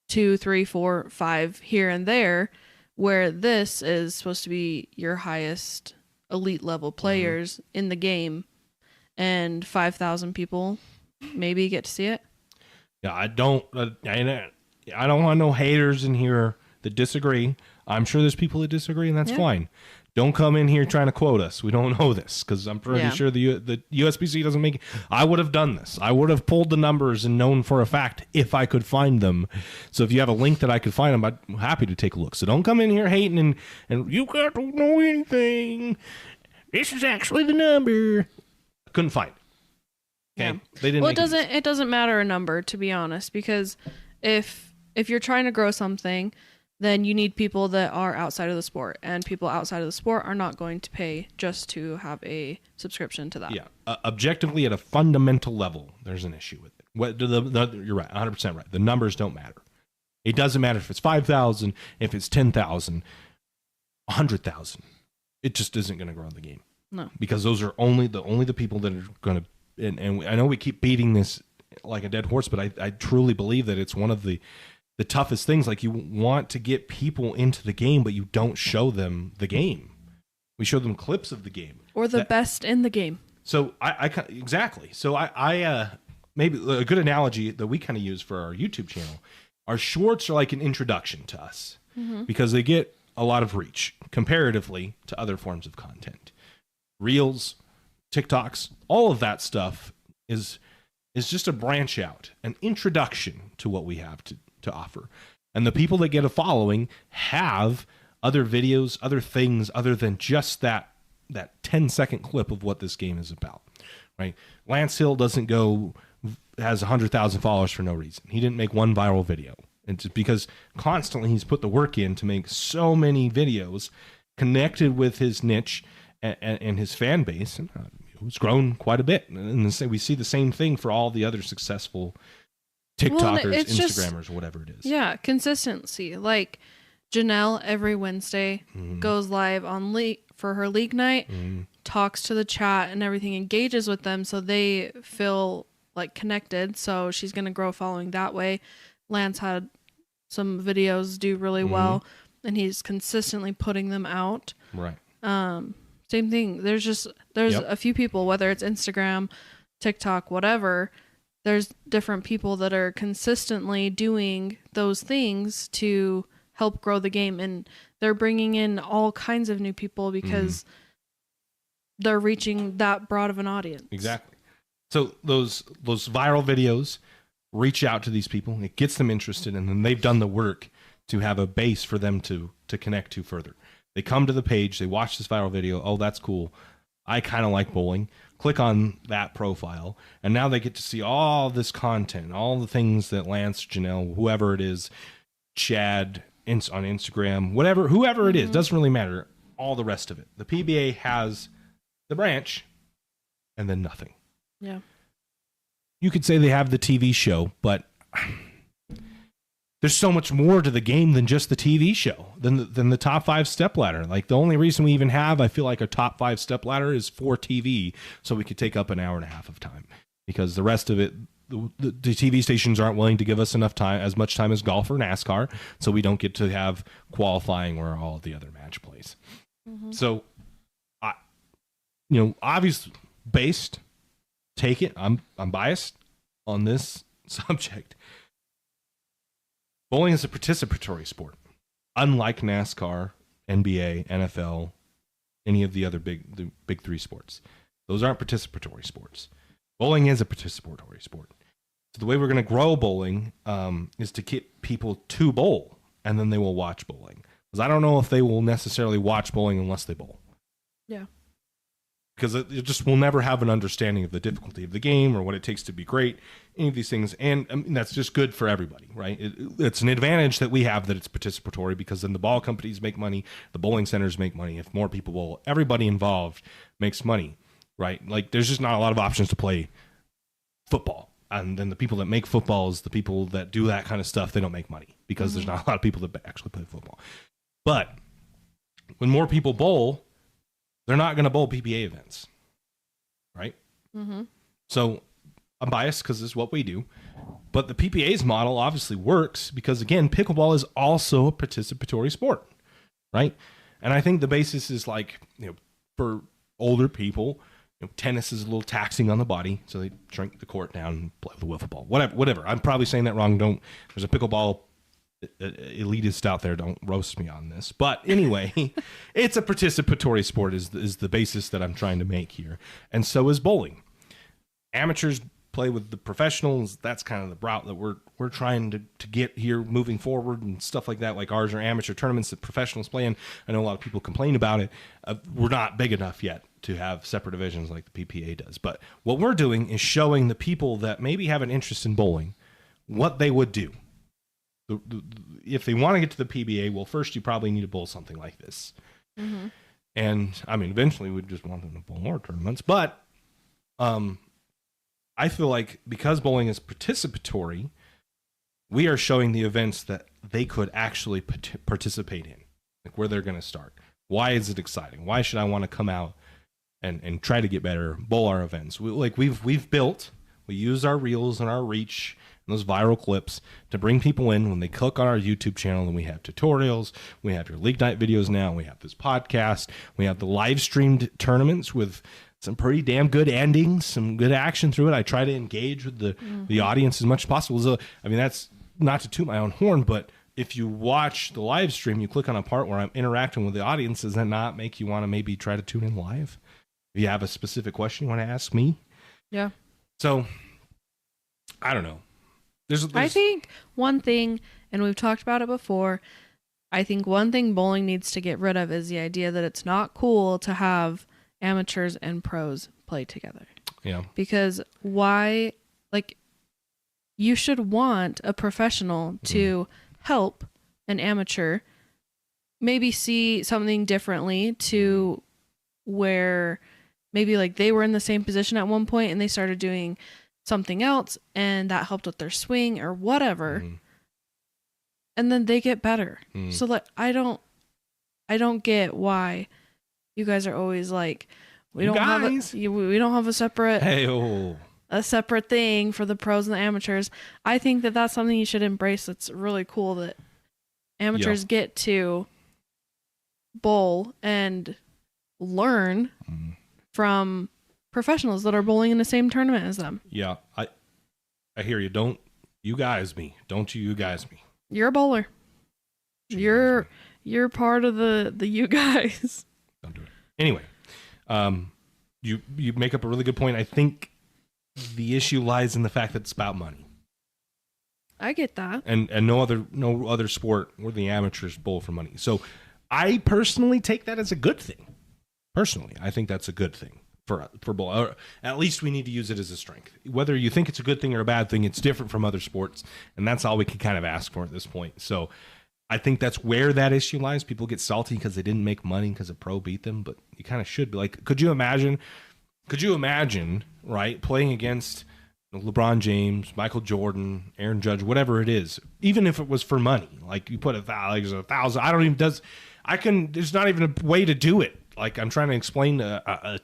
2, 3, 4, 5 here and there, where this is supposed to be your highest elite level players in the game, and 5,000 people maybe get to see it. Yeah, I don't want no haters in here that disagree. I'm sure there's people that disagree, and that's fine. Don't come in here trying to quote us. We don't know this, because I'm pretty sure the USBC doesn't make it. I would have done this. I would have pulled the numbers and known for a fact if I could find them. So if you have a link that I could find them, I'm happy to take a look. So don't come in here hating and you guys don't know anything. This is actually the number. I couldn't find it. Okay? Yeah. They didn't. Well, make it doesn't matter a number, to be honest, because if you're trying to grow something, then you need people that are outside of the sport, and people outside of the sport are not going to pay just to have a subscription to that. Yeah, objectively at a fundamental level, there's an issue with it. You're right, 100% right. The numbers don't matter. It doesn't matter if it's 5,000, if it's 10,000, 100,000. It just isn't going to grow the game. No, because those are only the people that are going to. And I know we keep beating this like a dead horse, but I truly believe that it's one of the toughest things. Like, you want to get people into the game, but you don't show them the game. We show them clips of the game or the best in the game. So exactly. So I maybe a good analogy that we kind of use for our YouTube channel. Our shorts are like an introduction to us because they get a lot of reach comparatively to other forms of content. Reels, TikToks, all of that stuff is just a branch out, an introduction to what we have to offer. And the people that get a following have other videos, other things other than just that 10-second clip of what this game is about, right? Lance Hill has 100,000 followers for no reason. He didn't make one viral video. It's because constantly he's put the work in to make so many videos connected with his niche and his fan base, and it's grown quite a bit. And we see the same thing for all the other successful TikTokers, Instagrammers, or whatever it is. Yeah, consistency. Like Janelle every Wednesday goes live on for her league night, talks to the chat and everything, engages with them so they feel like connected. So she's going to grow following that way. Lance had some videos do really well, and he's consistently putting them out. Right. Same thing. There's a few people, whether it's Instagram, TikTok, whatever, there's different people that are consistently doing those things to help grow the game, and they're bringing in all kinds of new people because they're reaching that broad of an audience. Exactly. So those viral videos reach out to these people, it gets them interested, and then they've done the work to have a base for them to connect to further. They come to the page, they watch this viral video, oh, that's cool, I kind of like bowling, click on that profile, and now they get to see all this content, all the things that Lance, Janelle, whoever it is, Chad, on Instagram, whoever it is, doesn't really matter, all the rest of it. The PBA has the branch, and then nothing. Yeah. You could say they have the TV show, but there's so much more to the game than just the TV show, than the top 5 step ladder. Like, the only reason we even have, I feel like, a top 5 step ladder is for TV, so we could take up an hour and a half of time, because the rest of it, the TV stations aren't willing to give us enough time, as much time as golf or NASCAR, so we don't get to have qualifying where all the other match plays. So, obvious based. Take it. I'm biased on this subject. Bowling is a participatory sport, unlike NASCAR, NBA, NFL, any of the other big 3 sports. Those aren't participatory sports. Bowling is a participatory sport. So the way we're going to grow bowling is to get people to bowl, and then they will watch bowling. Because I don't know if they will necessarily watch bowling unless they bowl. Yeah. Because it just will never have an understanding of the difficulty of the game or what it takes to be great, any of these things. And that's just good for everybody, right? It's an advantage that we have that it's participatory, because then the ball companies make money, the bowling centers make money. If more people bowl, everybody involved makes money, right? Like, there's just not a lot of options to play football. And then the people that make footballs, the people that do that kind of stuff, they don't make money because there's not a lot of people that actually play football. But when more people bowl, they're not going to bowl PPA events, right? Mm-hmm. So I'm biased because this is what we do. But the PPA's model obviously works because, again, pickleball is also a participatory sport, right? And I think the basis is like, for older people, tennis is a little taxing on the body, so they shrink the court down and play with a wiffle ball. Whatever. I'm probably saying that wrong. There's a pickleball elitist out there. Don't roast me on this. But anyway, it's a participatory sport is the basis that I'm trying to make here. And so is bowling. Amateurs play with the professionals. That's kind of the route that we're trying to get here moving forward and stuff like that. Like ours are amateur tournaments that professionals play in. I know a lot of people complain about it. We're not big enough yet to have separate divisions like the PPA does. But what we're doing is showing the people that maybe have an interest in bowling what they would do. If they want to get to the PBA, well, first you probably need to bowl something like this. Mm-hmm. And I mean, eventually we'd just want them to bowl more tournaments. But I feel like because bowling is participatory, we are showing the events that they could actually participate in, like where they're going to start. Why is it exciting? Why should I want to come out and try to get better, bowl our events? We've built, we use our reels and our reach and those viral clips to bring people in when they click on our YouTube channel. And we have tutorials, we have your league night videos now, we have this podcast, we have the live streamed tournaments with some pretty damn good endings, some good action through it. I try to engage with the audience as much as possible. So, I mean, that's not to toot my own horn, but if you watch the live stream, you click on a part where I'm interacting with the audience, does that not make you want to maybe try to tune in live? If you have a specific question you want to ask me? Yeah. So, I don't know. I think one thing, and we've talked about it before, I think one thing bowling needs to get rid of is the idea that it's not cool to have amateurs and pros play together. Yeah. Because why, like, you should want a professional to help an amateur maybe see something differently to where maybe like they were in the same position at one point and they started doing something else and that helped with their swing or whatever. And then they get better. So like I don't get why you guys are always like we don't have a separate a separate thing for the pros and the amateurs. I think that that's something you should embrace. It's really cool that amateurs get to bowl and learn from professionals that are bowling in the same tournament as them. Yeah, I hear you. Don't you guys me. You're a bowler. You're part of the you guys. Don't do it. Anyway, you make up a really good point. I think the issue lies in the fact that it's about money. I get that. And no other sport where the amateurs bowl for money. So I personally take that as a good thing. Personally, I think that's a good thing for bowl. Or at least we need to use it as a strength. Whether you think it's a good thing or a bad thing, it's different from other sports, and that's all we can kind of ask for at this point. So I think that's where that issue lies. People get salty because they didn't make money because a pro beat them, but you kind of should be like, could you imagine, right, playing against LeBron James, Michael Jordan, Aaron Judge, whatever it is, even if it was for money, like you put $1,000, there's not even a way to do it. Like I'm trying to explain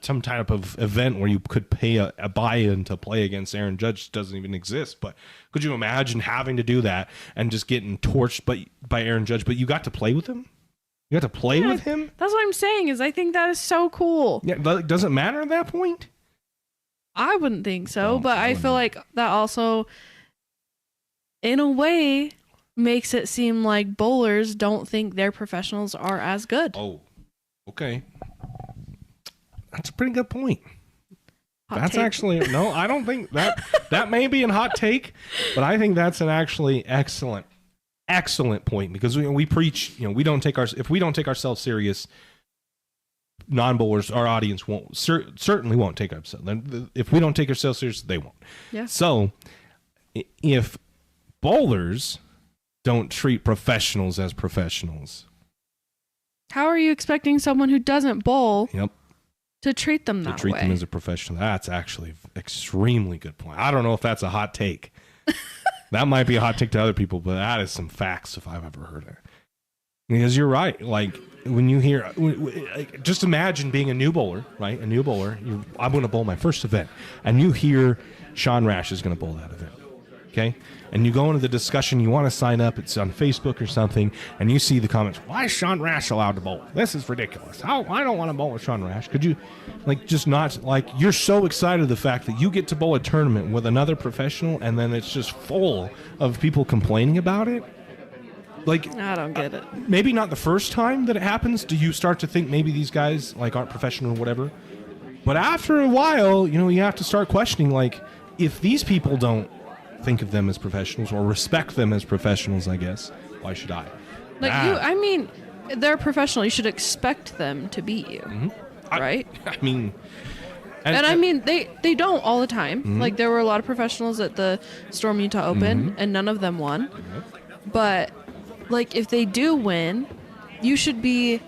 some type of event where you could pay a buy-in to play against Aaron Judge doesn't even exist. But could you imagine having to do that and just getting torched by Aaron Judge? But you got to play with him. You got to play with him. That's what I'm saying. Is I think that is so cool. Yeah, but does it matter at that point? I wouldn't think so, but I feel like that also, in a way, makes it seem like bowlers don't think their professionals are as good. Oh, okay. That's a pretty good point. Actually, no, I don't think that may be a hot take, but I think that's an actually excellent point because we preach, if we don't take ourselves serious, non-bowlers, our audience certainly won't take ourselves. If we don't take ourselves serious, they won't. Yeah. So if bowlers don't treat professionals as professionals, how are you expecting someone who doesn't bowl to treat them that way? To treat them as a professional. That's actually an extremely good point. I don't know if that's a hot take. That might be a hot take to other people, but that is some facts if I've ever heard it. Because you're right. Like when you hear, like, just imagine being a new bowler, right? A new bowler. I'm going to bowl my first event, and you hear Sean Rash is going to bowl that event. Okay, and you go into the discussion. You want to sign up. It's on Facebook or something, and you see the comments. Why is Sean Rash allowed to bowl? This is ridiculous. I don't want to bowl with Sean Rash. Could you, like, just not like you're so excited the fact that you get to bowl a tournament with another professional, and then it's just full of people complaining about it. Like, I don't get it. Maybe not the first time that it happens do you start to think maybe these guys like aren't professional or whatever. But after a while, you know, you have to start questioning, like, if these people don't think of them as professionals or respect them as professionals, I guess, why should I? Like I mean, they're professional. You should expect them to beat you, right? I mean, and I mean, they don't all the time. Like, there were a lot of professionals at the Storm Utah Open, and none of them won. But, like, if they do win, you should be...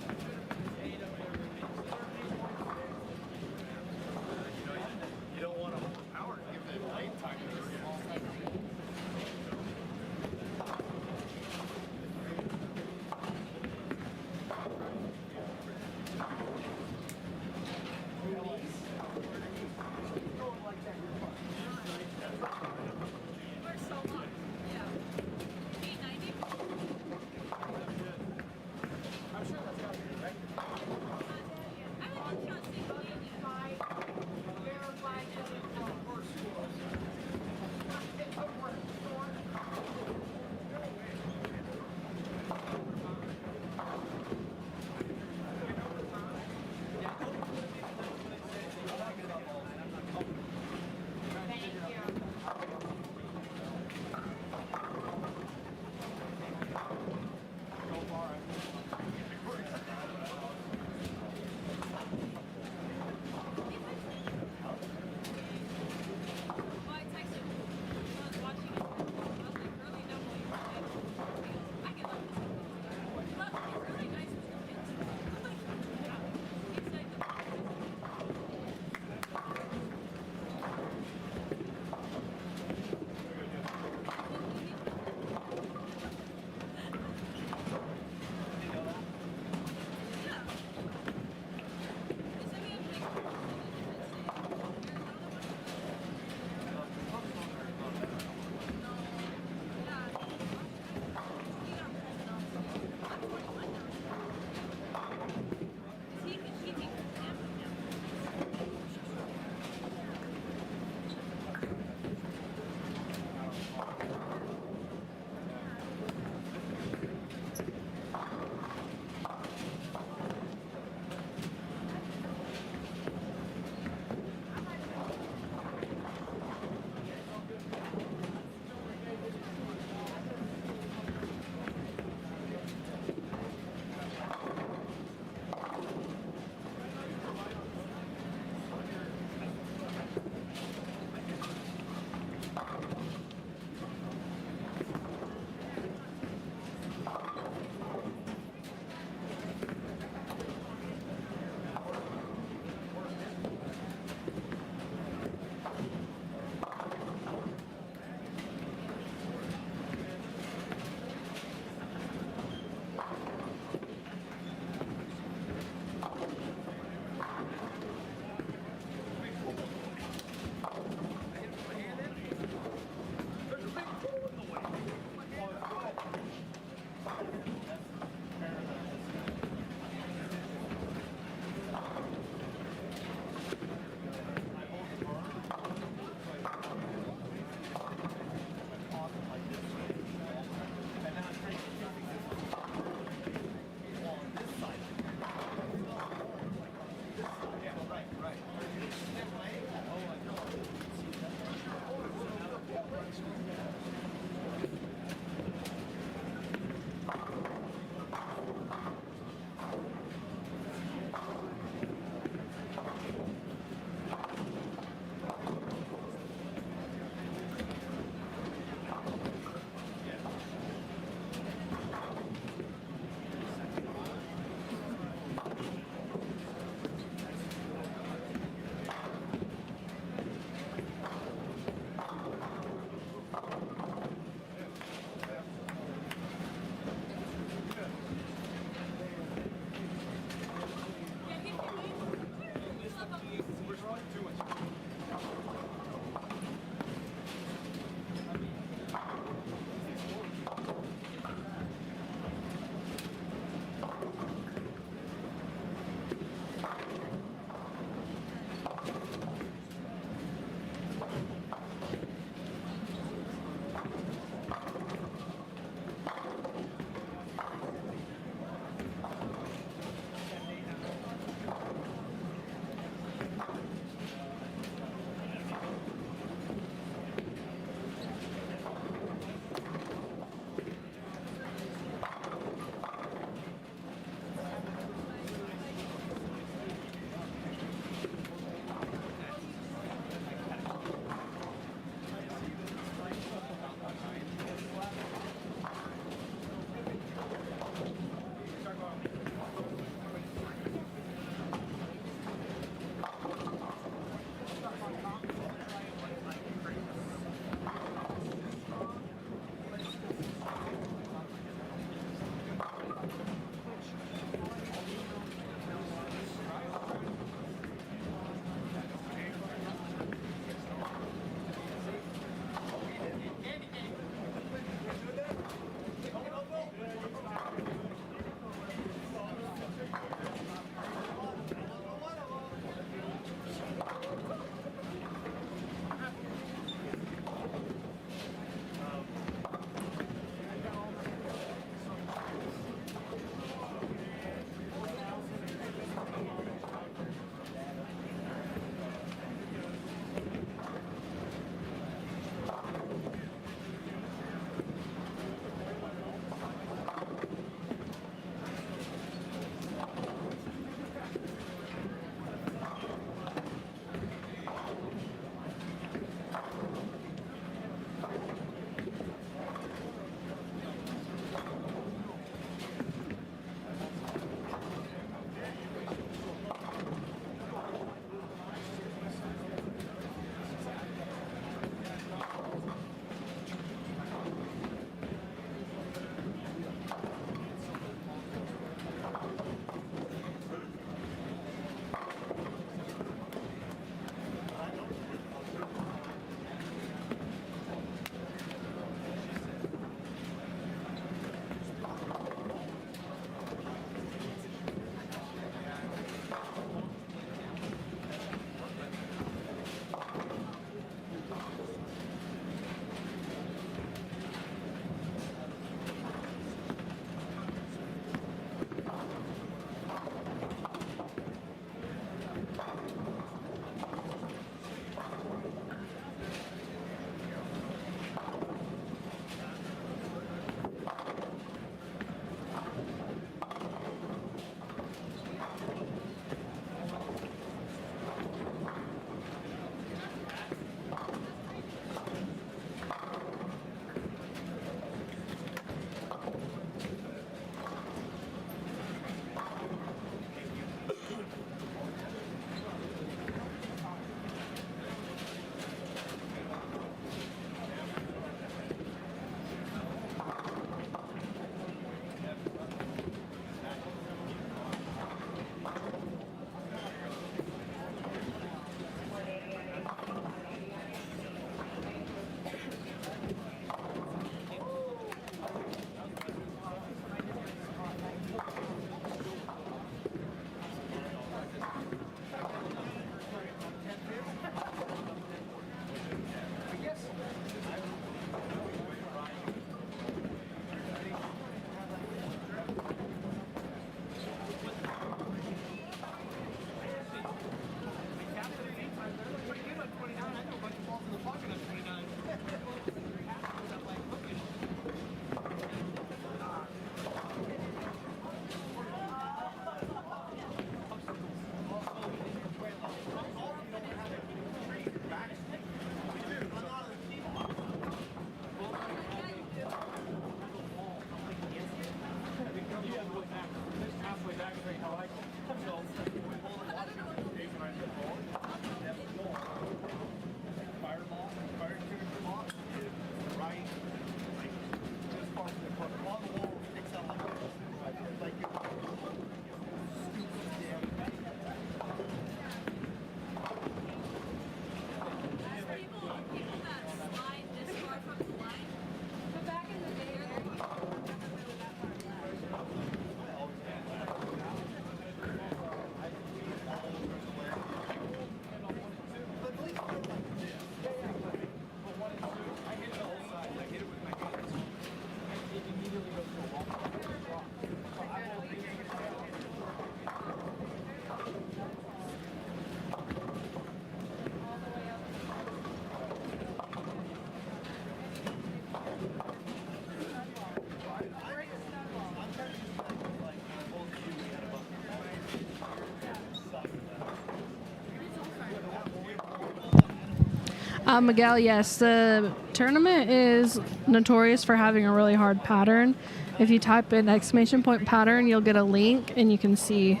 Miguel, yes, the tournament is notorious for having a really hard pattern. If you type in ! pattern, you'll get a link and you can see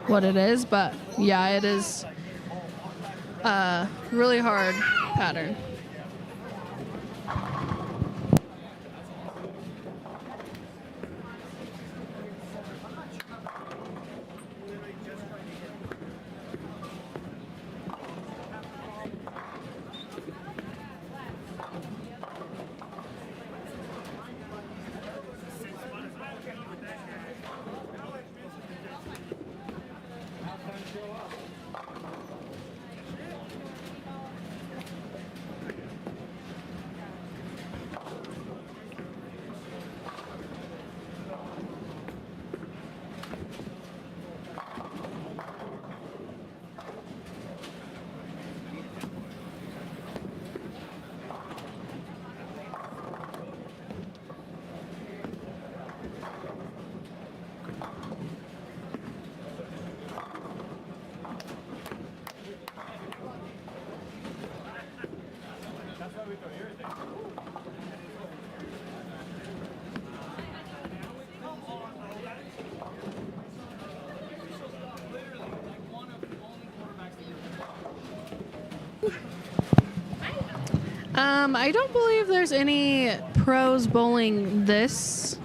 what it is. But yeah, it is a really hard pattern. I don't believe there's any pros bowling this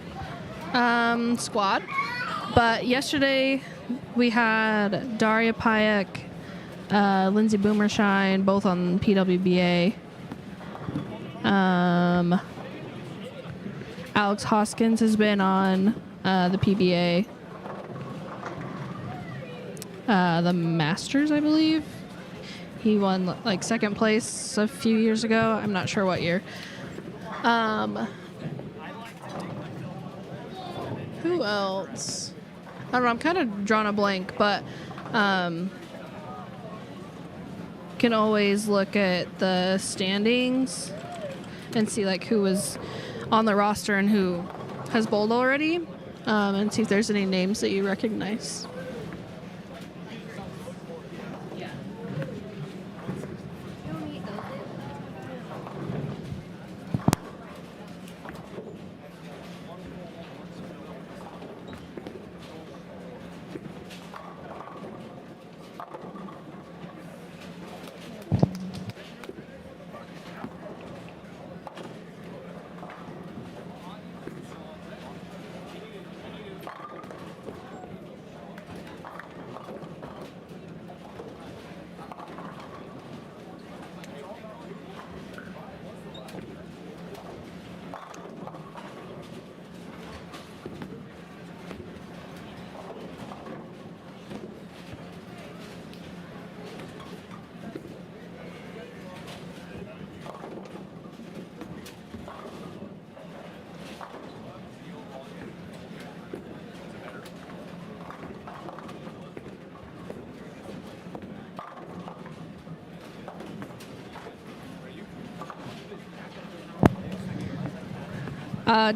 squad, but yesterday we had Daria Payak, Lindsay Boomershine, both on PWBA. Alex Hoskins has been on the PBA. The Masters, I believe. He won like second place a few years ago. I'm not sure what year. Who else? I don't know. I'm kind of drawing a blank, but can always look at the standings and see like who was on the roster and who has bowled already, and see if there's any names that you recognize.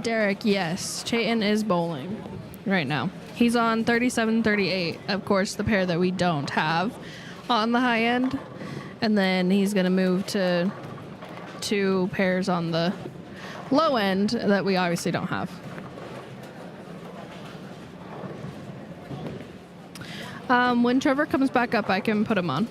Derek, yes. Chayton is bowling right now. He's on 37-38, of course, the pair that we don't have on the high end. And then he's going to move to 2 pairs on the low end that we obviously don't have. When Trevor comes back up, I can put him on.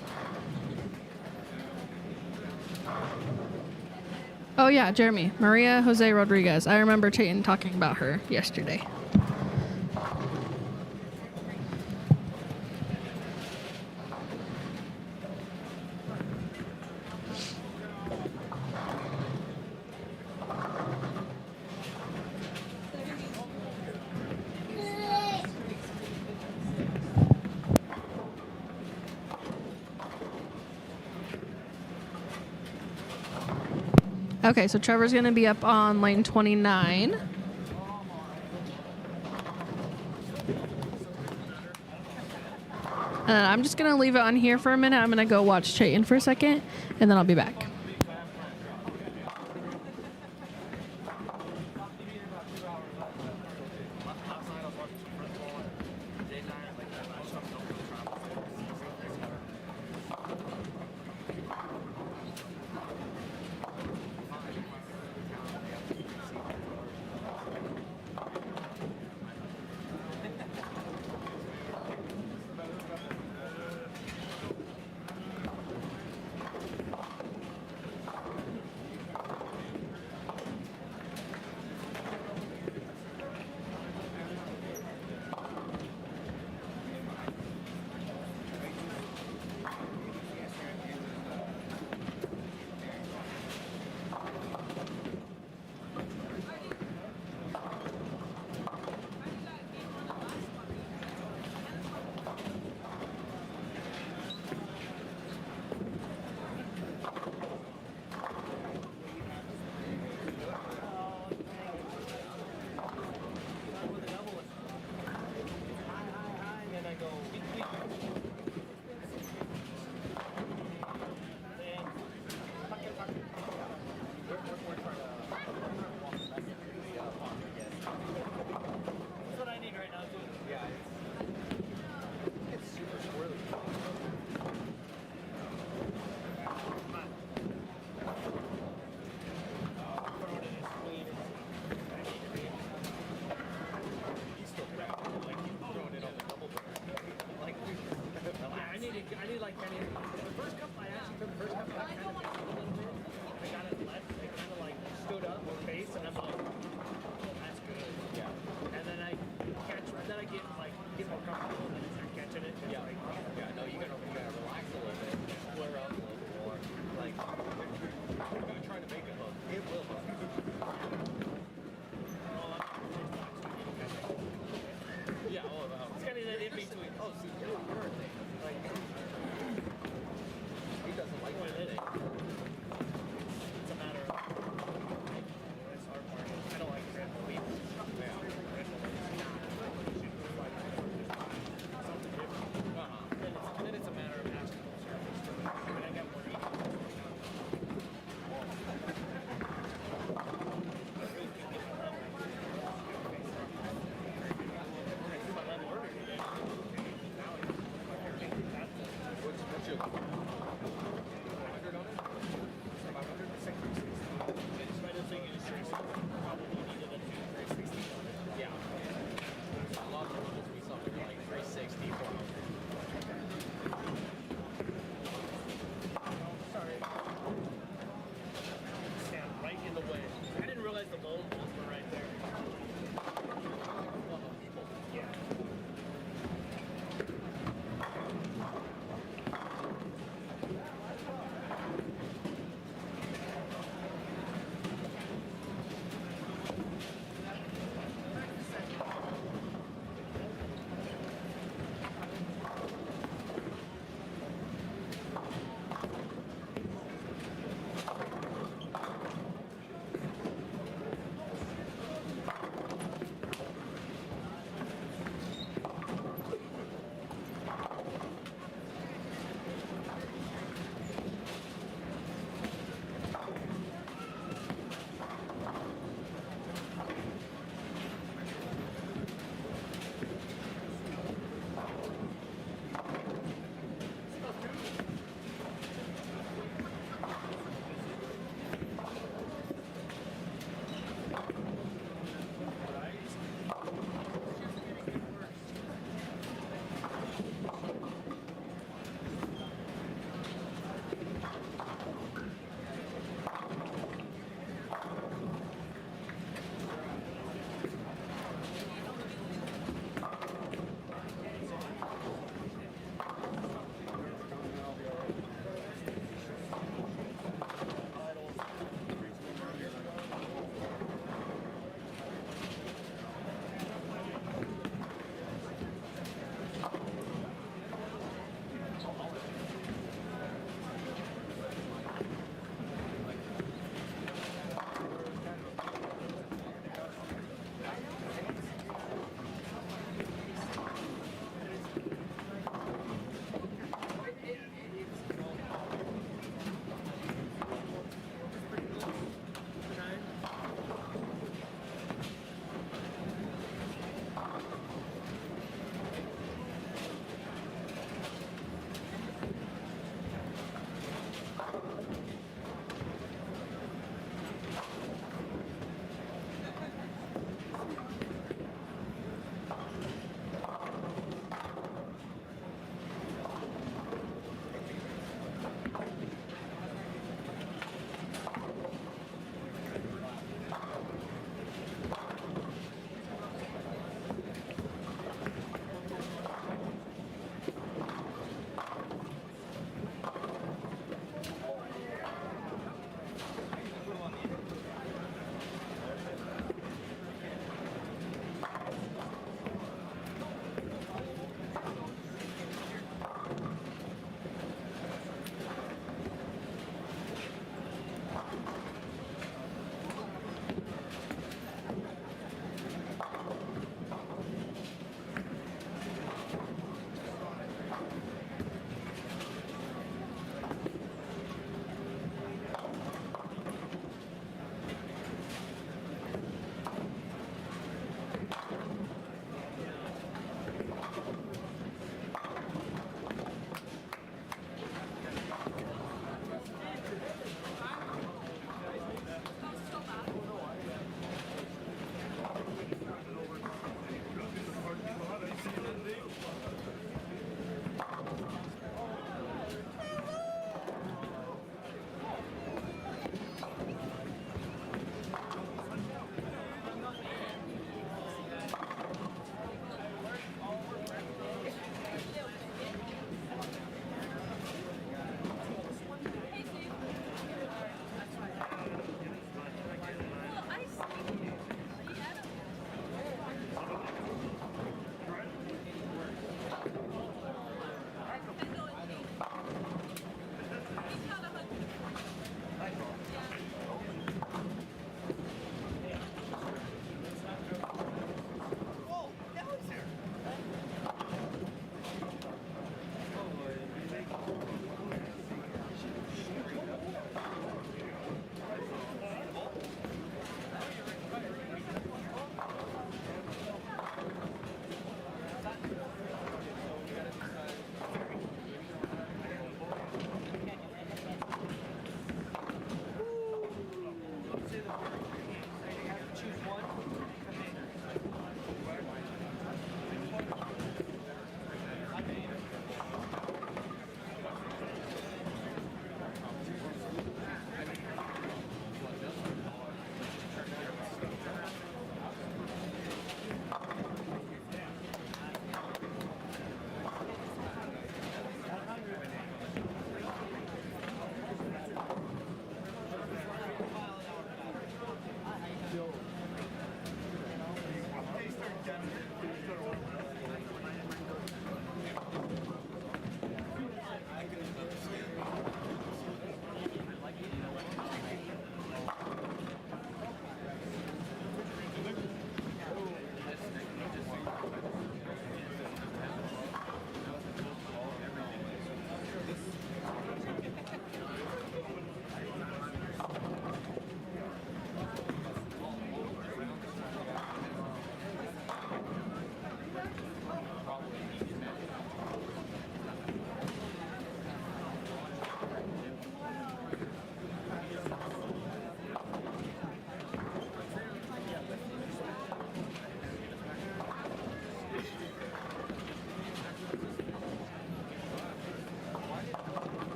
Oh, yeah, Jeremy. Maria Jose Rodriguez. I remember Chayton talking about her yesterday. Okay, so Trevor's going to be up on lane 29. I'm just going to leave it on here for a minute. I'm going to go watch Chayton for a second, and then I'll be back.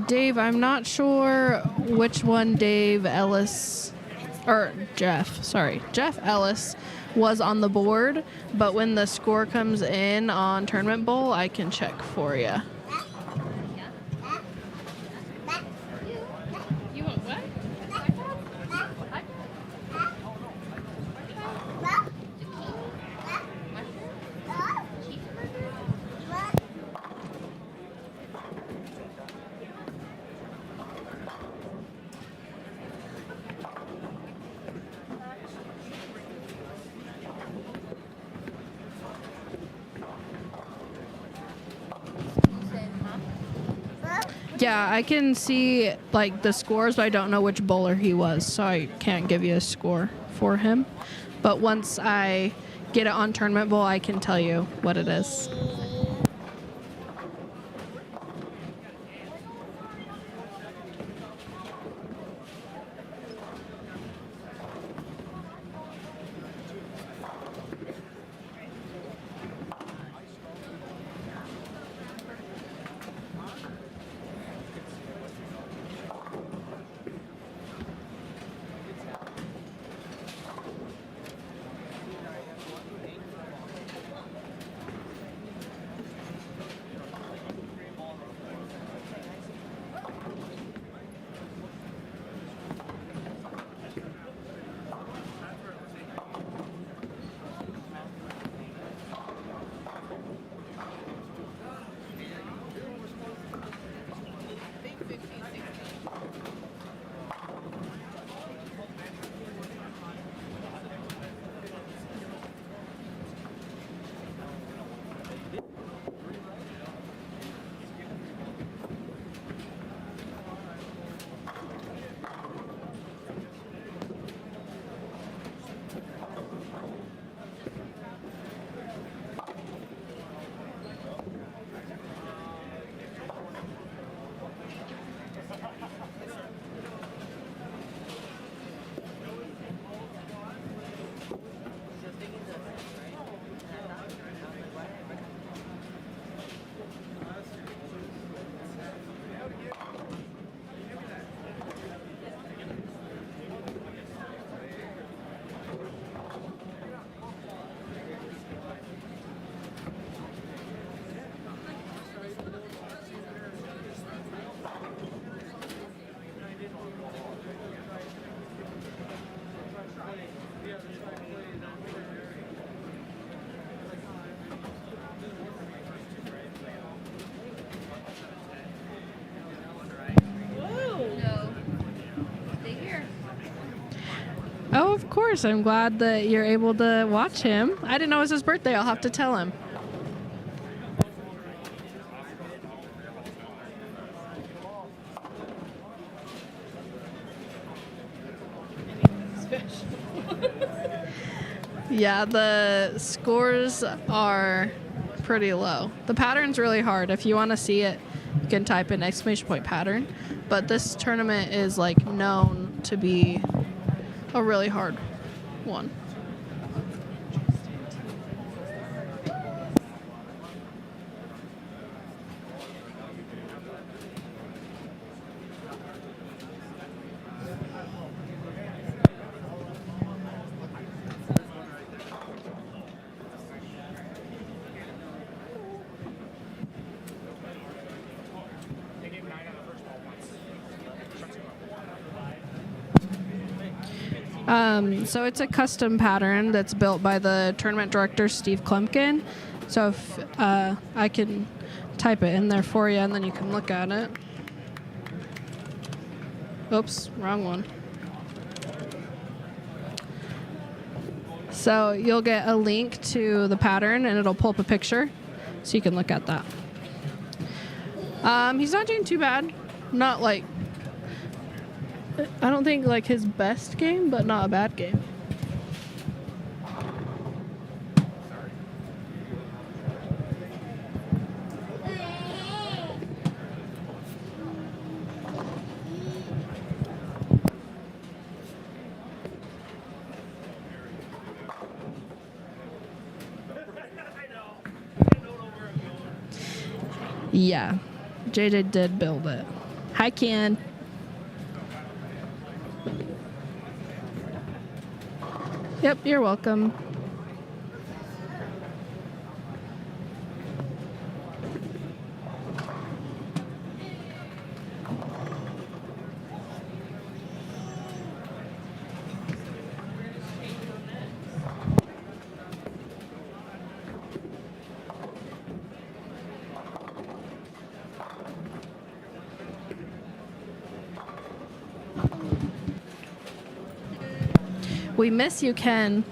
Dave, I'm not sure which one Jeff Ellis was on the board, but when the score comes in on Tournament Bowl, I can check for you. You want what? Yeah, I can see like the scores, but I don't know which bowler he was, so I can't give you a score for him. But once I get it on Tournament Bowl, I can tell you what it is. Oh, of course. I'm glad that you're able to watch him. I didn't know it was his birthday. I'll have to tell him. Yeah, the scores are pretty low. The pattern's really hard. If you want to see it, you can type in ! pattern. But this tournament is like known to be a really hard one. So it's a custom pattern that's built by the tournament director, Steve Klumpkin. So if I can type it in there for you, and then you can look at it. Oops, wrong one. So you'll get a link to the pattern, and it'll pull up a picture, so you can look at that. He's not doing too bad. Not like, I don't think like his best game, but not a bad game. Yeah, JJ did build it. Hi. Hi, Ken. Yep, you're welcome. We miss you, Ken.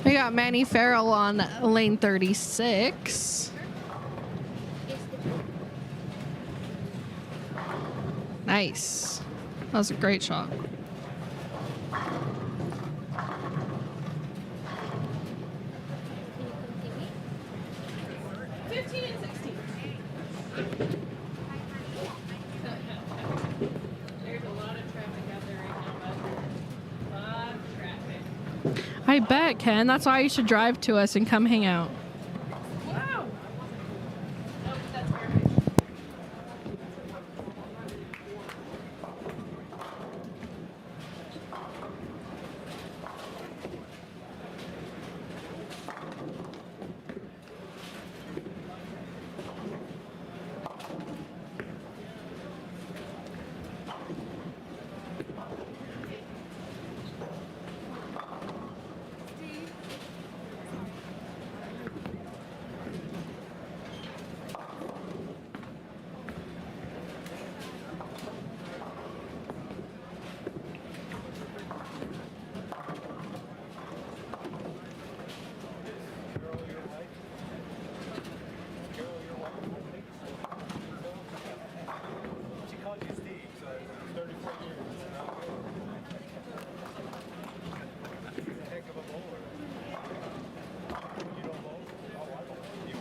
We got Manny Farrell on lane 36. Nice. That was a great shot. I bet, Ken. That's why you should drive to us and come hang out. Wow. She called you Steve, so 34 years. He's a heck of a bowler. You don't bowl? Oh, I bowl. You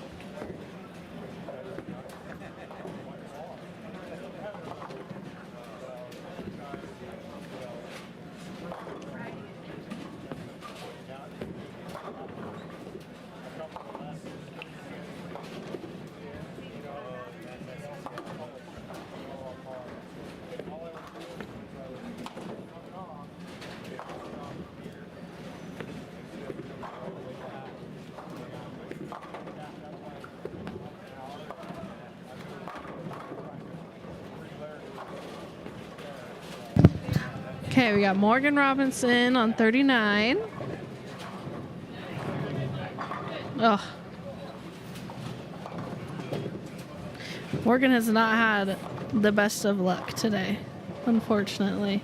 Okay, we got Morgan Robinson on 39. Ugh. Morgan has not had the best of luck today, unfortunately.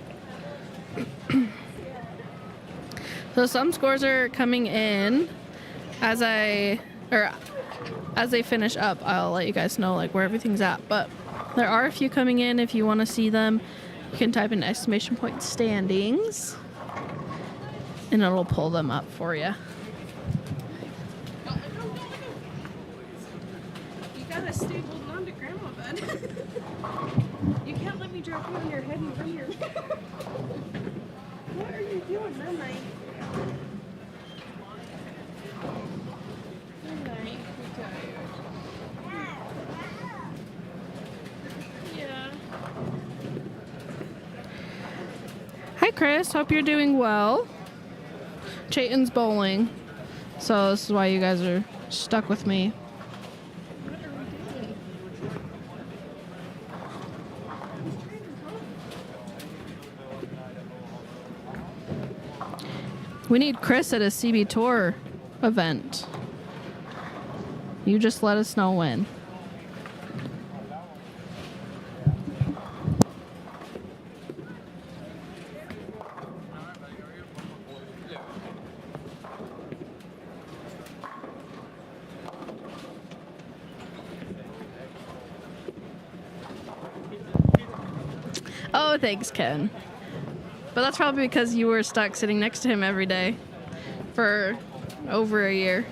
So some scores are coming in as they finish up. I'll let you guys know like where everything's at, but there are a few coming in. If you want to see them, you can type in exclamation point standings and it'll pull them up for you. You gotta stay holding on to Grandma, bud. You can't let me drop you on your head and run your. What are you doing, Mermaid? Mermaid, you're tired. Yeah. Hi, Chris. Hope you're doing well. Chayton's bowling, so this is why you guys are stuck with me. We need Chris at a CB Tour event. You just let us know when. Oh, thanks, Ken. But that's probably because you were stuck sitting next to him every day for over a year.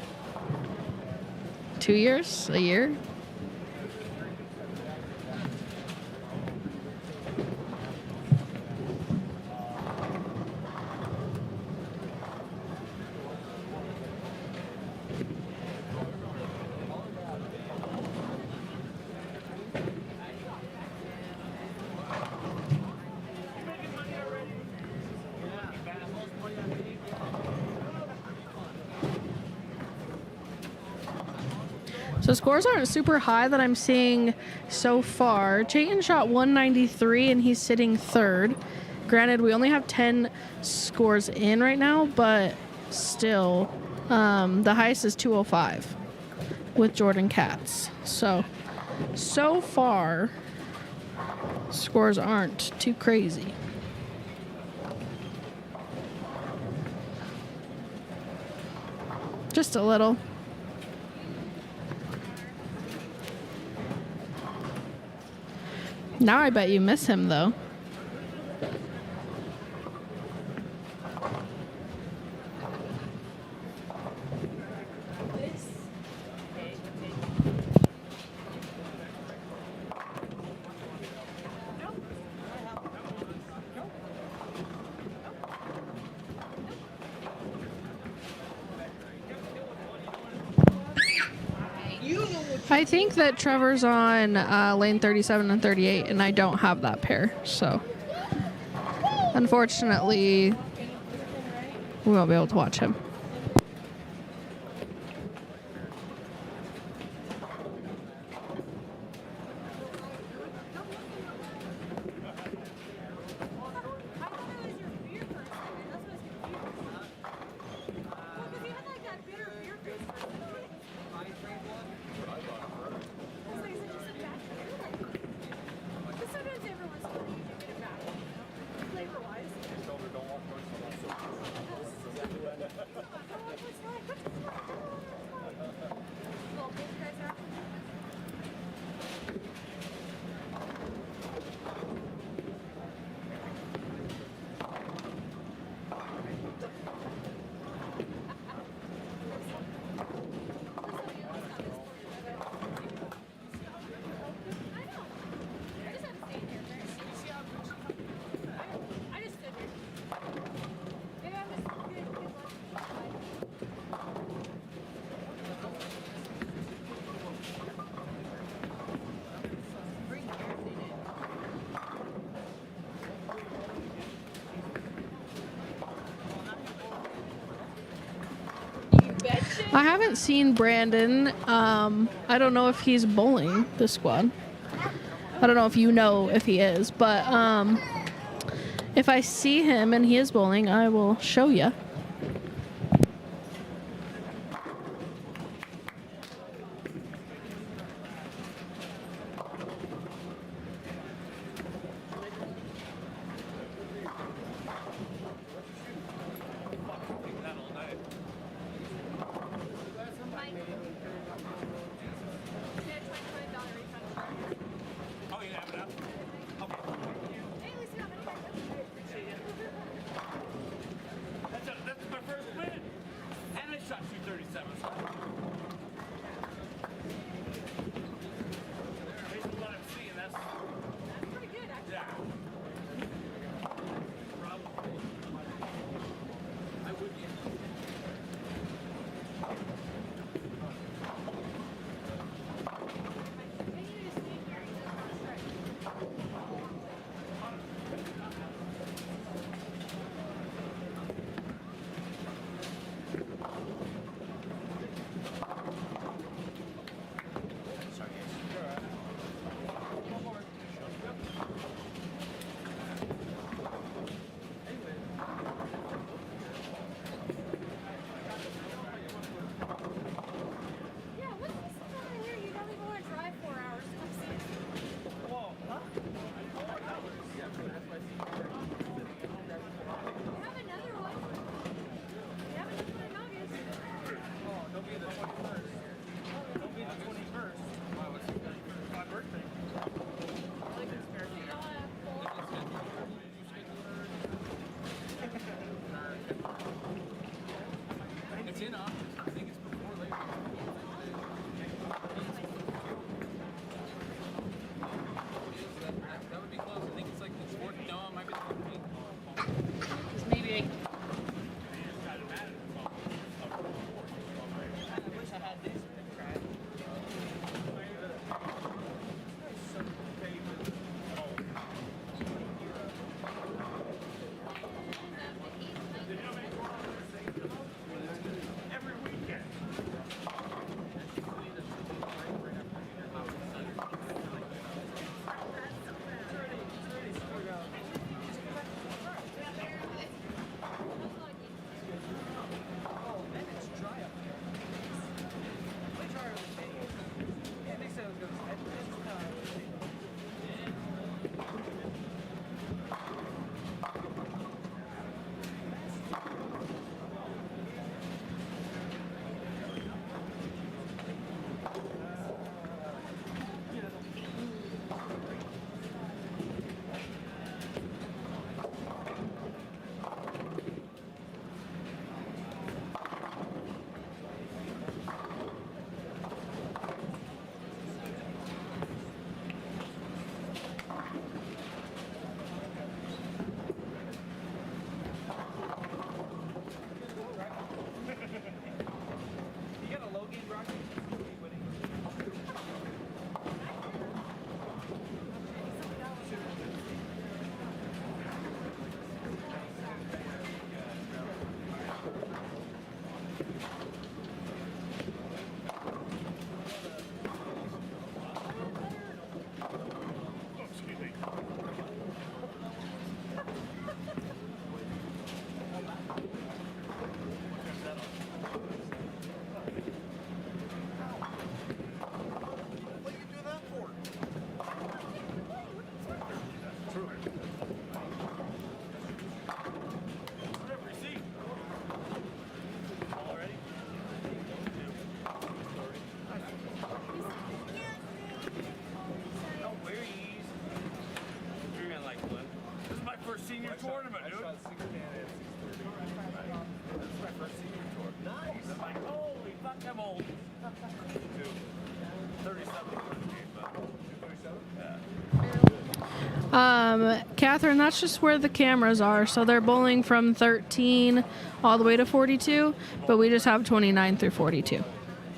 2 years? A year? So scores aren't super high that I'm seeing so far. Chayton shot 193 and he's sitting third. Granted, we only have 10 scores in right now, but still, the highest is 205 with Jordan Katz. So far, scores aren't too crazy. Just a little. Now I bet you miss him, though. I think that Trevor's on lane 37 and 38, and I don't have that pair, so unfortunately, we won't be able to watch him. I haven't seen Brandon. I don't know if he's bowling this squad. I don't know if you know if he is, but if I see him and he is bowling, I will show you. That's my first win. And I shot 237. So. Based on what I'm seeing, that's pretty good, actually. Yeah. Probably. I would get. It's in August. Tournament, dude. That's my first senior tour. Nice. I'm like, holy fuck, I'm old. 37. Catherine, that's just where the cameras are. So they're bowling from 13 all the way to 42, but we just have 29 through 42.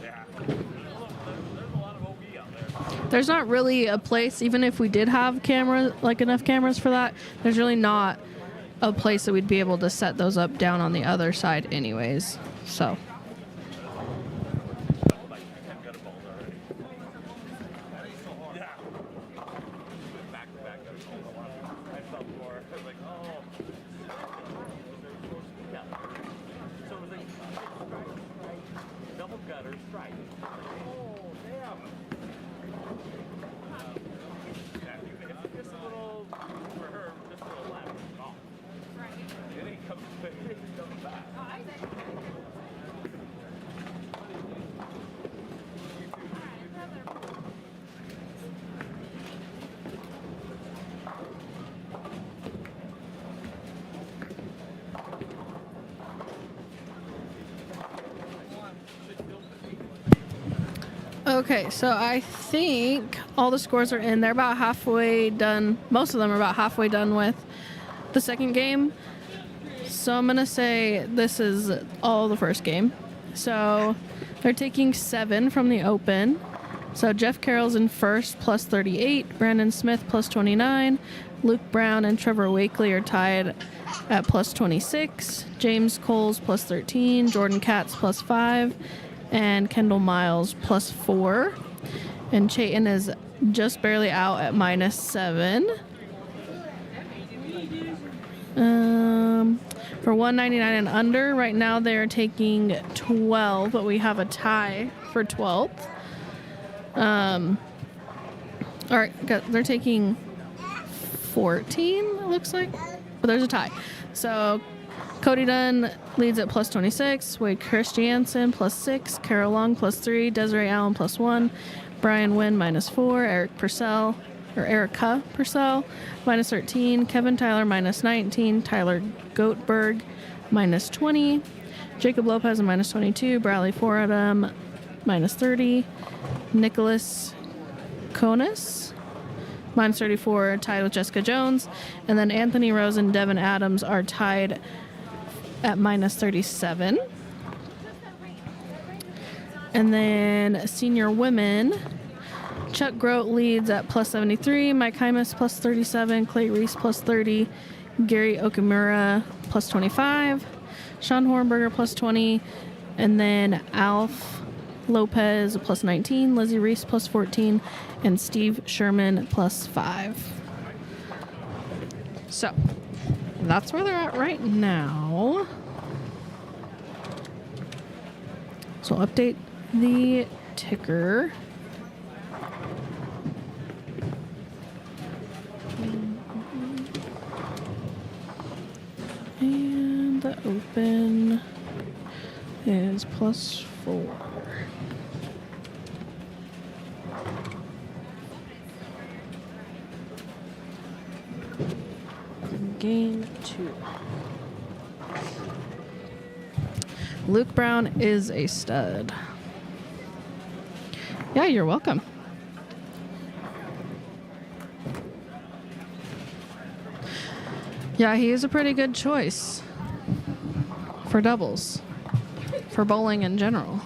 Yeah. There's a lot of OB out there. There's not really a place, even if we did have camera, like enough cameras for that, there's really not a place that we'd be able to set those up down on the other side anyways. So okay, so I think all the scores are in. They're about halfway done. Most of them are about halfway done with the second game. So I'm going to say this is all the first game. So they're taking 7 from the open. So Jeff Carroll's in first, plus 38. Brandon Smith, plus 29. Luke Brown and Trevor Wakely are tied at plus 26. James Coles, plus 13. Jordan Katz, plus 5. And Kendall Miles, plus 4. And Chayton is just barely out at minus 7. For 199 and under, right now they're taking 12, but we have a tie for 12th. All right, they're taking 14, it looks like, but there's a tie. So Cody Dunn leads at plus 26, Wade Christiansen plus 6, Carol Long plus 3, Desiree Allen plus 1, Brian Wynn minus 4, Erica Purcell minus 13, Kevin Tyler minus 19, Tyler Goatberg minus 20, Jacob Lopez minus 22, Bradley Foradum minus 30, Nicholas Konis minus 34, tied with Jessica Jones, and then Anthony Rose and Devin Adams are tied at minus 37. And then senior women, Chuck Grote leads at plus 73, Mike Hymas plus 37, Clay Reese plus 30, Gary Okamura plus 25, Sean Hornberger plus 20, and then Alf Lopez plus 19, Lizzie Reese plus 14, and Steve Sherman plus 5. So that's where they're at right now. So I'll update the ticker. And the open is plus 4. Game 2. Luke Brown is a stud. Yeah, you're welcome. Yeah, he is a pretty good choice for doubles, for bowling in general.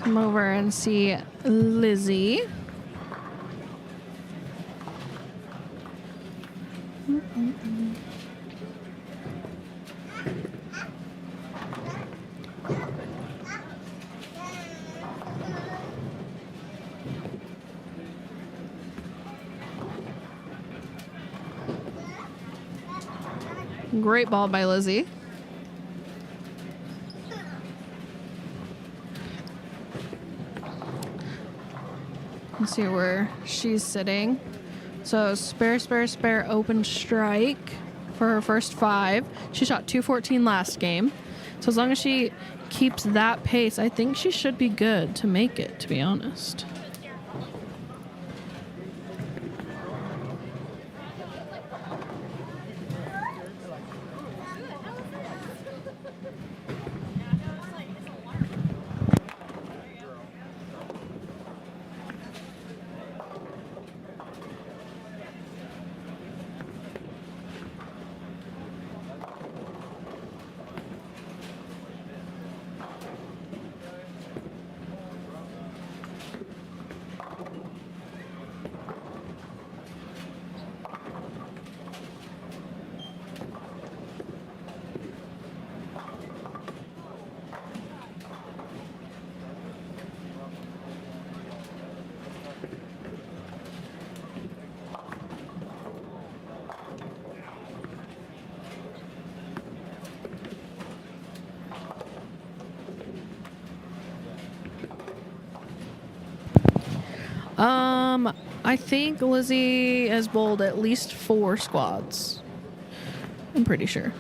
come over and see Lizzie. Great ball by Lizzie. Let's see where she's sitting. So spare, spare, spare, open strike for her first 5. She shot 214 last game. So as long as she keeps that pace, I think she should be good to make it, to be honest. I think Lizzie has bowled at least 4 squads. I'm pretty sure.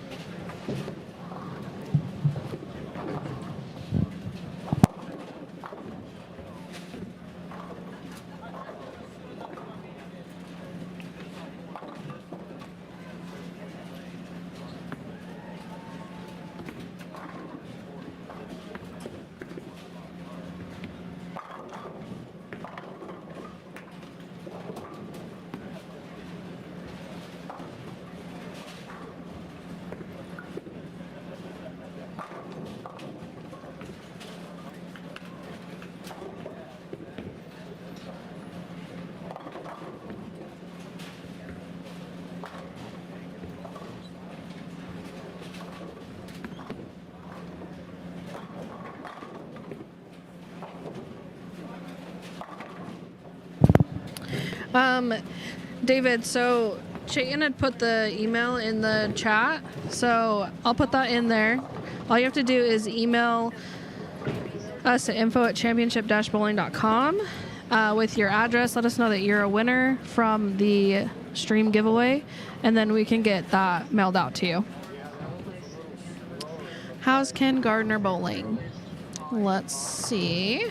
David, so Chayton had put the email in the chat, so I'll put that in there. All you have to do is email us at info@championship-bowling.com with your address. Let us know that you're a winner from the stream giveaway, and then we can get that mailed out to you. How's Ken Gardner bowling? Let's see.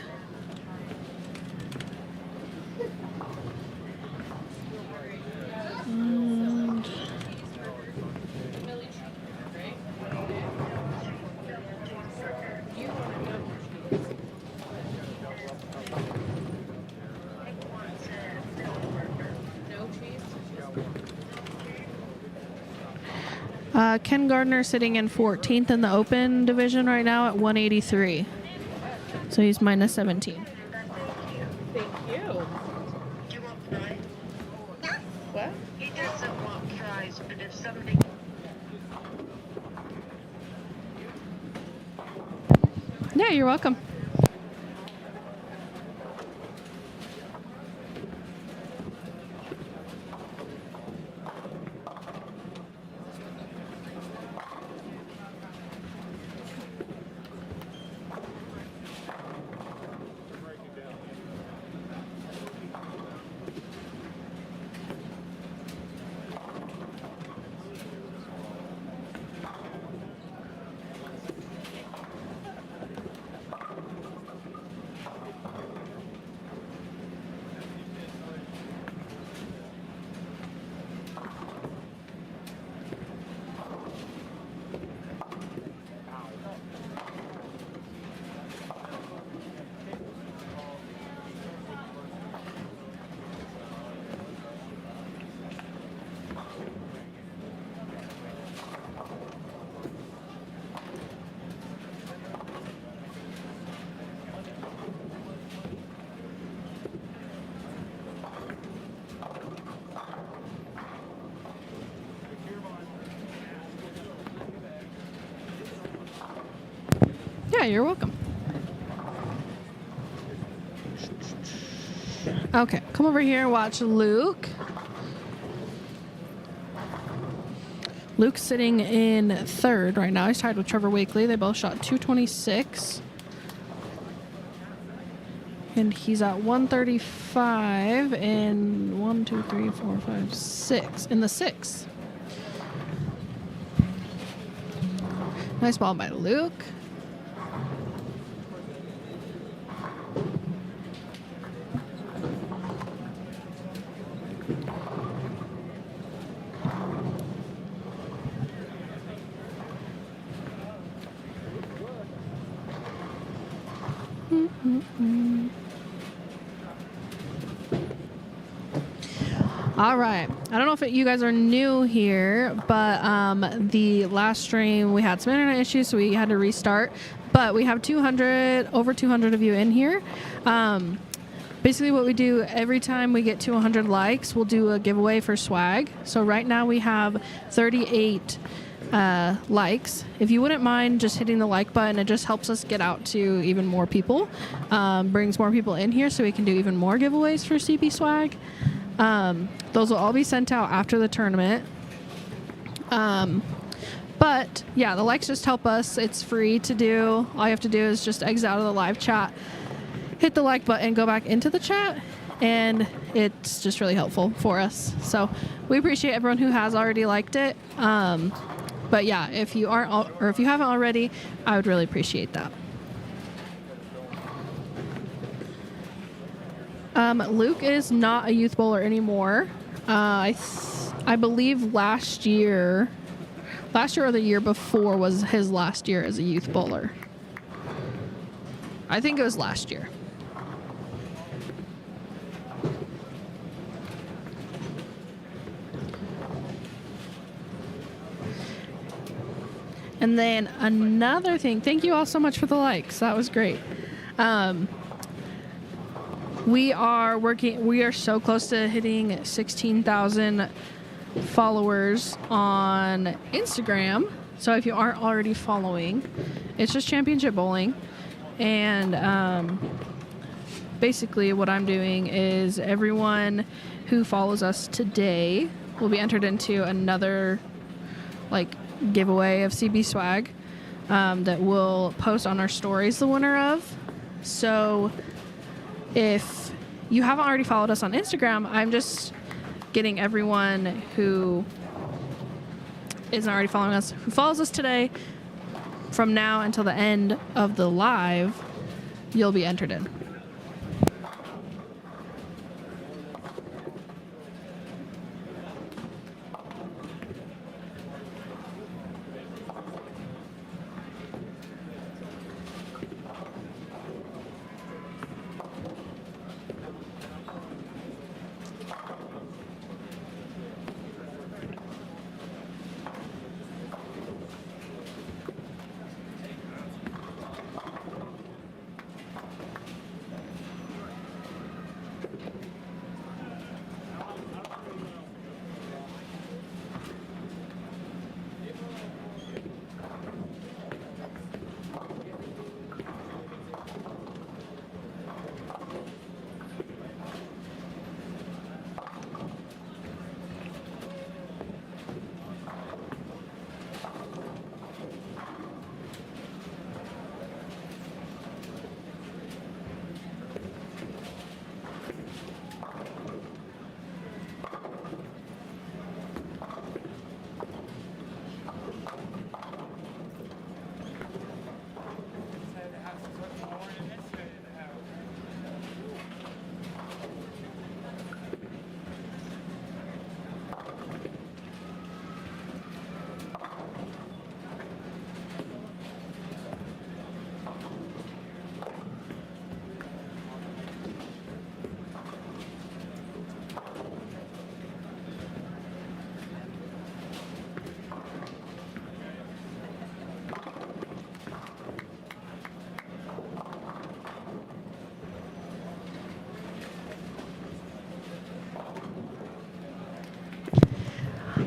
Ken Gardner sitting in 14th in the open division right now at 183. So he's minus 17. Thank you. Do you want fries? What? He doesn't want fries, but if somebody... Yeah, you're welcome. Yeah, you're welcome. Okay, come over here and watch Luke. Luke's sitting in third right now. He's tied with Trevor Wakely. They both shot 226. And he's at 135 and 1, 2, 3, 4, 5, 6 in the sixth. Nice ball by Luke. All right. I don't know if you guys are new here, but the last stream we had some internet issues, so we had to restart. But we have over 200 of you in here. Basically what we do every time we get to 100 likes, we'll do a giveaway for swag. So right now we have 38 likes. If you wouldn't mind just hitting the like button, it just helps us get out to even more people, brings more people in here so we can do even more giveaways for CB swag. Those will all be sent out after the tournament. But yeah, the likes just help us. It's free to do. All you have to do is just exit out of the live chat, hit the like button, go back into the chat, and it's just really helpful for us. So we appreciate everyone who has already liked it. But yeah, if you aren't, or if you haven't already, I would really appreciate that. Luke is not a youth bowler anymore. I believe last year or the year before was his last year as a youth bowler. I think it was last year. And then another thing, thank you all so much for the likes. That was great. We are so close to hitting 16,000 followers on Instagram. So if you aren't already following, it's just Championship Bowling. And basically what I'm doing is everyone who follows us today will be entered into another giveaway of CB swag that we'll post on our stories the winner of. So if you haven't already followed us on Instagram, I'm just getting everyone who isn't already following us, who follows us today, from now until the end of the live, you'll be entered in.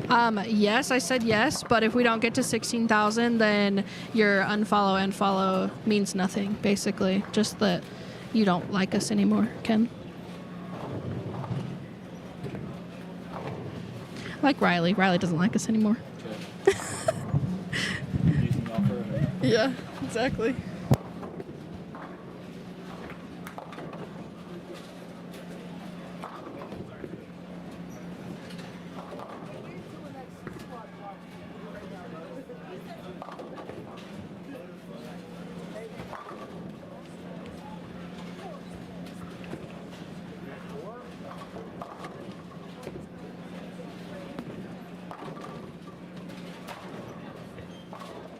Yes, I said yes, but if we don't get to 16,000, then your unfollow and follow means nothing, basically. Just that you don't like us anymore, Ken. Like Riley. Riley doesn't like us anymore. Yeah, exactly.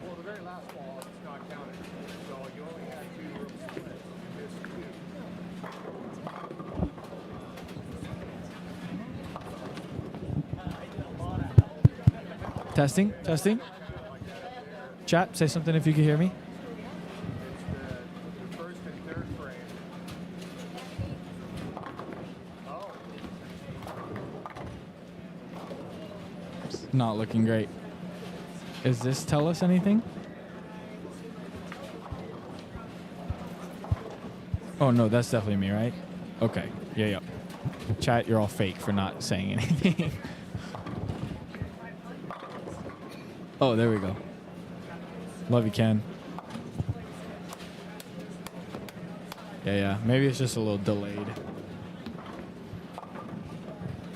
Well, the very last ball, it's not counted. So you only had 2 room splits. You missed 2. Testing, testing. Chat, say something if you can hear me. The first and third frame. Oh. It's not looking great. Does this tell us anything? Oh no, that's definitely me, right? Okay. Yeah. Chat, you're all fake for not saying anything. Oh, there we go. Love you, Ken. Yeah. Maybe it's just a little delayed.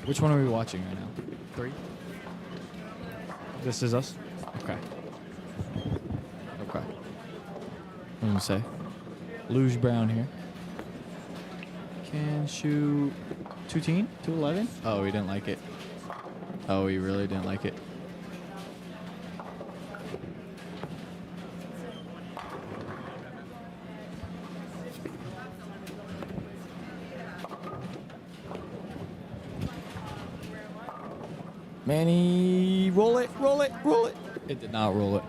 Which one are we watching right now? 3? This is us? Okay. What am I gonna say? Luge Brown here. Can shoot 210? 211? Oh, he didn't like it. Oh, he really didn't like it. Manny, roll it. It did not roll it.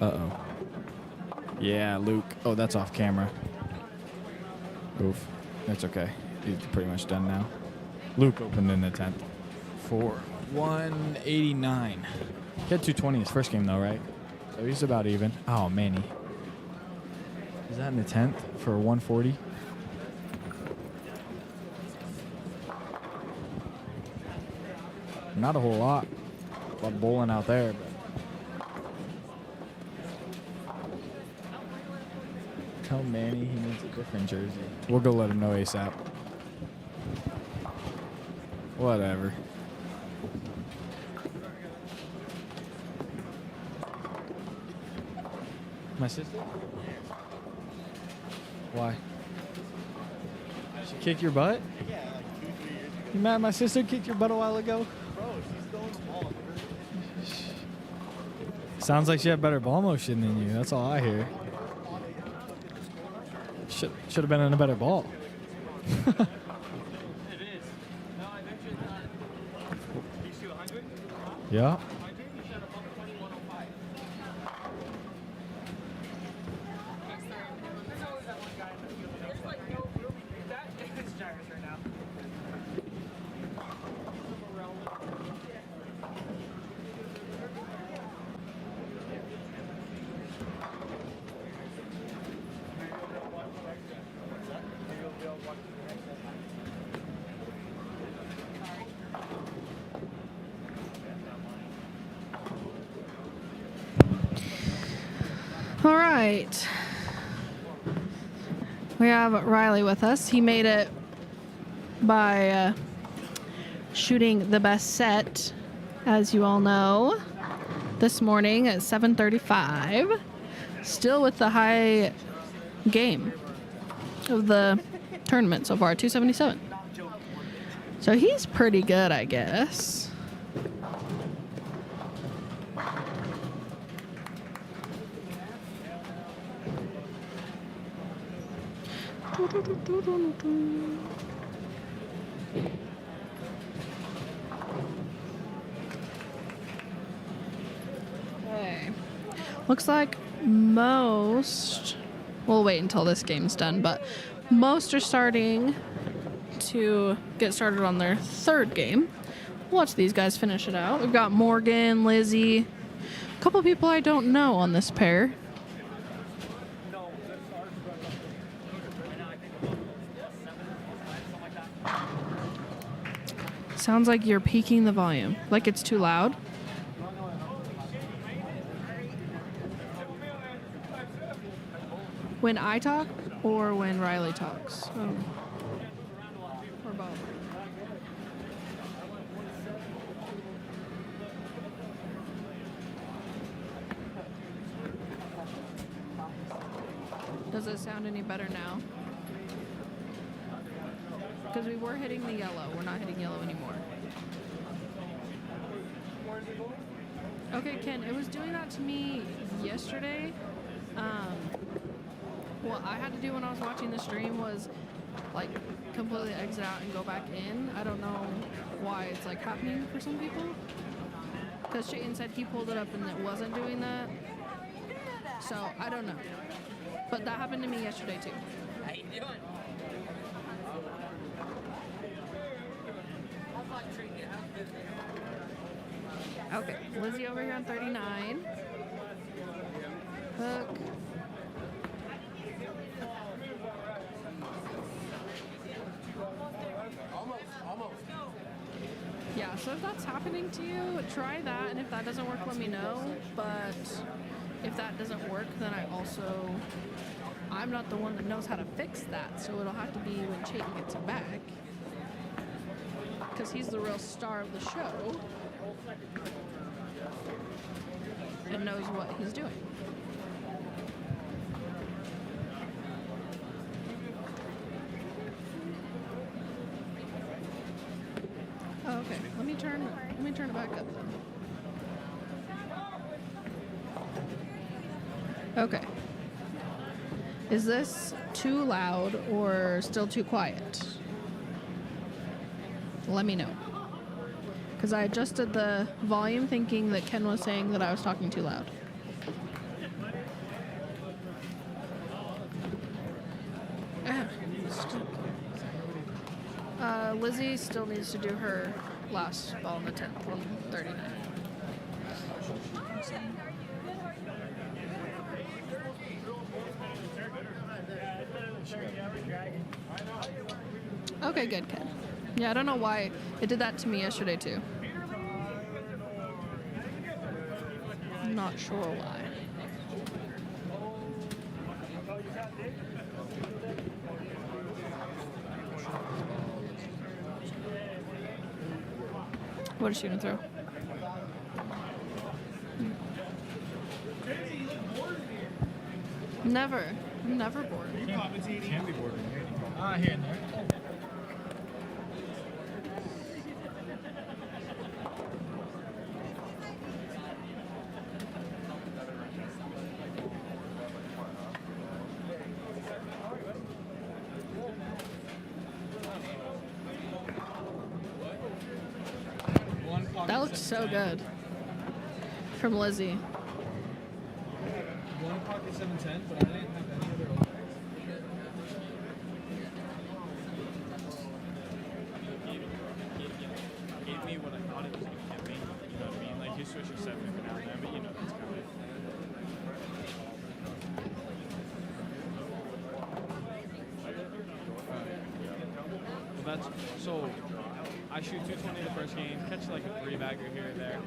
Uh-oh. Yeah, Luke. Oh, that's off camera. Oof. That's okay. He's pretty much done now. Luke opened in the 10th for 189. He had 220 his first game, though, right? So he's about even. Oh, Manny. Is that in the 10th for 140? Not a whole lot. A lot of bowling out there, but tell Manny he needs a different jersey. We'll go let him know ASAP. Whatever. My sister? Why? She kicked your butt? Yeah, like 2-3 years ago. You mad my sister kicked your butt a while ago? Bro, she's throwing the ball. Sounds like she had better ball motion than you. That's all I hear. Should have been in a better ball. It is. No, I bet you it's not. You shoot 100? Yeah. 100? You shot above 2105. There's always that one guy in the field. There's like no room. That is Gyrus right now. All right. We have Riley with us. He made it by shooting the best set, as you all know, this morning at 7:35. Still with the high game of the tournament so far, 277. So he's pretty good, I guess. Okay. Looks like most we'll wait until this game's done. But most are starting to get started on their third game. Watch these guys finish it out. We've got Morgan, Lizzie, a couple people I don't know on this pair. Sounds like you're peaking the volume, like it's too loud. When I talk or when Riley talks? Oh. Or both. Does it sound any better now? Because we were hitting the yellow. We're not hitting yellow anymore. Okay, Ken, it was doing that to me yesterday. What I had to do when I was watching the stream was like completely exit out and go back in. I don't know why it's like happening for some people. Because Chayton said he pulled it up and it wasn't doing that. So I don't know. But that happened to me yesterday too. How you doing? Okay, Lizzie over here on 39. Hook. Yeah, so if that's happening to you, try that, and if that doesn't work, let me know. But if that doesn't work, then I'm not the one that knows how to fix that, so it'll have to be when Chayton gets it back. Because he's the real star of the show and knows what he's doing. Oh, okay. Let me turn it back up then. Okay. Is this too loud or still too quiet? Let me know. Because I adjusted the volume thinking that Ken was saying that I was talking too loud. Lizzie still needs to do her last ball in the 10th, 139. Okay, good, Ken. Yeah, I don't know why it did that to me yesterday too. I'm not sure why. What is she gonna throw? Never. I'm never bored. Can be bored. Here and there. That looked so good. From Lizzie. One pocket 710, but I didn't have any other options. Gave me what I thought it was going to give me. You know what I mean? Like, you switch your 7 every now and then, but you know that's coming. Well, that's so. I shoot 220 the first game, catch like a 3-bagger here and there,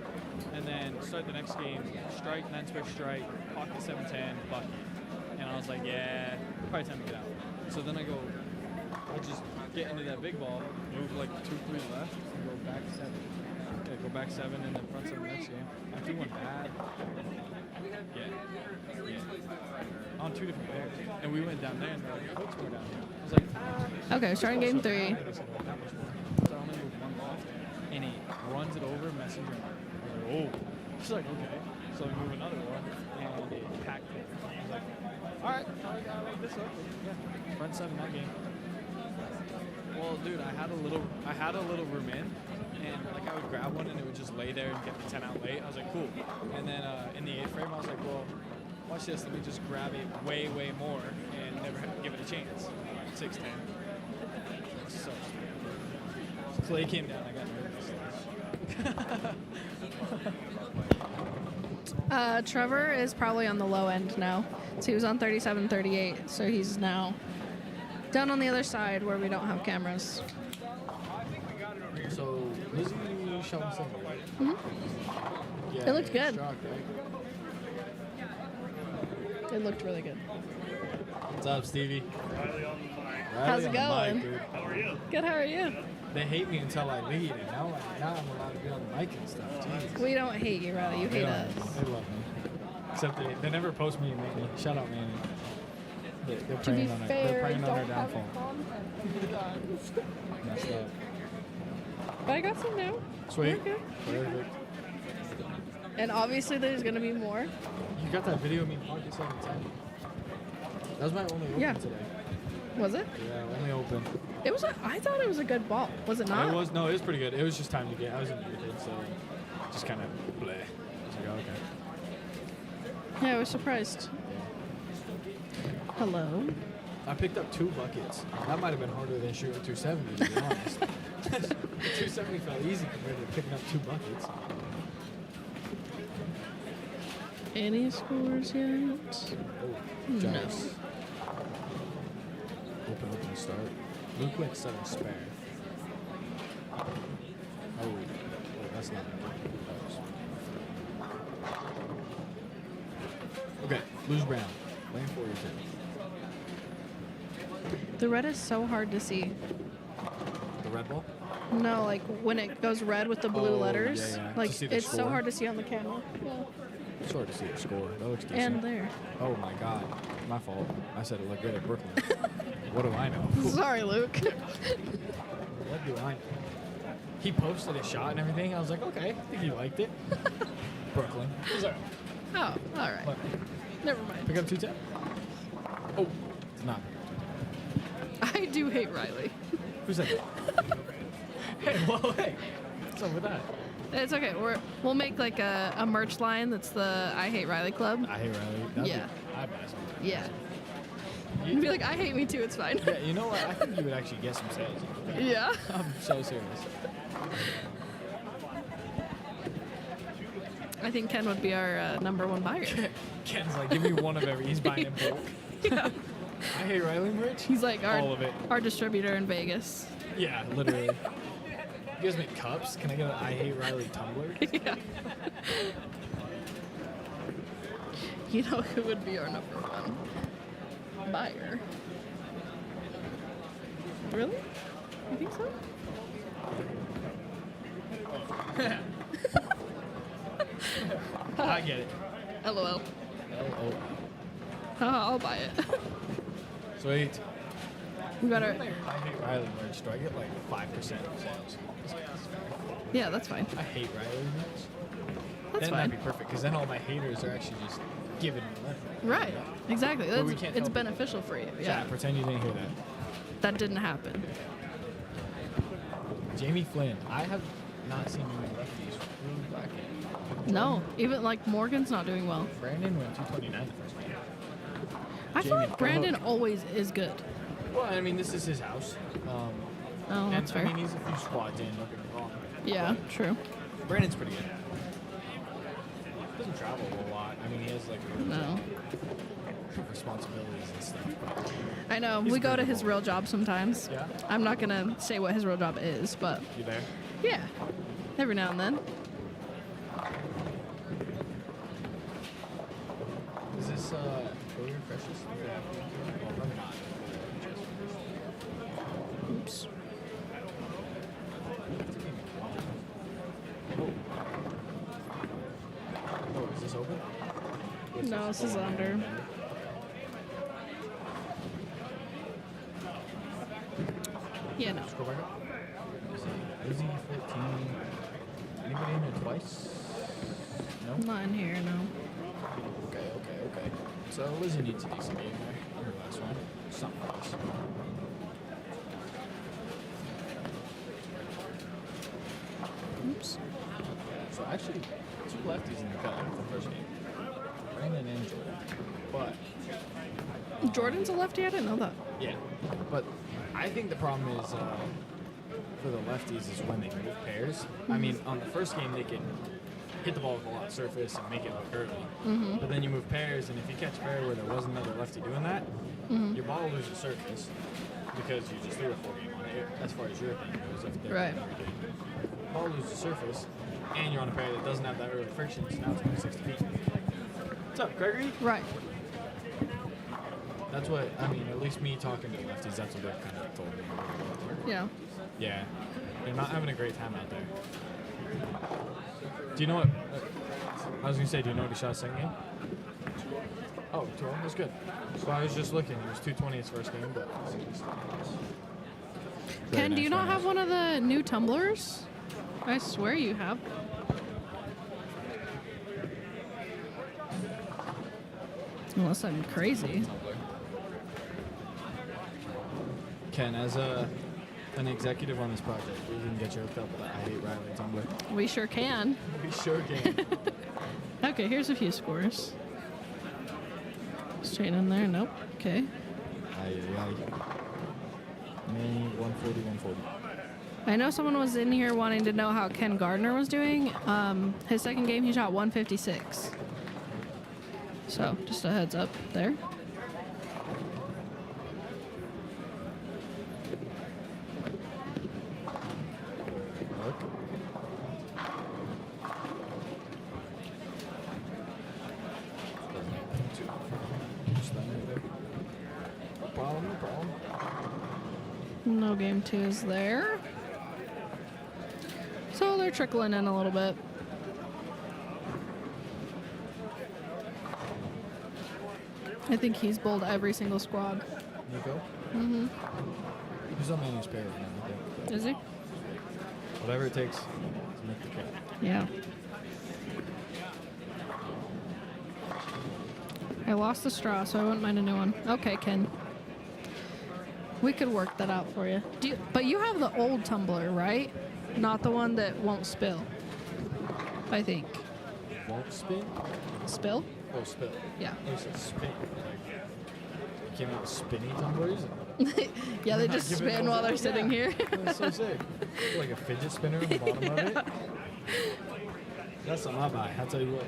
and then start the next game, strike, 9-switch strike, pocket 710, bucket. And I was like, yeah, probably time to get out. So then I just get into that big ball, move like 2-3 left, and go back 7. Okay, go back 7 and then front 7 next game. After one bad. Yeah. On 2 different pairs. And we went down there and the hooks were down here. I was like, Okay, starting game 3. And he runs it over messenger. I was like, oh. She's like, okay. So we move another one, and it packed it. I was like, all right, I gotta like this up. Yeah, front 7 that game. Well, dude, I had a little room in, and like I would grab one, and it would just lay there and get the 10 out late. I was like, cool. And then in the 8th frame, I was like, well, Watch this. Let me just grab it way, way more and never give it a chance. 6'10". So Clay came down. I got nervous. Trevor is probably on the low end now. So he was on 37-38. So he's now down on the other side where we don't have cameras. So, Lizzie showing something, right? Yeah, It looked good. Shocked, right? It looked really good. What's up, Stevie? Riley on the mic. How's it going? Dude. How are you? Good, how are you? They hate me until I lead, and now I'm allowed to be on the mic and stuff. Jeez. We don't hate you, Riley. You They hate don't. us. They love me. Except they never post me and Manny. Shout out Manny. They're To be preying on her. fair, They're preying on her don't have downfall. Messed up. But I got some now. Sweet. We're good. Perfect. And obviously there's going to be more. You got that video of me pocket 710. That was my only open Yeah. today. Was it? Yeah, only open. It was. I thought it was a good ball. Was it not? It was pretty good. It was just time to get. I was irritated, so just kind of bleh. I was like, oh, okay. Yeah, I was surprised. Hello. I picked up 2 buckets. That might have been harder than shooting 270, to be honest. 270 felt easy compared to picking up 2 buckets. Any scores yet? Oh, Giants. Open start. Luke went 7 spare. Oh, wait, that's not good. Okay, lose Brown. Lane 42. The red is so hard to see. The red ball? No, like when it goes red with the blue Oh, letters. yeah, yeah. Like To see the it's so score? hard to see on the camera. Yeah. It's hard to see the score. That looks decent. And there. Oh my god. My fault. I said it looked good at Brooklyn. What do I know? Sorry, Luke. What do I know? He posted a shot and everything. I was like, okay, I think he liked it. Brooklyn. Sorry. Oh, all right. What? Never mind. Pick up 210. Oh, it's not. I do hate Riley. Who said that? Hey, whoa, hey. What's up with that? It's okay. We'll make like a merch line that's the I Hate Riley Club. I hate Riley. That'd Yeah. I buy something. Yeah. You'd be like, I hate me too. It's fine. Yeah, you know what? I think you would actually get some sales. Yeah. I'm so serious. I think Ken would be our #1 buyer. Ken's like, give me one of every. He's buying in bulk. Yeah. I hate Riley merch. He's like all of it. our distributor in Vegas. Yeah, literally. You guys make cups? Can I get an I hate Riley tumbler? Yeah. You know who would be our #1 buyer? Really? You think so? I get it. LOL. Oh, I'll buy it. sweet. We got our. I hate Riley merch. Do I get like 5% of sales? Yeah, that's fine. I hate Riley merch. That's then fine. that'd be perfect because then all my haters are actually just giving me money. Right. Exactly. But we That's, can't it's help it. beneficial for you. Yeah, Yeah. pretend you didn't hear that. That didn't happen. Jamie Flynn. I have not seen many lefties really bracket. No, even like Morgan's not doing well. Brandon went 229 the first game. I feel Jamie, like Brandon go always is good. Well, I mean, this is his house. Oh, And that's fair. I mean, he's a few squads in, don't get me wrong. Yeah, true. Brandon's pretty good. Doesn't travel a lot. I mean, he has like No. responsibilities and stuff. But I know. He's We go to his believable. real job sometimes. Yeah? I'm not gonna say what his real job is, but you there? yeah, every now and then. Is this Career Precious? Yeah. Well, probably not. Oops. Oh, is this open? No, this is under. Yeah, no. Scroll back up. Lizzie 14. Anybody in here twice? No? Not in here, no. Okay. So Lizzie needs a decent game there. Her last one. It's not for us. Oops. So actually, 2 lefties in the cut for the first game. Brandon and Jordan. But Jordan's a lefty? I didn't know that. yeah, but I think the problem is for the lefties is when they move pairs. I mean, on the first game they can hit the ball with a lot of surface and make it look early. But then you move pairs, and if you catch a pair where there was another lefty doing that, your ball loses surface because you just threw a full game on it. As far as your thing goes, if they're Right. ball loses surface, and you're on a pair that doesn't have that early friction, so now it's only 60 feet. What's up, Gregory? Right. That's what, I mean, at least me talking to lefties, that's what they've kind of told me. Yeah. Yeah. They're not having a great time out there. Do you know what? I was going to say, do you know what he shot second game? Oh, 2-0. That's good. So I was just looking. It was 220 his first game, but. Ken, do you not have one of the new tumblers? I swear you have. Unless I'm crazy. Ken, as an executive on this project, we can get you hooked up with the I Hate Riley tumbler. We sure can. We sure can. Okay, here's a few scores. Straight in there. Nope. Okay. Me, 140, 140. I know someone was in here wanting to know how Ken Gardner was doing. His second game, he shot 156. So, just a heads up there. Look. Just that right there. No problem, no problem. No game two is there. So they're trickling in a little bit. I think he's bowled every single squad. Nico? Mm-hmm. He's on Manny's pair right now, I think. Is he? Whatever it takes to make the cut. Yeah. I lost the straw, so I wouldn't mind a new one. Okay, Ken. We could work that out for you. But you have the old tumbler, right? Not the one that won't spill. I think. Won't spin? Spill? Oh, spill. Yeah. Oh, you said spin. Like, you came out with spinny tumblers? Yeah, they just Give it spin a- while they're sitting here. That's so sick. Like a fidget spinner on the bottom of it. That's something I'll buy. I'll tell you what.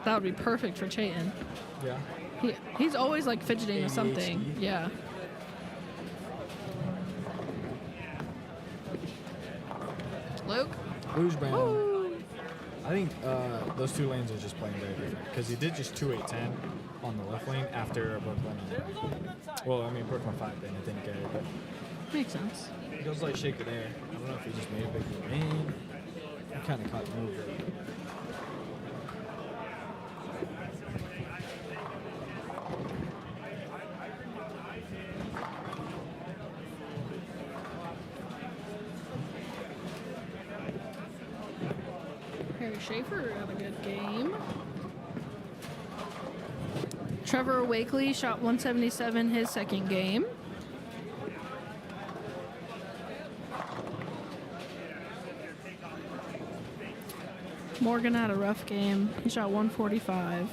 That would be perfect for Chayton. Yeah. He's always like fidgeting with something. ADHD. Yeah. Luke? Rouge Brown. Woo. I think those two lanes are just playing very different because he did just 2-8-10 on the left lane after Brooklyn. Well, I mean, Brooklyn 5 then, I think, but Makes sense. he goes like shake it air. I don't know if he just made a big rain. He kind of caught the move there. Harry Schaefer had a good game. Trevor Wakely shot 177 his second game. Morgan had a rough game. He shot 145.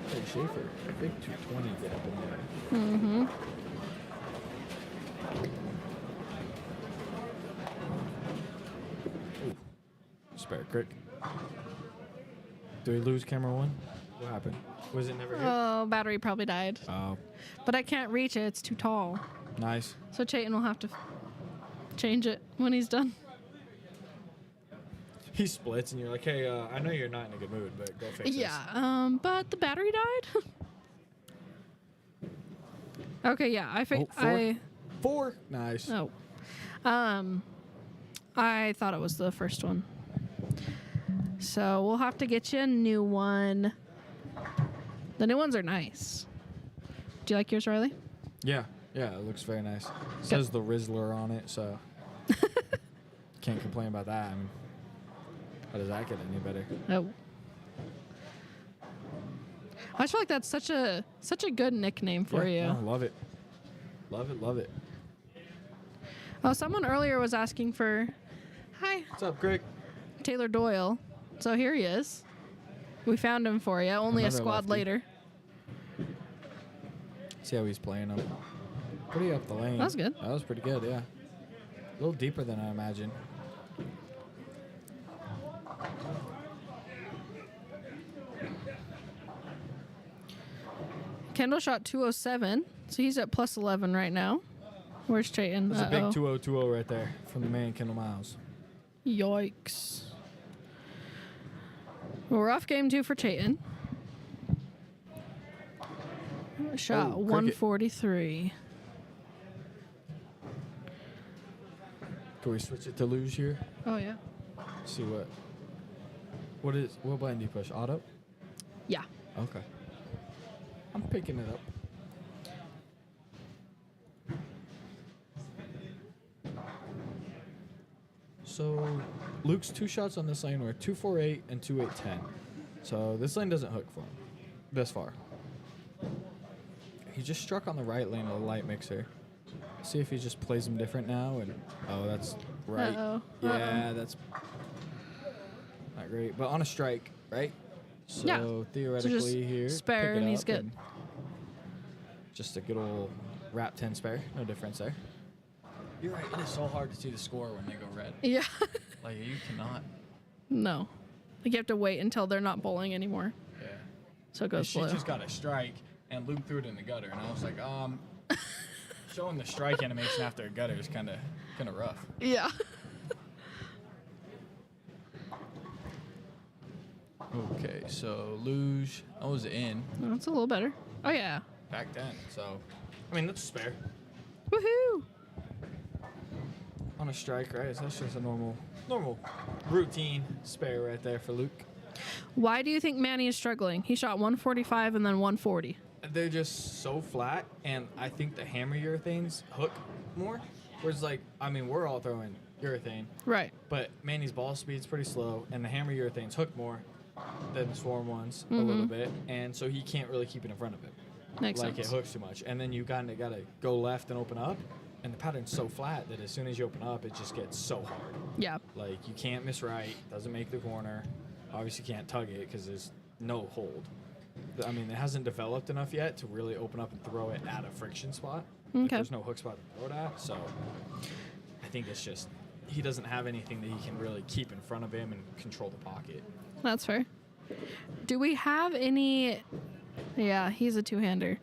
Hey, Schaefer, big 220 get up in there. Mm-hmm. Spare crick. Did we lose camera one? What happened? Was it never hit? Oh, battery probably died. Oh, But I can't reach it. It's too tall. nice. So Chayton will have to change it when he's done. He splits, and you're like, hey, I know you're not in a good mood, but go fix this. Yeah, but the battery died. Okay, yeah, I Oh, I four. Nice. oh, I thought it was the first one. So we'll have to get you a new one. The new ones are nice. Do you like yours, Riley? Yeah, it looks very nice. It says the Rizzler on it, so can't complain about that. I mean, how does that get any better? Oh. I just feel like that's such a good nickname for Yeah, you. no, love it. Love it. Oh, someone earlier was asking for, hi, What's up, Greg? Taylor Doyle. So here he is. We found him for you. Only a Another squad lefty. later. See how he's playing him. Pretty up the lane. That was good. That was pretty good, yeah. A little deeper than I imagined. Kendall shot 207, so he's at plus 11 right now. Where's Chayton? That's a big 2-0-2-0 right there from the man, Kendall Miles. Yikes. Well, rough game 2 for Chayton. Shot Oh, cricket. 143. Can we switch it to luge here? Oh, yeah. See what button do you push? Auto? Yeah. Okay. I'm picking it up. So Luke's 2 shots on this lane were 248 and 2810. So this lane doesn't hook for him this far. He just struck on the right lane of the light mixer. See if he just plays them different now. And oh, that's right. Uh-oh. Yeah, that's not great. But on a strike, right? So Yeah. theoretically So just here, spare pick it and he's up good. Just a good old wrap 10 spare. No difference there. You're right. It is so hard to see the score when they go red. Yeah. Like, you cannot. No. Like, you have to wait until they're not bowling anymore. Yeah. So it goes She slow. just got a strike, and Luke threw it in the gutter. And I was like, showing the strike animation after a gutter is kind of rough. Yeah. Okay, so luge. I was in. That's a little better. Oh, yeah. Back 10. So, I mean, that's a spare. Woohoo! On a strike, right? So that's just a normal routine spare right there for Luke. Why do you think Manny is struggling? He shot 145 and then 140. They're just so flat, and I think the hammer urethanes hook more. Whereas, like, I mean, we're all throwing urethane, Right. but Manny's ball speed's pretty slow, and the hammer urethanes hook more than the swarm ones a little bit, and so he can't really keep it in front of him. Makes Like, sense. it hooks too much. And then you kind of got to go left and open up, and the pattern's so flat that as soon as you open up, it just gets so hard. Yeah. Like, you can't miss right, doesn't make the corner. Obviously can't tug it because there's no hold. I mean, it hasn't developed enough yet to really open up and throw it at a friction spot. Like, Okay. there's no hook spot to throw it at, so I think it's just he doesn't have anything that he can really keep in front of him and control the pocket. That's fair. Do we have any... Yeah, he's a two-hander.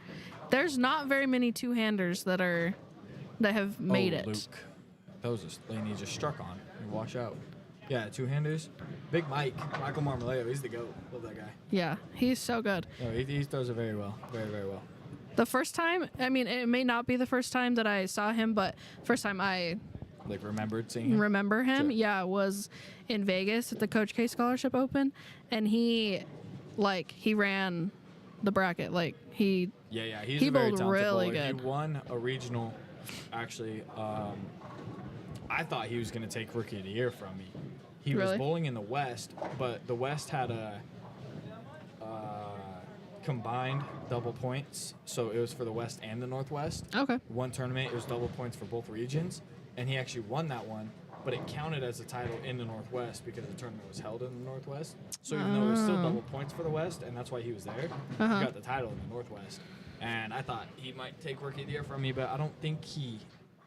There's not very many two-handers that have made it. Luke. That was a lane he just struck on. You wash out. Yeah, two-handers. Big Michael Marmoleo, he's the GOAT. Love that guy. Yeah, he's so good. No, he throws it very well. Very, very well. The first time, I mean, it may not be the first time that I saw him, but first time I Like, remembered seeing him? remember him, Sure. yeah, was in Vegas at the Coach K Scholarship Open, and he ran the bracket. Like, he Yeah, he's He a very bowled talented really bowler. good. He won a regional, actually. I thought he was going to take Rookie of the Year from me. He was Really? bowling in the West, but the West had a combined double points, so it was for the West and the Northwest. Okay. One tournament, it was double points for both regions, and he actually won that one, but it counted as a title in the Northwest because the tournament was held in the Northwest. So even though it was still double points for the West, and that's why he was there, he got the title in the Northwest. And I thought he might take Rookie of the Year from me, but I don't think he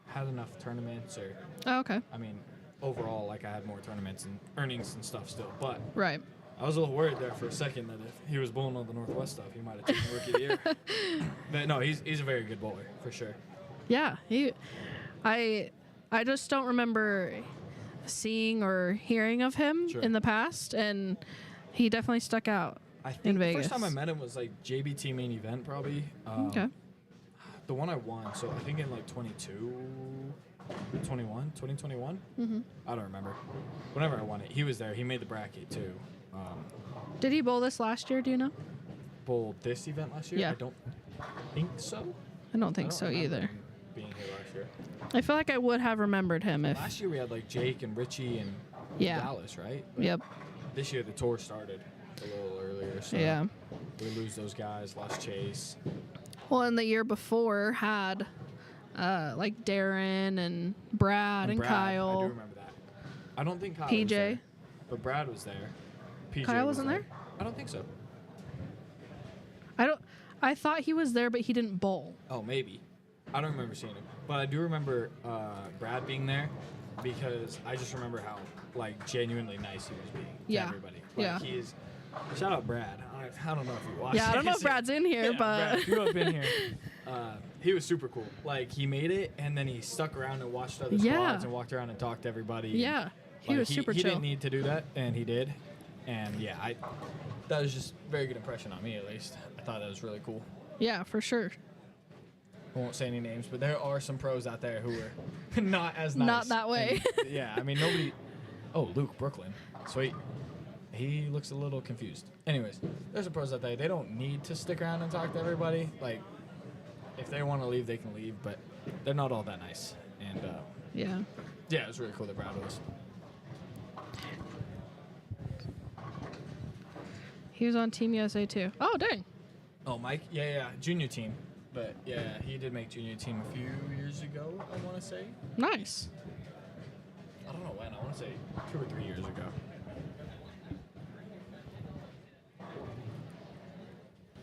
had enough tournaments or, Oh, okay. I mean, overall, like, I had more tournaments and earnings and stuff still. But Right. I was a little worried there for a second that if he was bowling on the Northwest stuff, he might have taken Rookie of the Year. But no, he's a very good bowler, for sure. Yeah, I just don't remember seeing or hearing of him Sure. in the past, and he definitely stuck out I in think the Vegas. first time I met him was like JBT main event, probably. Okay. The one I won, so I think in like 2021. I don't remember. Whenever I won it, he was there. He made the bracket too. Did he bowl this last year? Do you know? Bowled this event last year? Yeah. I don't think so. I don't think so remember either. him being here last year. I feel like I would have remembered him if. Last year we had like Jake and Richie and Yeah. Dallas, right? But Yep. This year the tour started a little earlier, so Yeah. we lose those guys. Lost Chase. Well, and the year before had like Darren and Brad and Brad, Kyle. I do remember that. I don't think Kyle PJ. was there, but Brad was there. PJ Kyle was wasn't there? I don't think so. I thought he was there, but he didn't bowl. Oh, maybe. I don't remember seeing him, but I do remember Brad being there because I just remember how like genuinely nice he was being to Yeah. everybody. Like, Yeah. He is. Shout out Brad. I don't know if you watched. Yeah, I don't know if this. Brad's in here, Yeah, but Brad, you up in here. He was super cool. Like he made it, and then he stuck around and watched other Yeah. squads and walked around and talked to everybody. yeah, he Like, was super He chill. didn't need to do that, and he did. And yeah, that was just a very good impression on me, at least. I thought that was really cool. Yeah, for sure. I won't say any names, but there are some pros out there who are not as nice. Not that way. And, yeah, I mean nobody. Oh, Luke Brooklyn, sweet. He looks a little confused. Anyways, there's some pros out there. They don't need to stick around and talk to everybody. Like, if they want to leave, they can leave, but they're not all that nice. And Yeah. yeah, it was really cool that Brad was. He was on Team USA too. Oh, dang. Oh, Mike? Yeah, junior team. But yeah, he did make junior team a few years ago, I want to say. Nice. I don't know when. I want to say 2 or 3 years ago.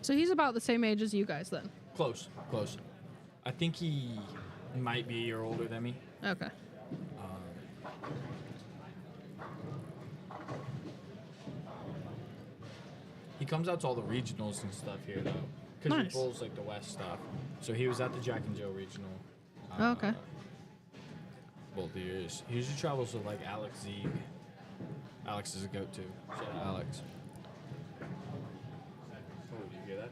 So he's about the same age as you guys then. Close. I think he might be a year older than me. Okay. He comes out to all the regionals and stuff here, though. Because Nice. he bowls, like, the West stuff. So he was at the Jack and Joe regional. Oh, okay. Both years. He usually travels with, like, Alex Zieg. Alex is a goat, too. Shout out Alex. Oh, do you hear that?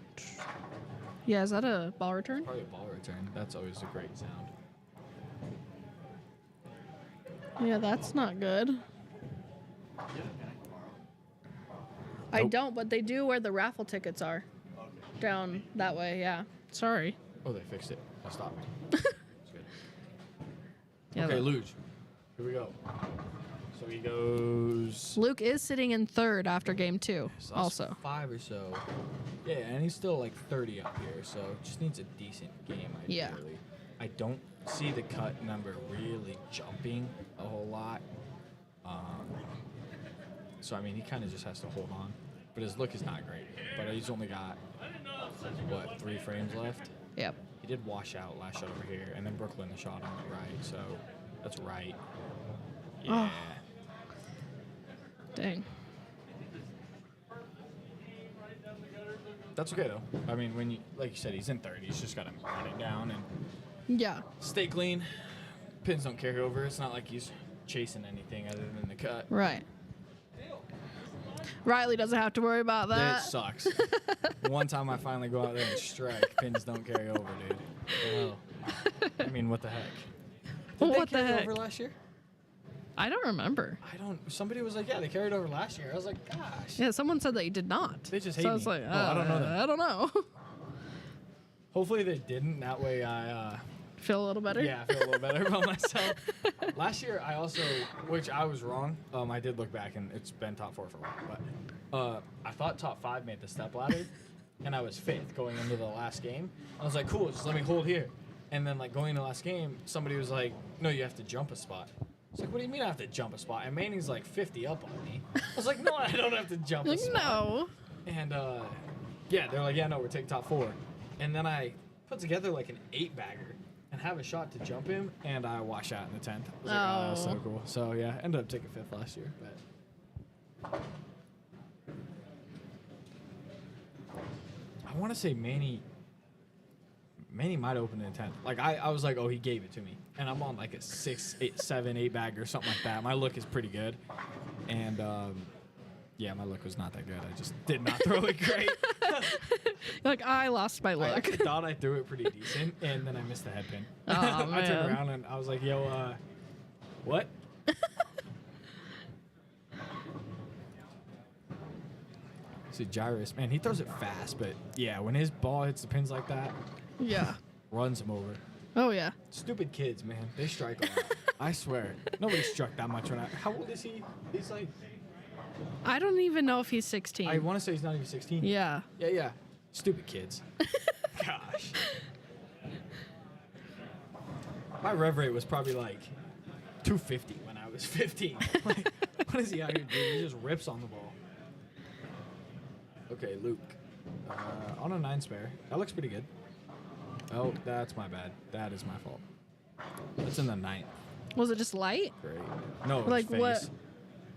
Yeah, is that a ball return? Probably a ball return. That's always a great sound. Yeah, that's not good. I Nope. don't, but they do where the raffle tickets are. Down that way, yeah. Sorry. Oh, they fixed it. I stopped. It's good. Yeah, Okay, but- Luge. Here we go. So he goes. Luke is sitting in third after game 2, So that's also. 5 or so. Yeah, and he's still like 30 up here, so just needs a decent game Yeah. ideally. I don't see the cut number really jumping a whole lot. So I mean, he kind of just has to hold on. But his look is not great. But he's only got what, 3 frames left. Yep. He did wash out last shot over here, and then Brooklyn shot on the right, so that's right. Yeah. Dang. That's okay though. I mean, when you, like you said, he's in third. He's just got to run it down and Yeah. stay clean. Pins don't carry over. It's not like he's chasing anything other than the cut. Right. Riley doesn't have to worry about It that. sucks. One time I finally go out there and strike, pins don't carry over, dude. Oh. I mean, what the heck? Did What they the carry heck? over last year? I don't remember. Somebody was like, yeah, they carried over last year. I was like, gosh. Yeah, someone said that you did not. They just so hate I was me. like, Oh, I don't know that. I don't know. Hopefully they didn't. That way I, Feel a little better? yeah, I feel a little better about myself. Last year, I also, which I was wrong. I did look back, and it's been top 4 for a while. But I thought top 5 made the step ladder, and I was 5th going into the last game. I was like, cool, just let me hold here. And then, like, going into the last game, somebody was like, no, you have to jump a spot. I was like, what do you mean I have to jump a spot? And Manning's like 50 up on me. I was like, no, I don't have to jump a Like, spot. no. And yeah, they're like, yeah, no, we're taking top 4. And then I put together like an 8-bagger and have a shot to jump him, and I wash out in the 10th. I was like, oh, that's so Oh. cool. So yeah, ended up taking 5th last year. But I want to say Manny might open in the 10th. Like I was like, oh, he gave it to me, and I'm on like a 6, 8, 7, 8-bagger or something like that. My look is pretty good, and yeah, my look was not that good. I just did not throw it great. Like, I lost my I look. actually thought I threw it pretty decent, and then I missed the head pin. Oh, I turned man. around and I was like, yo, what? See, Jairus, man, he throws it fast, but yeah, when his ball hits the pins like that, Yeah. runs him over. Oh, yeah. Stupid kids, man. They strike a lot. I swear. Nobody struck that much when How old is he? He's like, I don't even know if he's 16. I want to say he's not even 16. Yeah. Yeah. Stupid kids. Gosh. My rev rate was probably like 250 when I was 15. Like, what is he out here doing? He just rips on the ball. Okay, Luke. On a 9 spare. That looks pretty good. Oh, that's my bad. That is my fault. That's in the 9th. Was it just light? Great. No, it was Like face. what?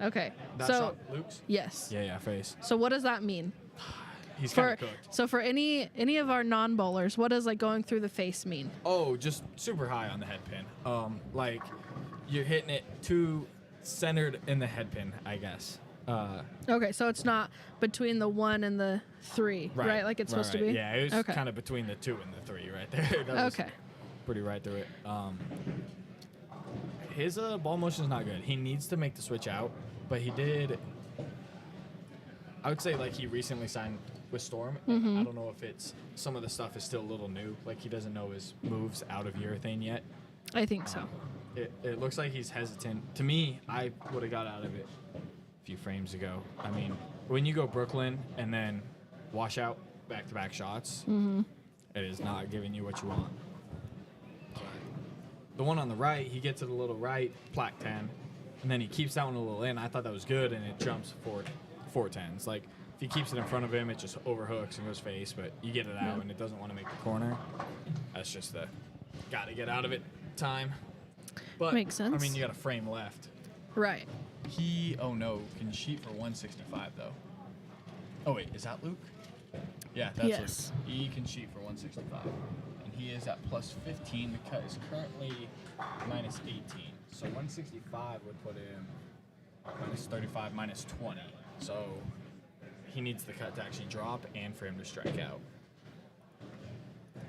Okay. That so shot, Luke's? yes. Yeah, face. So what does that mean? He's kind For of cooked. so for any of our non-bowlers, what does like going through the face mean? Oh, just super high on the head pin. Like you're hitting it too centered in the head pin, I guess. Okay, so it's not between the 1 and the 3, right? Like it's supposed to be. Yeah, it was okay. kind of between the 2 and the 3 right there. That was Okay. pretty right through it. His ball motion is not good. He needs to make the switch out, but he did. I would say like he recently signed with Storm. I don't know if it's some of the stuff is still a little new. Like he doesn't know his moves out of urethane yet. I think so. It looks like he's hesitant. To me, I would have got out of it a few frames ago. I mean, when you go Brooklyn and then wash out back-to-back shots, it is not giving you what you want. The one on the right, he gets to the little right, plaque 10, and then he keeps that one a little in. I thought that was good, and it jumps four tens. Like, if he keeps it in front of him, it just overhooks and goes face, but you get it out, and it doesn't want to make the corner. That's just the gotta get out of it time. But, Makes sense. I mean, you got a frame left. Right. He, oh no, can shoot for 165 though. Oh wait, is that Luke? Yeah, that's Yes. Luke. He can shoot for 165. And he is at plus 15. The cut is currently minus 18. So 165 would put him minus 35, minus 20. So He needs the cut to actually drop and for him to strike out.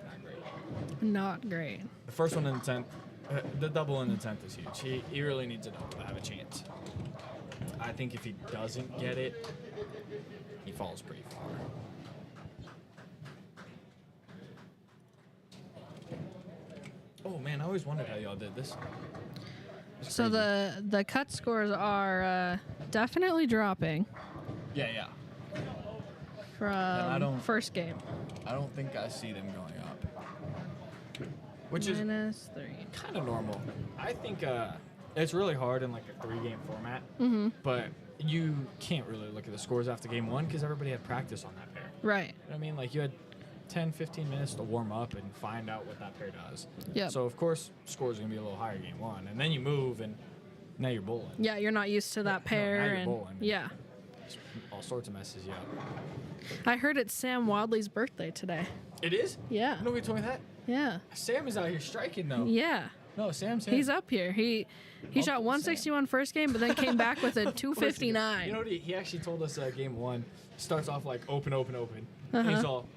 Not great. Not great. The first one in the 10th, the double in the 10th is huge. He really needs a double to have a chance. I think if he doesn't get it, he falls pretty far. Oh man, I always wondered how y'all did this. It's So crazy. the cut scores are definitely dropping Yeah. from don't- first game. I don't think I see them going up. which is -3. kind of normal. I think it's really hard in like a 3-game format, but you can't really look at the scores after game 1 because everybody had practice on that pair. Right. You know what I mean? Like you had 10, 15 minutes to warm up and find out what that pair does. Yep. So of course scores are gonna be a little higher game 1, and then you move and now you're bowling. Yeah, you're not used to that No, pair, now you're and bowling. yeah, All sorts of messes you up. I heard it's Sam Wadley's birthday today. It is? Yeah. Nobody told me that. Yeah. Sam is out here striking though. Yeah. No, Sam. He's up here. He shot 161 first game, but then came back with a Of course he did. 259. You know what he actually told us game 1 starts off like open. And he's all,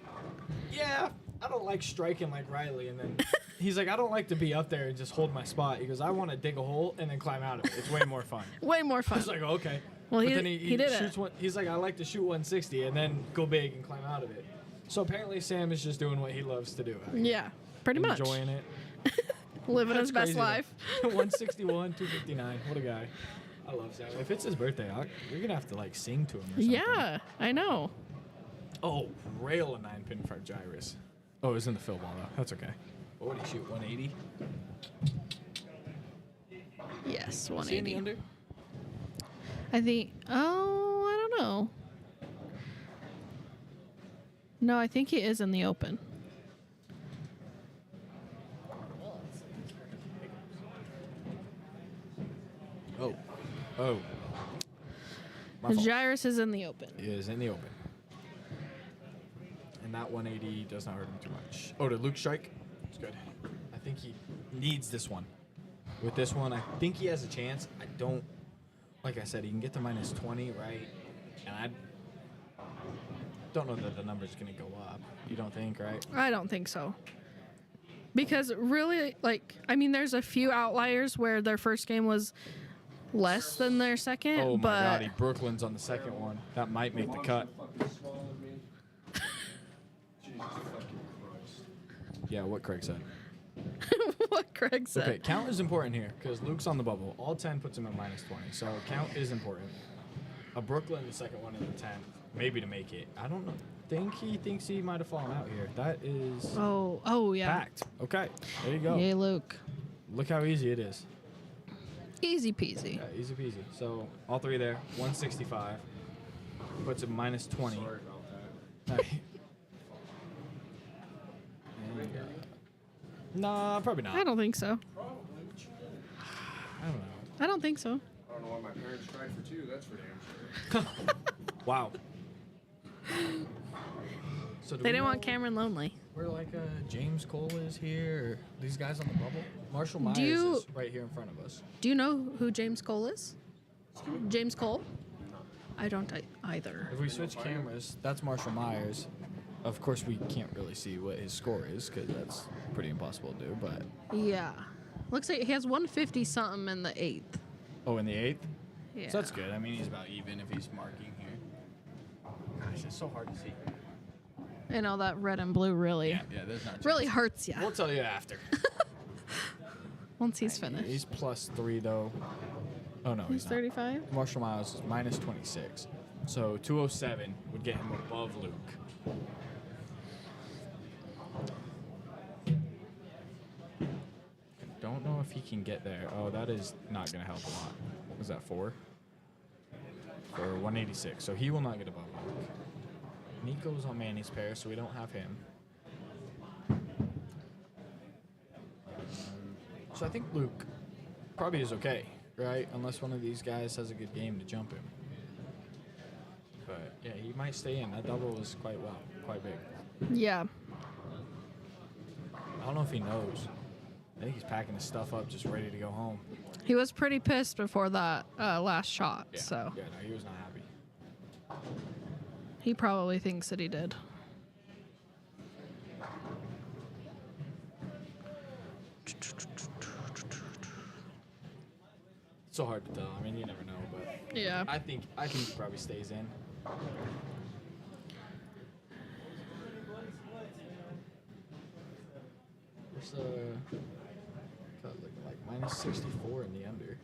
yeah, I don't like striking like Riley. And then he's like, I don't like to be up there and just hold my spot. He goes, I want to dig a hole and then climb out of it. It's way more fun. Way more I fun. was like, oh, okay. Well, But he- then he did it. shoots one. He's like, I like to shoot 160 and then go big and climb out of it. So apparently Sam is just doing what he loves to do. out here. Yeah, pretty much. Enjoying it. Living That's his best crazy, though. life. 161, 259. What a guy. I love Sam. If it's his birthday, you're going to have to like sing to him or something. Yeah, I know. Oh, rail a 9-pin for Gyrus. Oh, it was in the fill ball though. That's okay. What would he shoot? 180? Yes, Is he in the 180. under? I think. Oh, I don't know. No, I think he is in the open. Oh. Oh. My The fault. Gyrus is in the open. He is in the open. And that 180 does not hurt him too much. Oh, did Luke strike? It's good. I think he needs this one. With this one, I think he has a chance. I don't, like I said, he can get to minus 20, right? And I don't know that the number's going to go up. You don't think, right? I don't think so. Because really, like, I mean, there's a few outliers where their first game was less than their second, Oh my but God, he Brooklyn's on the second one. That might make the cut. Yeah, what Craig said. what Craig said. Okay, count is important here because Luke's on the bubble. All 10 puts him at minus 20, so count is important. A Brooklyn, the second one in the 10th, maybe to make it. I don't know. Think he thinks he might have fallen out here. That is Oh, yeah. fact. Okay, there you go. Yay, Luke. Look how easy it is. Easy peasy. Yeah, easy peasy. So all three there, 165. Puts it minus 20. Sorry about that. All right. And, nah, probably not. I don't think so. I don't know. I don't think so. I don't know why my parents tried for 2. That's for damn sure. Wow. So do They we didn't want know Cameron lonely. where like James Cole is here, or these guys on the bubble? Marshall Myers you- is right here in front of us. Do you know who James Cole is? James Cole? I don't either. If we switch cameras, that's Marshall Myers. Of course, we can't really see what his score is because that's pretty impossible to do. But Yeah. Looks like he has 150 something in the 8th. oh, in the 8th, Yeah. so that's good. I mean, he's about even if he's marking here. Gosh, it's so hard to see. And all that red and blue really, Yeah, there's not. really hurts you We'll tell you after. once he's finished. He's +3 though. Oh no, He's he's not. 35. Marshall Miles is minus 26. So 207 would get him above Luke. Don't know if he can get there. Oh, that is not going to help a lot. Was that 4? For 186. So he will not get above Luke. Nico's on Manny's pair, so we don't have him. So I think Luke probably is okay, right? Unless one of these guys has a good game to jump him. But yeah, he might stay in. That double was quite big. Yeah. I don't know if he knows. I think he's packing his stuff up, just ready to go home. He was pretty pissed before that last shot, Yeah, so yeah, no, he was not happy. he probably thinks that he did. It's so hard to tell. I mean, you never know, but Yeah. I think he probably stays in. What's got like minus 64 in the under.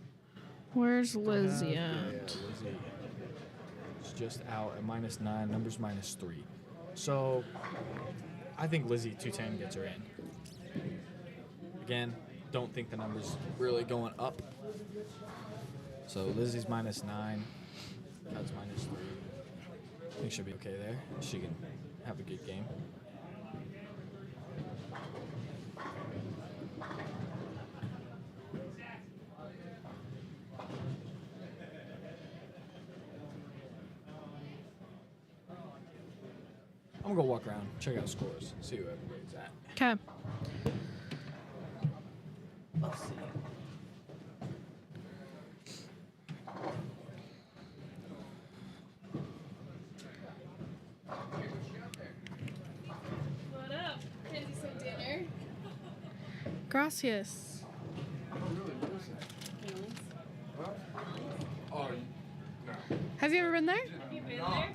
Where's Lizzie Yeah, at? Lizzie. It's just out at -9. Numbers -3. So I think Lizzie 210 gets her in. Again, don't think the number's really going up. So Lizzie's -9. That's -3. I think she'll be okay there. She can have a good game. I'm gonna go walk around, check out scores, see who everybody's at. Okay. Let's see. What up? Can you some dinner? Gracias. Oh, no. Have you ever been there? Have you been there?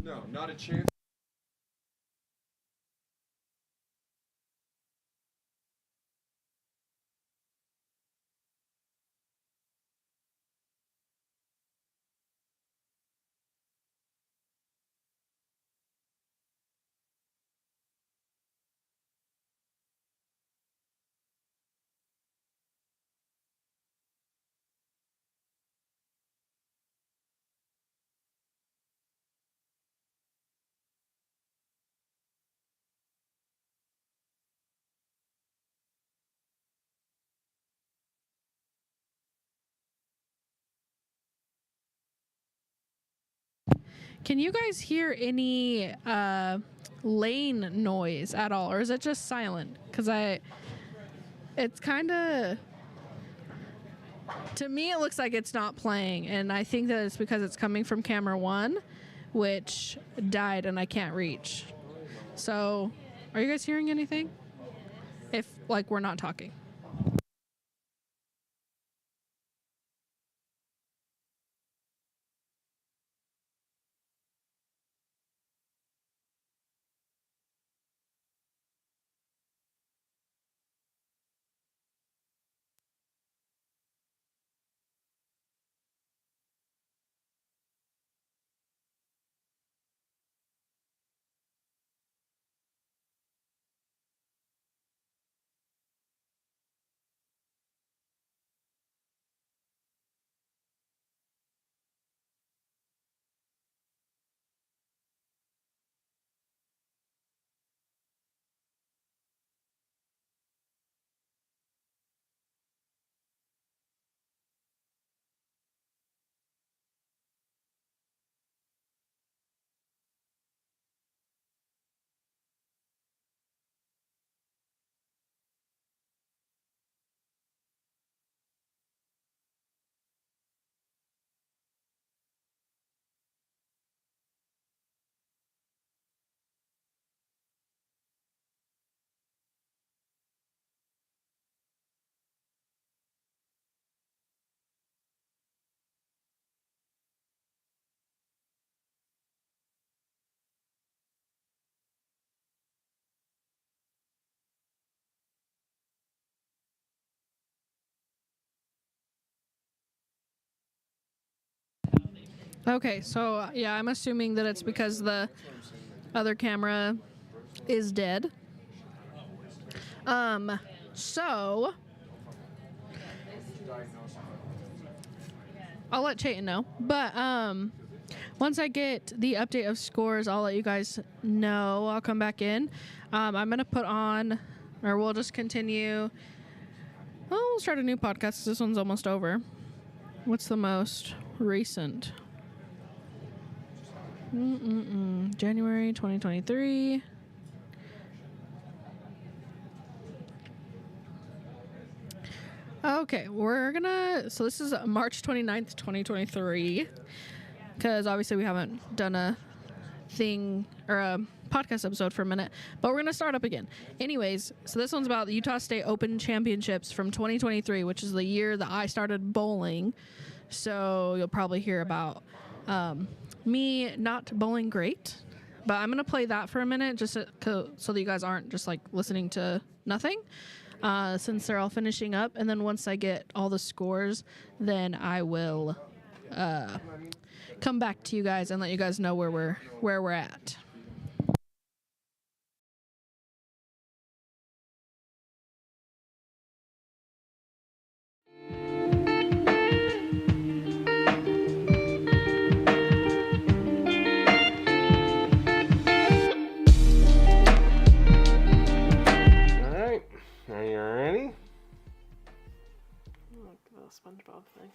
No, not a chance. Can you guys hear any lane noise at all, or is it just silent? Because it's kind of To me, it looks like it's not playing, and I think that it's because it's coming from camera 1, which died and I can't reach. So, are you guys hearing anything? If, like, we're not talking. Okay, so yeah, I'm assuming that it's because the other camera is dead. So I'll let Chayton know. But once I get the update of scores, I'll let you guys know. I'll come back in. I'm gonna put on, or we'll just continue. Well, we'll start a new podcast 'cause this one's almost over. What's the most recent? January 2023. Okay, so this is March 29th, 2023, because obviously we haven't done a thing or a podcast episode for a minute, but we're going to start up again. Anyways, so this one's about the Utah State Open Championships from 2023, which is the year that I started bowling. So you'll probably hear about me not bowling great, but I'm going to play that for a minute just so that you guys aren't just like listening to nothing, since they're all finishing up. And then once I get all the scores, then I will come back to you guys and let you guys know where we're at. Are you ready? Look at the SpongeBob thing.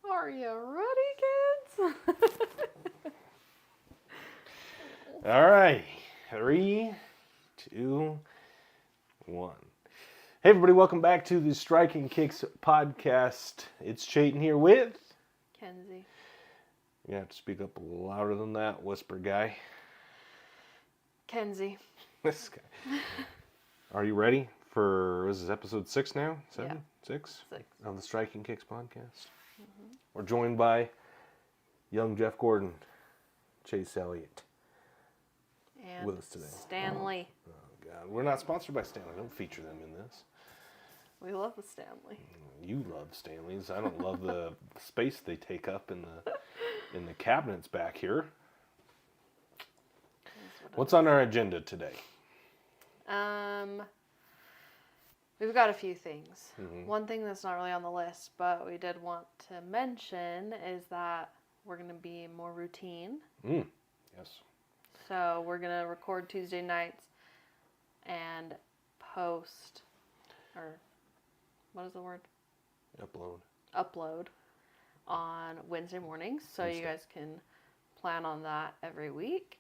Are you ready, kids? All right. 3, 2, 1. Hey, everybody. Welcome back to the Striking Kicks podcast. It's Chayton here with Kenzie. You have to speak up a little louder than that, whisper guy. Kenzie. This guy. Are you ready for, this is episode 6 now? 7? Yeah. 6? 6. Of the Striking Kicks podcast. We're joined by young Jeff Gordon, Chase Elliott, And with us today. Stanley. Oh, God. We're not sponsored by Stanley. Don't feature them in this. We love the Stanley. You love Stanleys. I don't love the space they take up in the cabinets back here. What's on our agenda today? We've got a few things. One thing that's not really on the list, but we did want to mention is that we're going to be more routine. Yes. So we're going to record Tuesday nights and post, or what is the word? Upload on Wednesday mornings. So you guys can plan on that every week.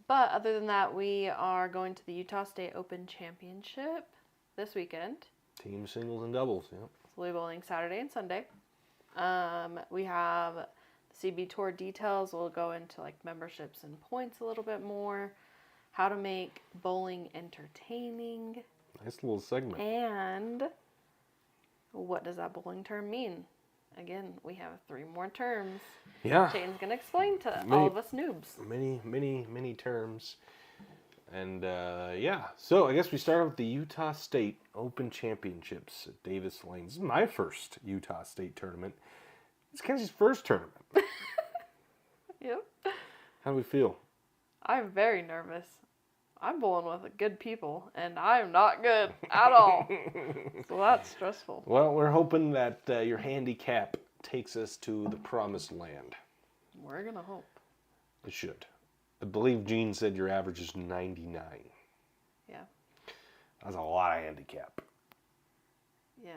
But other than that, we are going to the Utah State Open Championship this weekend. Team singles and doubles, yep. we'll be bowling Saturday and Sunday. We have CB Tour details. We'll go into like memberships and points a little bit more. How to make bowling entertaining. Nice little segment. And what does that bowling term mean? Again, we have 3 more terms. Yeah. Shane's going to explain to all of us noobs. Many terms. And yeah, so I guess we start with the Utah State Open Championships at Davis Lane. This is my first Utah State tournament. It's Kenzie's first tournament. Yep. How do we feel? I'm very nervous. I'm bowling with good people, and I'm not good at all. So that's stressful. Well, we're hoping that your handicap takes us to the promised land. We're going to hope. It should. I believe Gene said your average is 99. Yeah. That's a lot of handicap. Yeah.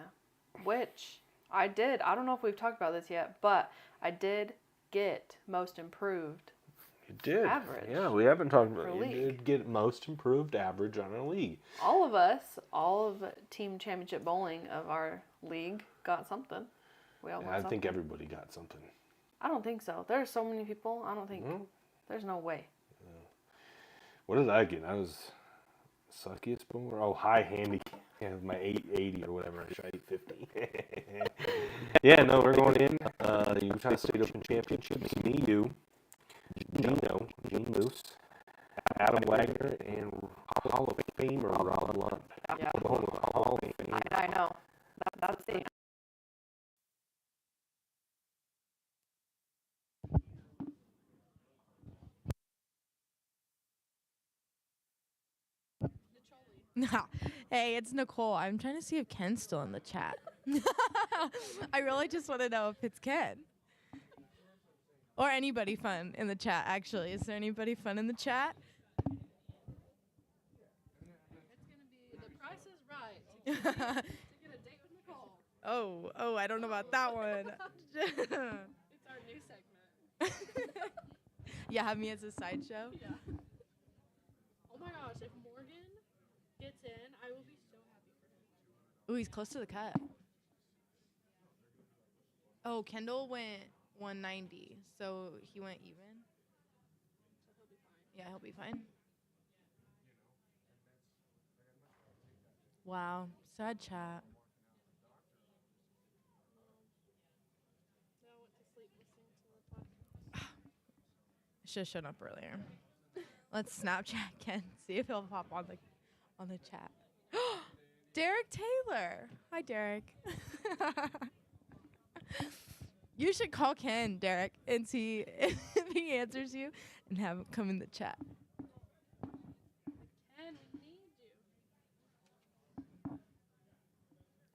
Which I did. I don't know if we've talked about this yet, but I did get most improved. You did. Average. Yeah, we haven't talked about it. You league. did get most improved average on a league. All of us, all of Team Championship Bowling of our league got something. We all got I something. think everybody got something. I don't think so. There are so many people. I don't think. There's no way. What did I get? I was suckiest bowler. Oh, high handicap. Yeah, my 880 or whatever. I shot 850. Yeah, no, we're going in. The Utah State Open Championships. Me, you, Gino, Gene Moose, Adam Wagner, and Hall of Famer Rob Lund. Yeah. We're going with Hall of Fame. I know. That's the. Hey, it's Nicole. I'm trying to see if Ken's still in the chat. I really just want to know if it's Ken. Or anybody fun in the chat, actually. Is there anybody fun in the chat? It's going to be The Price is Right. To get a date with Nicole. Oh, I don't know about that one. It's our new segment. Yeah, have me as a sideshow? Yeah. Oh my gosh, if Morgan gets in, I will be so happy for him. Ooh, he's close to the cut. Oh, Kendall went 190, so he went even. So he'll be fine. Yeah, he'll be fine. Wow, sad chat. No, I went to sleep listening to the podcast. Should have shown up earlier. Let's Snapchat Ken, see if he'll pop on the chat. Derek Taylor. Hi, Derek. You should call Ken, Derek, and see if he answers you and have him come in the chat. Ken, we need you.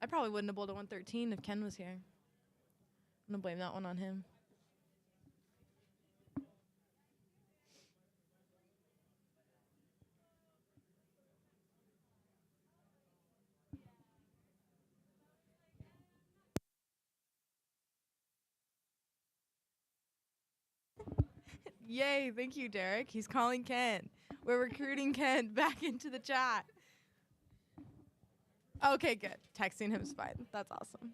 I probably wouldn't have bowled a 113 if Ken was here. I'm going to blame that one on him. Yay, thank you, Derek. He's calling Ken. We're recruiting Ken back into the chat. Okay, good. Texting him is fine. That's awesome.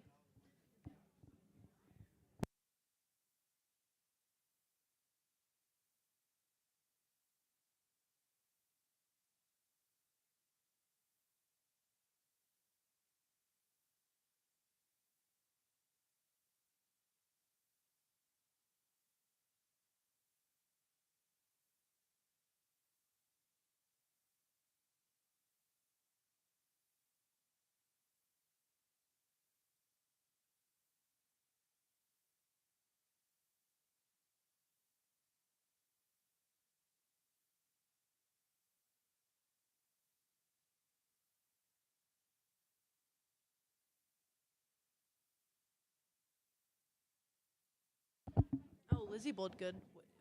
Oh, Lizzie bowled good.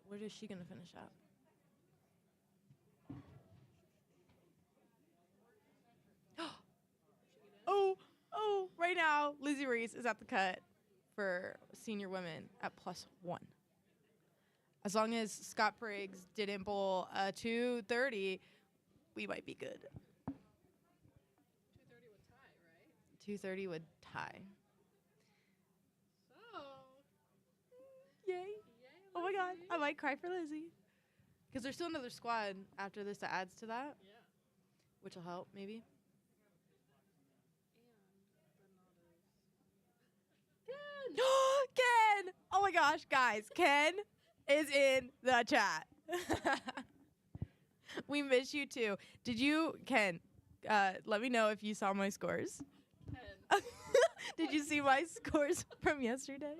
Where is she going to finish at? Oh, right now, Lizzie Reese is at the cut for senior women at +1. As long as Scott Briggs didn't bowl 230, we might be good. 230 would tie, right? 230 would tie. my god, I might cry for Lizzie. Because there's still another squad after this that adds to that. Yeah. Which will help, maybe. Ken! Ken! Oh my gosh, guys. Ken is in the chat. We miss you too. Did you, Ken, let me know if you saw my scores. Ken. Did you see my scores from yesterday?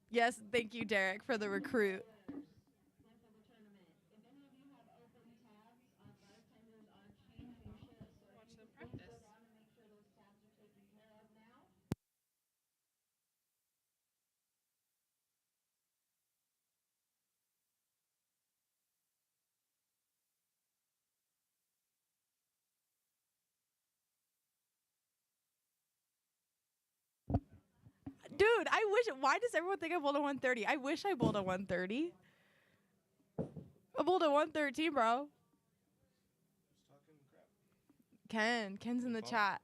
Yes, thank you, Derek, for the recruit. Watch them practice. Dude, I wish. Why does everyone think I bowled a 130? I wish I bowled a 130. I bowled a 113, bro. Ken's in the chat.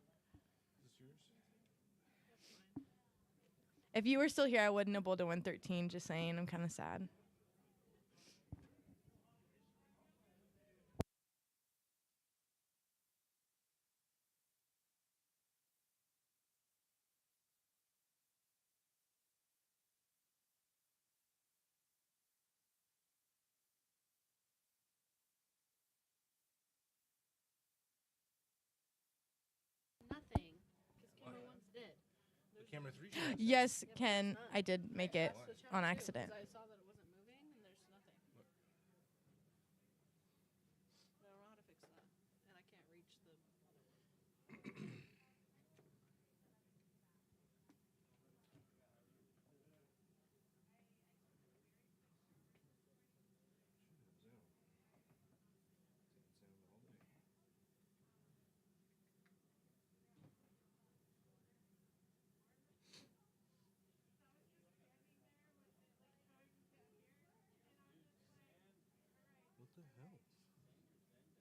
If you were still here, I wouldn't have bowled a 113. Just saying, I'm kind of sad. Nothing. Because camera 1's dead. The camera 3. Yes, Ken, I did make it on accident. I saw that it wasn't moving, and there's nothing. I don't know how to fix that. And I can't reach the... What the hell?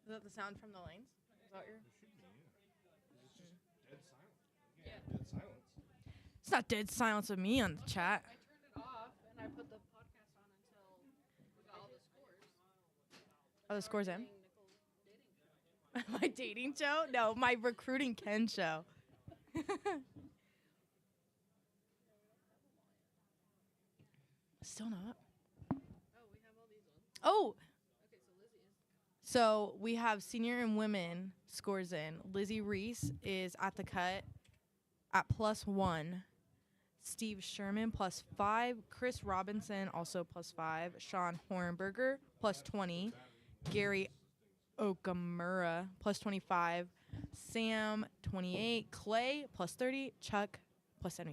Is that the sound from the lanes? Is that your? There should be, yeah. It's just dead silent. Yeah, dead silence. It's not dead silence with me on the chat. I turned it off, and I put the podcast on until we got all the scores. Oh, the scores in? Nicole's dating show. My dating show? No, my recruiting Ken show. Still not. Oh, we have all these ones. Oh, Okay, so Lizzie is... so we have senior and women scores in. Lizzie Reese is at the cut at +1. Steve Sherman +5. Chris Robinson also +5. Sean Hornberger +20. Gary Okamura +25. Sam 28. Clay +30. Chuck +73. Let's see,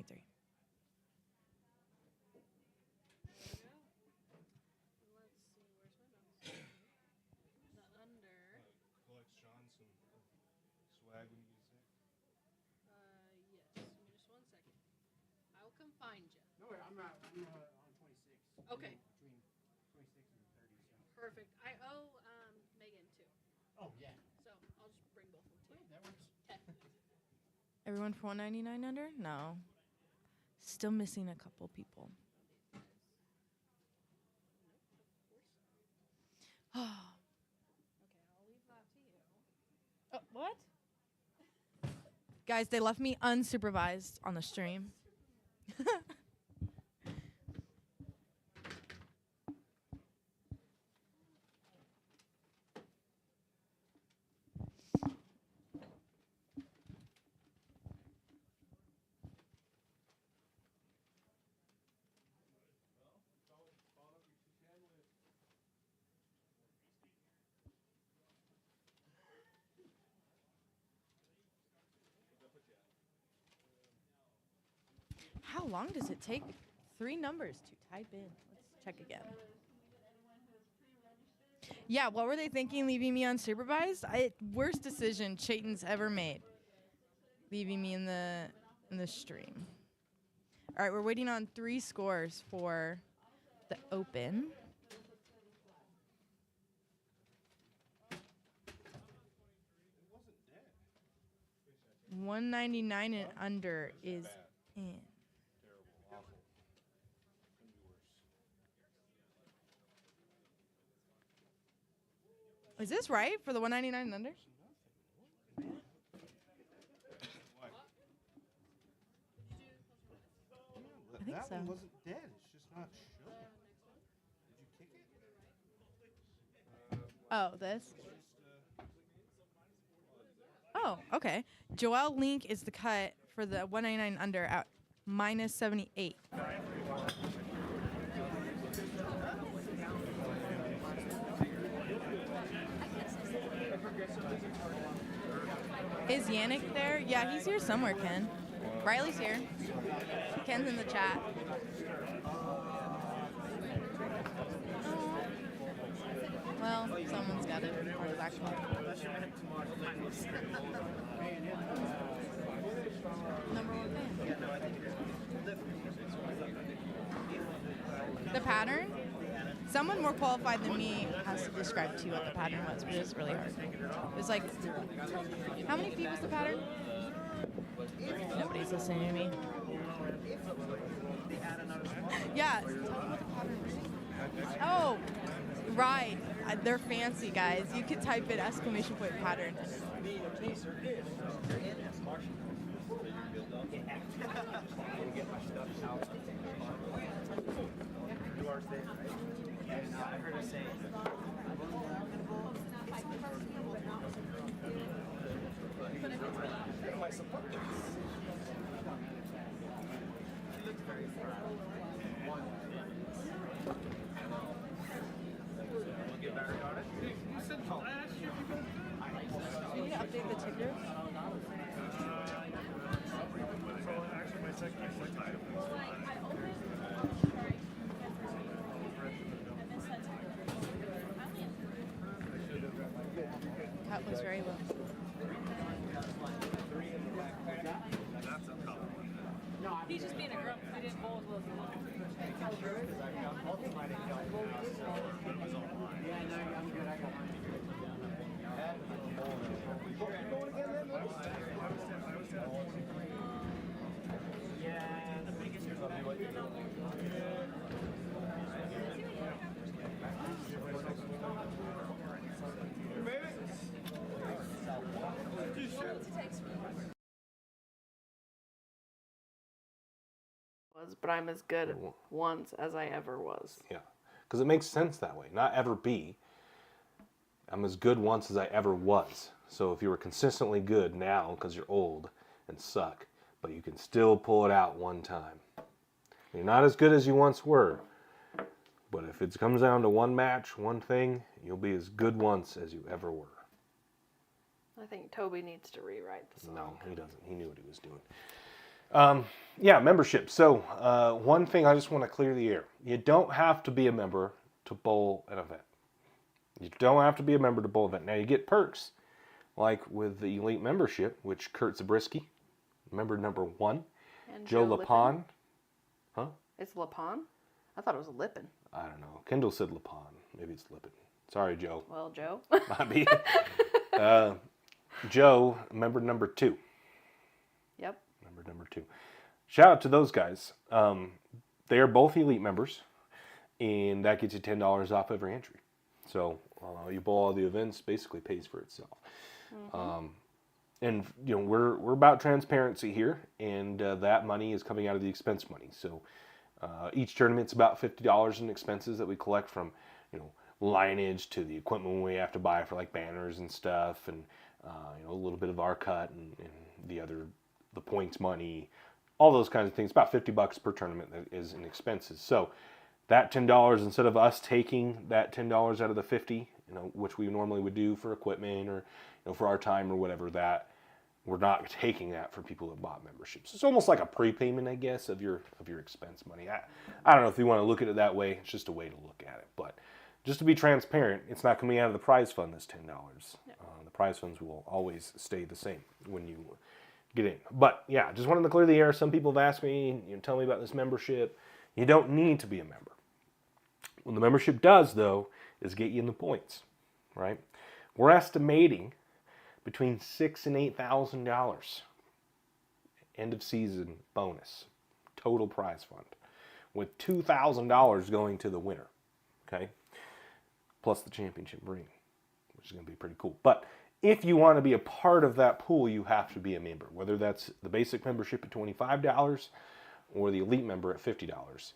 where's my mouse? The under. Collect Sean some swag when you get sick. Yes. Give me just 1 second. I will come find you. No, wait, I'm on 26. Okay. Between 26 and 30. So. Perfect. I owe Megan too. Oh, yeah. So I'll just bring both of them to you. That works. Okay. Everyone for 199 under? No. Still missing a couple people. Okay, I'll leave that to you. Oh, what? Guys, they left me unsupervised on the stream. How long does it take 3 numbers to type in? Let's check again. Yeah, what were they thinking leaving me unsupervised? Worst decision Chayton's ever made. Leaving me in the stream. All right, we're waiting on 3 scores for the open. 199 and under is in. Is this right for the 199 and under? I think so. One wasn't dead. It's just not showing. Did you kick it? Oh, this? Oh, okay. Joel Link is the cut for the 199 under at minus 78. Is Yannick there? Yeah, he's here somewhere, Ken. Riley's here. Ken's in the chat. Well, someone's got it. Number one fan. The pattern? Someone more qualified than me has to describe to you what the pattern was, but it was really hard. It was like, how many feet was the pattern? Nobody's listening to me. Yeah. Oh, right. They're fancy, guys. You could type in exclamation point pattern. You need to update the ticker. That was very low. He's just being a grump. He didn't bowl as well as he But I'm as good once as I ever was. Yeah, because it makes sense that way. Not ever be. I'm as good once as I ever was. So if you were consistently good now because you're old and suck, but you can still pull it out one time. You're not as good as you once were. But if it comes down to one match, one thing, you'll be as good once as you ever were. I think Toby needs to rewrite the song. No, he doesn't. He knew what he was doing. Yeah, membership. So one thing I just want to clear the air. You don't have to be a member to bowl an event. You don't have to be a member to bowl an event. Now you get perks, like with the elite membership, which Kurt Zabriskie, member number 1, and Joe Lapon. Huh? It's Lapon? I thought it was Lippin. I don't know. Kendall said Lapon. Maybe it's Lippin. Sorry, Joe. Well, Joe. Might be. Joe, member number 2. Yep. Number 2. Shout out to those guys. They are both elite members, and that gets you $10 off every entry. So you bowl all the events, basically pays for itself. Mm-hmm. And you know we're about transparency here, and that money is coming out of the expense money. So each tournament's about $50 in expenses that we collect from lineage to the equipment we have to buy for like banners and stuff, and a little bit of our cut and the points money. All those kinds of things. About $50 per tournament that is in expenses. So that $10, instead of us taking that $10 out of the $50, which we normally would do for equipment or for our time or whatever, that we're not taking that for people that bought memberships. It's almost like a prepayment, I guess, of your expense money. I don't know if you want to look at it that way. It's just a way to look at it. But just to be transparent, it's not coming out of the prize fund, this $10. Yeah. The prize funds will always stay the same when you get in. But yeah, just wanted to clear the air. Some people have asked me, tell me about this membership. You don't need to be a member. What the membership does, though, is get you in the points, right? We're estimating between $6,000 and $8,000 end of season bonus, total prize fund, with $2,000 going to the winner, okay? Plus the championship ring, which is going to be pretty cool. But if you want to be a part of that pool, you have to be a member, whether that's the basic membership at $25 or the elite member at $50.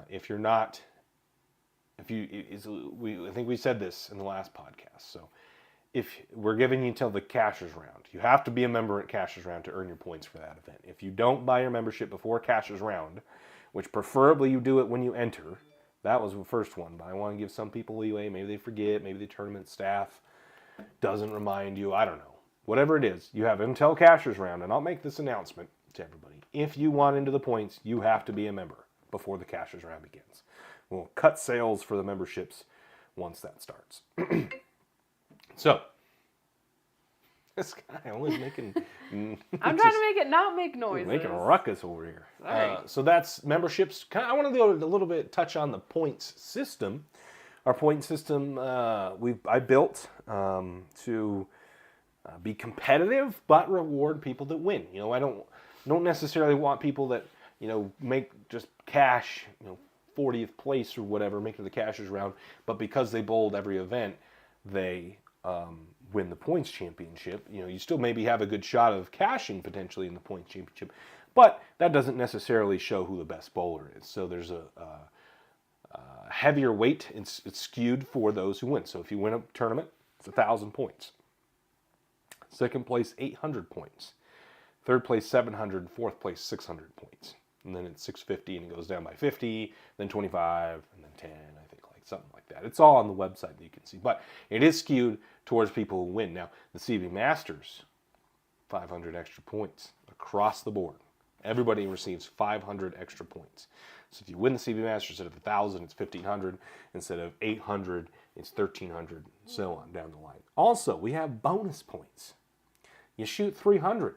If you're not, I think we said this in the last podcast, so if we're giving you until the Cashers round, you have to be a member at Cashers round to earn your points for that event. If you don't buy your membership before Cashers round, which preferably you do it when you enter, that was the first one, but I want to give some people leeway. Maybe they forget, maybe the tournament staff doesn't remind you, I don't know. Whatever it is, you have until Cashers round, and I'll make this announcement to everybody. If you want into the points, you have to be a member before the Cashers round begins. We'll cut sales for the memberships once that starts. So, this guy always making... I'm trying to make it not make noises. Making a ruckus over here. Sorry. So that's memberships. I want to go a little bit touch on the points system. Our point system I built to be competitive, but reward people that win. You know, I don't necessarily want people that, you know, make just cash, you know, 40th place or whatever, make it to the Cashers round, but because they bowled every event, they win the points championship. You know, you still maybe have a good shot of cashing potentially in the points championship, but that doesn't necessarily show who the best bowler is. So there's a heavier weight. It's skewed for those who win. So if you win a tournament, it's 1,000 points. Second place, 800 points. Third place, 700. Fourth place, 600 points. And then it's 650, and it goes down by 50, then 25, and then 10, I think, like something like that. It's all on the website that you can see. But it is skewed towards people who win. Now, the CB Masters, 500 extra points across the board. Everybody receives 500 extra points. So if you win the CB Masters, instead of 1,000, it's 1,500. Instead of 800, it's 1,300, so on down the line. Also, we have bonus points. You shoot 300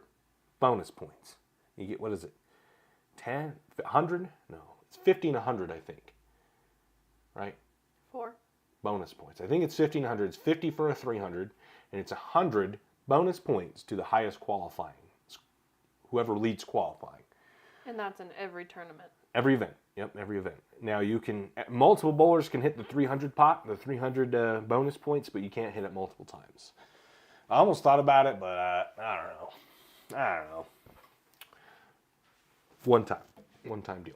bonus points. You get, what is it, 10, 100? No, it's 50 and 100, I think. Right? 4. Bonus points. I think it's 1,500. It's 50 for a 300, and it's 100 bonus points to the highest qualifying. Whoever leads qualifying. And that's in every tournament. Every event. Yep, every event. Now you can, multiple bowlers can hit the 300 pot, the 300 bonus points, but you can't hit it multiple times. I almost thought about it, but I don't know. One time deal.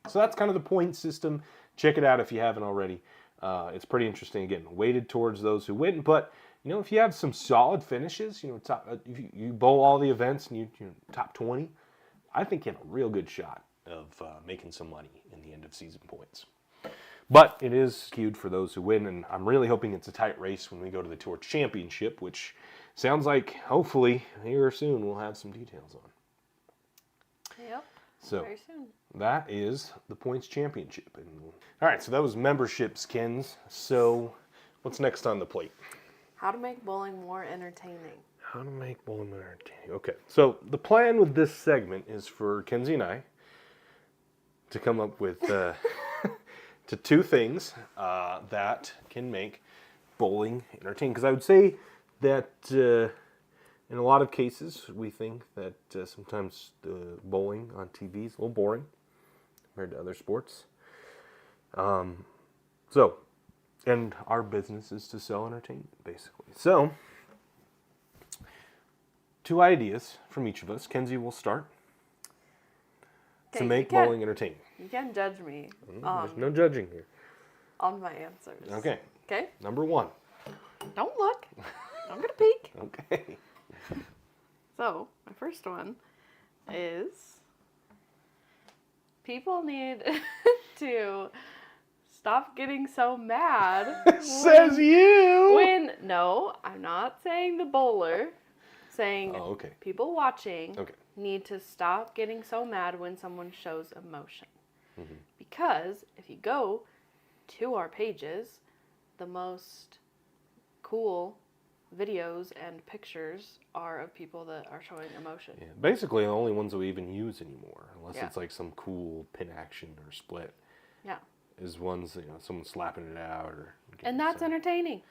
So that's kind of the point system. Check it out if you haven't already. It's pretty interesting. Again, weighted towards those who win, but you know, if you have some solid finishes, you know, if you bowl all the events and you top 20, I think you have a real good shot of making some money in the end of season points. But it is skewed for those who win, and I'm really hoping it's a tight race when we go to the Tour Championship, which sounds like hopefully here soon we'll have some details on. Yep. So very soon. That is the Points Championship. And, all right, so that was memberships, Kens. So what's next on the plate? How to make bowling more entertaining. How to make bowling more entertaining. Okay, so the plan with this segment is for Kenzie and I to come up with to two things that can make bowling entertaining. Because I would say that in a lot of cases, we think that sometimes the bowling on TV is a little boring compared to other sports. And our business is to sell entertainment, basically. So, two ideas from each of us. Kenzie will start to make bowling entertaining. You can't judge me. There's no judging here. On my answers. Okay. Okay. Number one. Don't look. I'm going to peek. Okay. So, my first one is people need to stop getting so mad. Says you! No, I'm not saying the bowler. Saying people watching need to stop getting so mad when someone shows emotion. Mm-hmm. Because if you go to our pages, the most cool videos and pictures are of people that are showing emotion. Yeah, basically the only ones that we even use anymore, unless it's like some cool pin action or split. Yeah. Is ones, someone slapping it out or. And that's entertaining.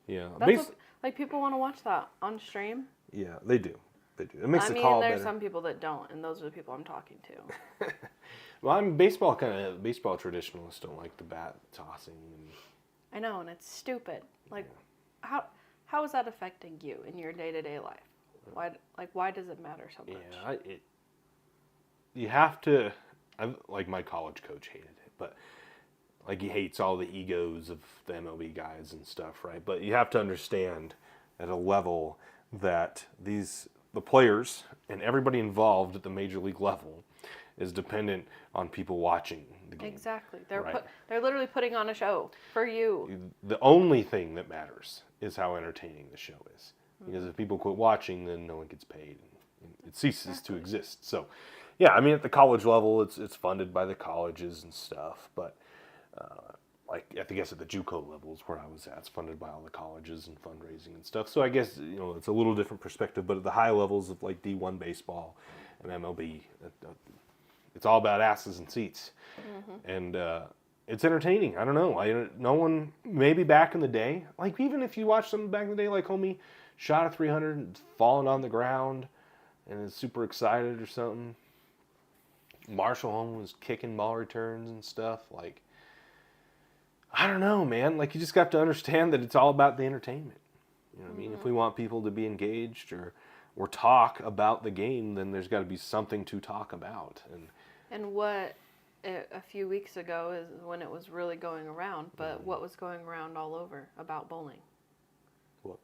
Yeah. That's what, like people want to watch that on stream. Yeah, they do. They do. It makes the I mean, call there's better. some people that don't, and those are the people I'm talking to. Well, I'm baseball traditionalists don't like the bat tossing. And, I know, and it's stupid. Like, how is that affecting you in your day-to-day life? Why does it matter so much? Yeah, you have to. Like my college coach hated it, but like he hates all the egos of the MLB guys and stuff, right? But you have to understand at a level that the players and everybody involved at the major league level is dependent on people watching the game. Exactly. They're right? they're literally putting on a show for you. The only thing that matters is how entertaining the show is. Because if people quit watching, then no one gets paid. And it ceases to exist. So, yeah, I mean, at the college level, it's funded by the colleges and stuff. But, like, I guess at the JUCO levels where I was at, it's funded by all the colleges and fundraising and stuff. So I guess, it's a little different perspective. But at the high levels of, like, D1 baseball and MLB, it's all about asses and seats. And it's entertaining. I don't know. No one, maybe back in the day, like, even if you watch something back in the day, like, homie shot a 300 and fallen on the ground and is super excited or something. Marshall Holm was kicking ball returns and stuff. Like, I don't know, man. Like, you just have to understand that it's all about the entertainment. You know what I mean? If we want people to be engaged or talk about the game, then there's got to be something to talk about. And what a few weeks ago is when it was really going around, but what was going around all over about bowling? What?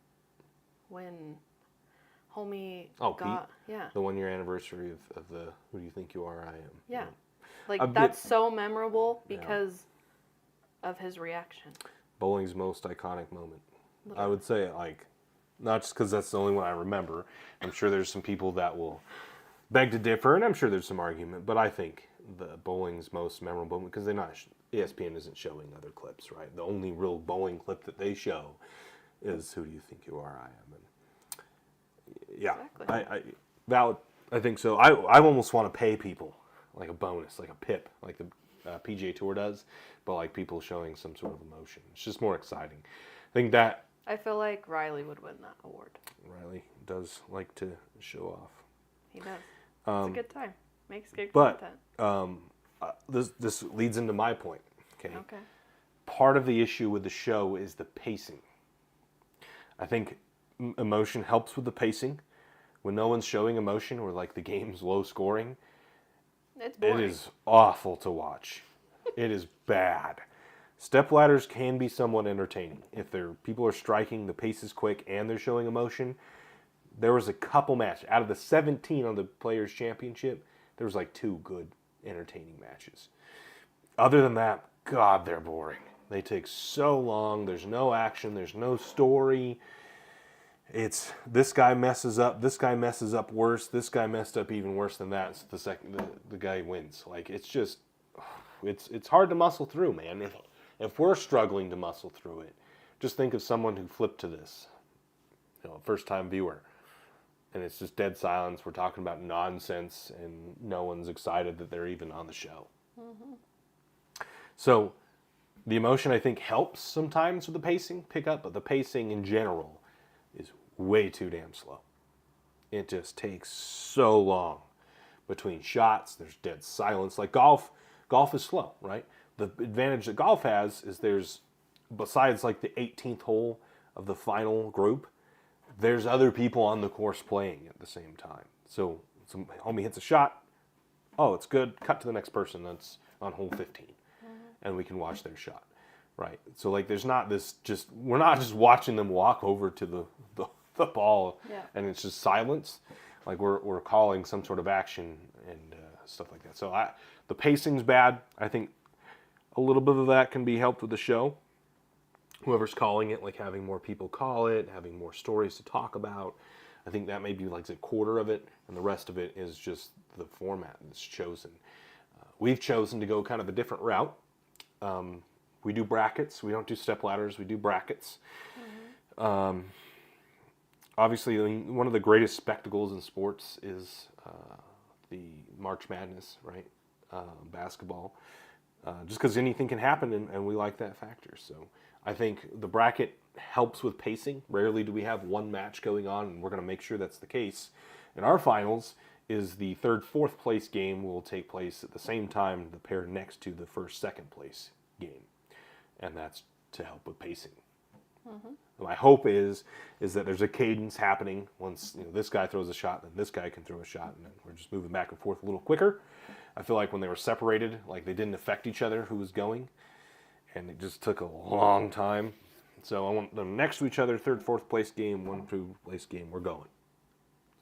When homie Pete? Yeah. The 1 year anniversary of the Who Do You Think You Are, I Am. Yeah. Like, that's so memorable because of his reaction. Bowling's most iconic moment. I would say, like, not just because that's the only one I remember. I'm sure there's some people that will beg to differ, and I'm sure there's some argument, but I think the bowling's most memorable because ESPN isn't showing other clips, right? The only real bowling clip that they show is Who Do You Think You Are, I Am. And yeah, exactly. I think so. I almost want to pay people like a bonus, like a PIP, like the PGA Tour does, but like people showing some sort of emotion. It's just more exciting. I think that I feel like Riley would win that award. Riley does like to show off. He does. It's a good time. Makes good content. This leads into my point. Okay. Okay. Part of the issue with the show is the pacing. I think emotion helps with the pacing. When no one's showing emotion or like the game's low scoring, it's boring. It is awful to watch. It is bad. Step ladders can be somewhat entertaining. If people are striking, the pace is quick, and they're showing emotion. There was a couple matches. Out of the 17 on the Players' Championship, there was like 2 good, entertaining matches. Other than that, God, they're boring. They take so long. There's no action. There's no story. It's this guy messes up. This guy messes up worse. This guy messed up even worse than that. So the guy wins. Like, it's just, it's hard to muscle through, man. If we're struggling to muscle through it, just think of someone who flipped to this, first-time viewer, and it's just dead silence. We're talking about nonsense, and no one's excited that they're even on the show. Mm-hmm. So the emotion, I think, helps sometimes with the pacing pick up, but the pacing in general is way too damn slow. It just takes so long between shots. There's dead silence. Like golf is slow, right? The advantage that golf has is besides like the 18th hole of the final group, there's other people on the course playing at the same time. So some homie hits a shot. Oh, it's good. Cut to the next person that's on hole 15. And we can watch their shot, right? So like we're not just watching them walk over to the ball and it's just silence. Like we're calling some sort of action and stuff like that. So the pacing's bad. I think a little bit of that can be helped with the show. Whoever's calling it, like having more people call it, having more stories to talk about. I think that may be like a quarter of it, and the rest of it is just the format that's chosen. We've chosen to go kind of a different route. We do brackets. We don't do step ladders. We do brackets. Mm-hmm. Obviously, one of the greatest spectacles in sports is the March Madness, right? Basketball. Just because anything can happen, and we like that factor. So I think the bracket helps with pacing. Rarely do we have one match going on, and we're going to make sure that's the case. In our finals is the third, fourth place game will take place at the same time, the pair next to the first, second place game. And that's to help with pacing. My hope is that there's a cadence happening once this guy throws a shot, then this guy can throw a shot, and then we're just moving back and forth a little quicker. I feel like when they were separated, like they didn't affect each other who was going, and it just took a long time. So I want them next to each other, third, fourth place game, 1, 2 place game, we're going.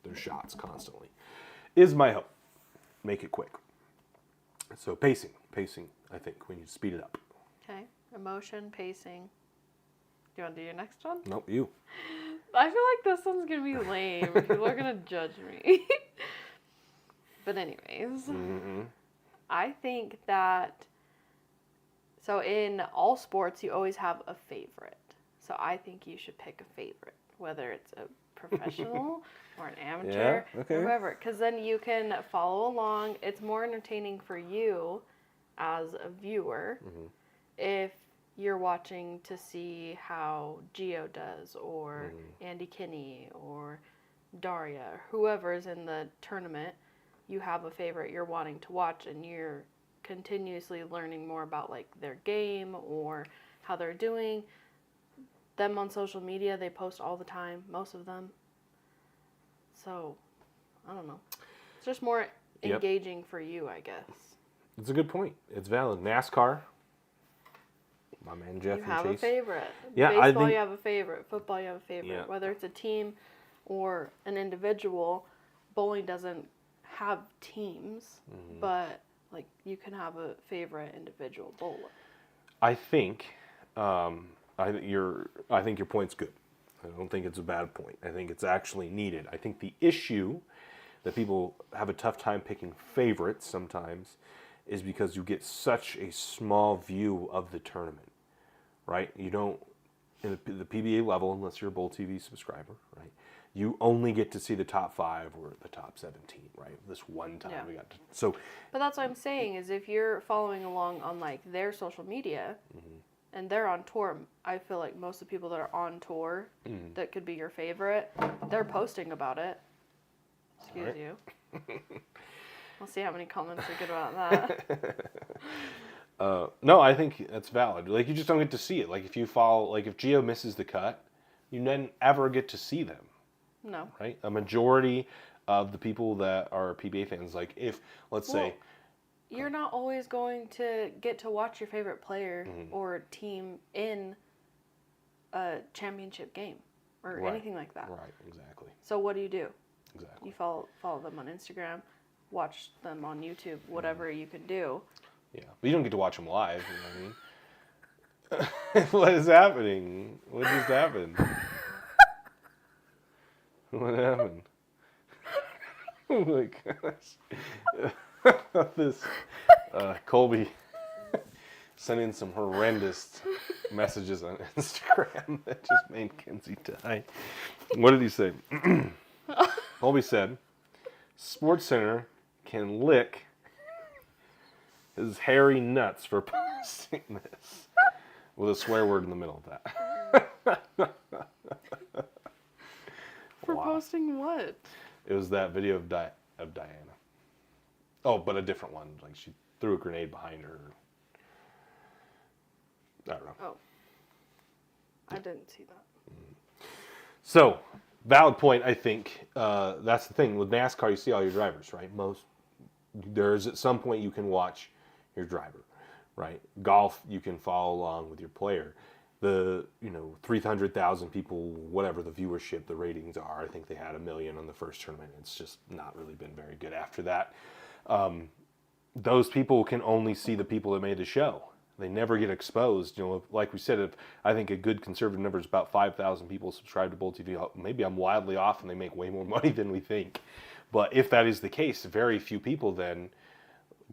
There's shots constantly. Is my hope. Make it quick. So pacing, I think we need to speed it up. Okay, emotion, pacing. Do you want to do your next one? Nope, you. I feel like this one's going to be lame. People are going to judge me. But anyways, I think that, so in all sports, you always have a favorite. So I think you should pick a favorite, whether it's a professional or an amateur, or whoever. Because then you can follow along. It's more entertaining for you as a viewer if you're watching to see how Gio does, or Andy Kinney, or Daria, or whoever's in the tournament. You have a favorite you're wanting to watch, and you're continuously learning more about like their game or how they're doing. Them on social media, they post all the time, most of them. So, I don't know. It's just more engaging for you, I guess. It's a good point. It's valid. NASCAR. My man Jeff You and have Chase. a favorite. Yeah, Baseball, I think, you have a favorite. Football, you have a favorite. Yeah. Whether it's a team or an individual, bowling doesn't have teams, but like you can have a favorite individual bowler. I think your point's good. I don't think it's a bad point. I think it's actually needed. I think the issue that people have a tough time picking favorites sometimes is because you get such a small view of the tournament, right? You don't, in the PBA level, unless you're a Bowl TV subscriber, right? You only get to see the top 5 or the top 17, right? This one time we got to, so. But that's what I'm saying is if you're following along on like their social media and they're on tour, I feel like most of the people that are on tour that could be your favorite, they're posting about it. Excuse you. We'll see how many comments are good about that. No, I think that's valid. Like, you just don't get to see it. Like, if you follow, like, if Gio misses the cut, you then ever get to see them. No. Right? A majority of the people that are PBA fans, like, if, let's say... You're not always going to get to watch your favorite player or team in a championship game or anything like that. Right, exactly. So what do? Exactly. You follow them on Instagram, watch them on YouTube, whatever you can do. Yeah, but you don't get to watch them live, you know what I mean? What is happening? What just happened? What happened? Oh my gosh. This Colby sent in some horrendous messages on Instagram that just made Kenzie die. What did he say? Colby said, SportsCenter can lick his hairy nuts for posting this, with a swear word in the middle of that. For posting what? It was that video of Diana. Oh, but a different one. Like, she threw a grenade behind her. I don't know. Oh. I didn't see that. So, valid point, I think. That's the thing. With NASCAR, you see all your drivers, right? There's at some point you can watch your driver, right? Golf, you can follow along with your player. The 300,000 people, whatever the viewership, the ratings are. I think they had 1 million on the first tournament. It's just not really been very good after that. Those people can only see the people that made the show. They never get exposed. Like we said, I think a good conservative number is about 5,000 people subscribe to Bowl TV. Maybe I'm wildly off and they make way more money than we think. But if that is the case, very few people then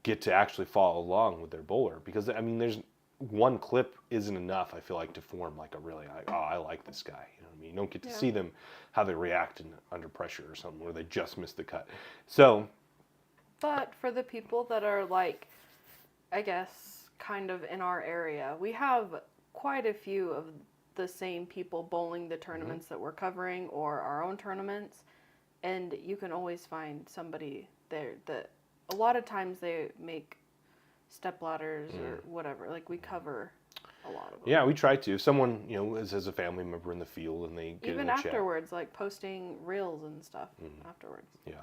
get to actually follow along with their bowler. Because, I mean, there's one clip isn't enough, I feel like, to form like a really, I like this guy. You know what I mean? You don't get to see them, how they react under pressure or something, where they just missed the cut. So. But for the people that are like, I guess, kind of in our area, we have quite a few of the same people bowling the tournaments that we're covering or our own tournaments. and you can always find somebody there that a lot of times they make step ladders or whatever. Like we cover a lot of them. Yeah, we try to. If someone, has a family member in the field and they get even in the afterwards, like posting reels and stuff afterwards. Yeah.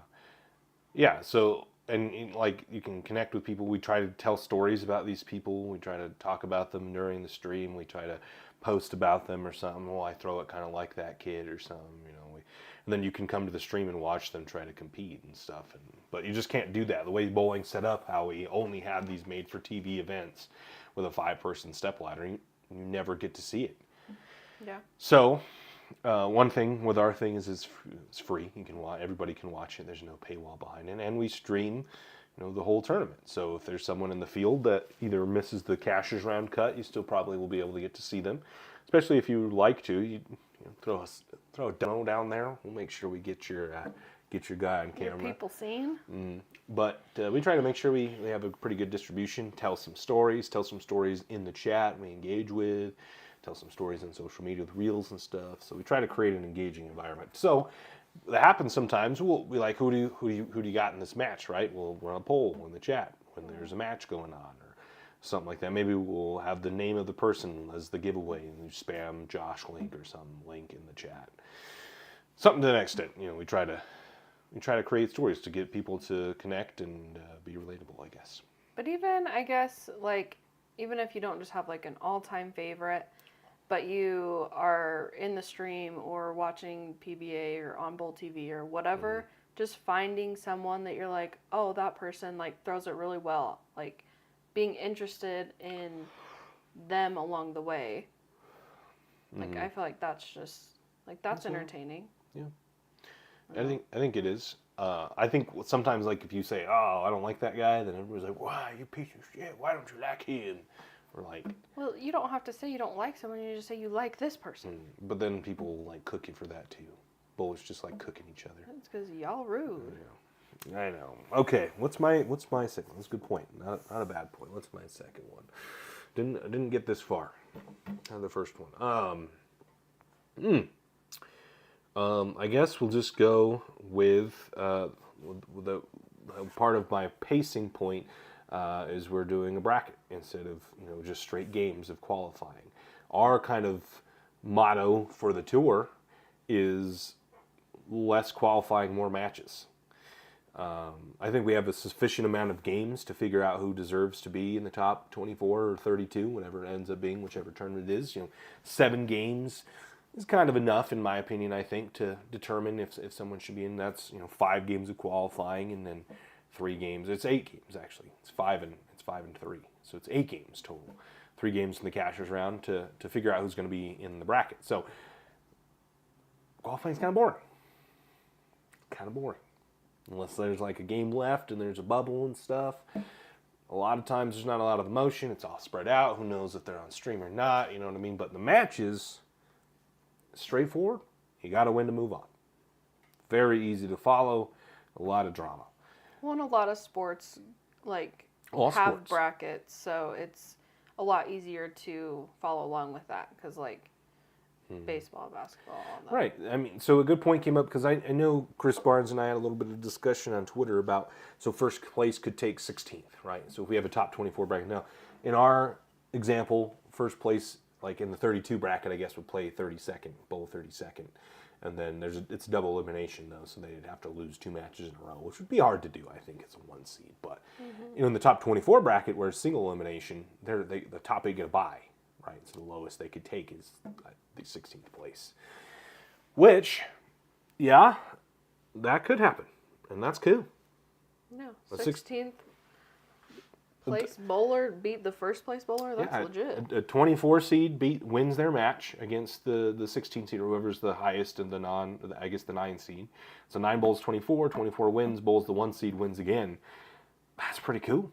Yeah, so, and like you can connect with people. We try to tell stories about these people. We try to talk about them during the stream. We try to post about them or something. Well, I throw it kind of like that kid or something, and then you can come to the stream and watch them try to compete and stuff. But you just can't do that. The way bowling's set up, how we only have these made-for-TV events with a 5-person stepladder, you never get to see it. Yeah. So, one thing with our thing is it's free. You can watch. Everybody can watch it. There's no paywall behind it, and we stream, the whole tournament. So if there's someone in the field that either misses the cashier's round cut, you still probably will be able to get to see them. Especially if you like to, you throw a demo down there. We'll make sure we get your guy on camera. Your people seen. But we try to make sure we have a pretty good distribution. Tell some stories in the chat we engage with. Tell some stories on social media with reels and stuff. So we try to create an engaging environment. So that happens sometimes. We'll be like, who do you got in this match, right? We'll run a poll in the chat when there's a match going on or something like that. Maybe we'll have the name of the person as the giveaway and you spam Josh link or some link in the chat. Something to that extent. We try to create stories to get people to connect and be relatable, I guess. But even, I guess, like, even if you don't just have like an all-time favorite, but you are in the stream or watching PBA or on Bowl TV or whatever, just finding someone that you're like, oh, that person like throws it really well, like being interested in them along the way. Like I feel like that's just like that's entertaining. Yeah, I think it is. I think sometimes like if you say, oh, I don't like that guy, then everybody's like, why, you piece of shit, why don't you like him? Or like, well, you don't have to say you don't like someone, you just say you like this person. But then people like cook you for that too. Bowlers just like cooking each other. That's because y'all rude. Yeah. I know. Okay, what's my second? That's a good point. Not a bad point. What's my second one? Didn't get this far. The first one. I guess we'll just go with the part of my pacing point is we're doing a bracket instead of just straight games of qualifying. Our kind of motto for the tour is less qualifying, more matches. I think we have a sufficient amount of games to figure out who deserves to be in the top 24 or 32, whatever it ends up being, whichever tournament it is. 7 games is kind of enough, in my opinion, I think, to determine if someone should be in. That's 5 games of qualifying and then 3 games. It's 8 games actually. It's 5 and 3, so it's 8 games total. 3 games in the cashier's round to figure out who's going to be in the bracket. So qualifying's kind of boring. Unless there's like a game left and there's a bubble and stuff. A lot of times there's not a lot of emotion. It's all spread out. Who knows if they're on stream or not? You know what I mean? But the matches, straightforward. You got to win to move on. Very easy to follow. A lot of drama. Well, and a lot of sports like All have sports. brackets, so it's a lot easier to follow along with that because like baseball, basketball, all that. Right. I mean, so a good point came up because I know Chris Barnes and I had a little bit of discussion on Twitter about, so first place could take 16th, right? So if we have a top 24 bracket. Now, in our example, first place, like in the 32 bracket, I guess, would play 32nd, bowl 32nd. And then it's double elimination, though, so they'd have to lose 2 matches in a row, which would be hard to do, I think, as a 1 seed. But, in the top 24 bracket, where it's single elimination, the top 8 get a bye. Right, so the lowest they could take is the 16th place. Which, yeah, that could happen, and that's cool. No, 16th place bowler beat the first place bowler. That's legit. A 24 seed wins their match against the 16 seed, or whoever's the highest in the 9 seed. So 9 bowls 24, 24 wins, bowls the 1 seed wins again. That's pretty cool.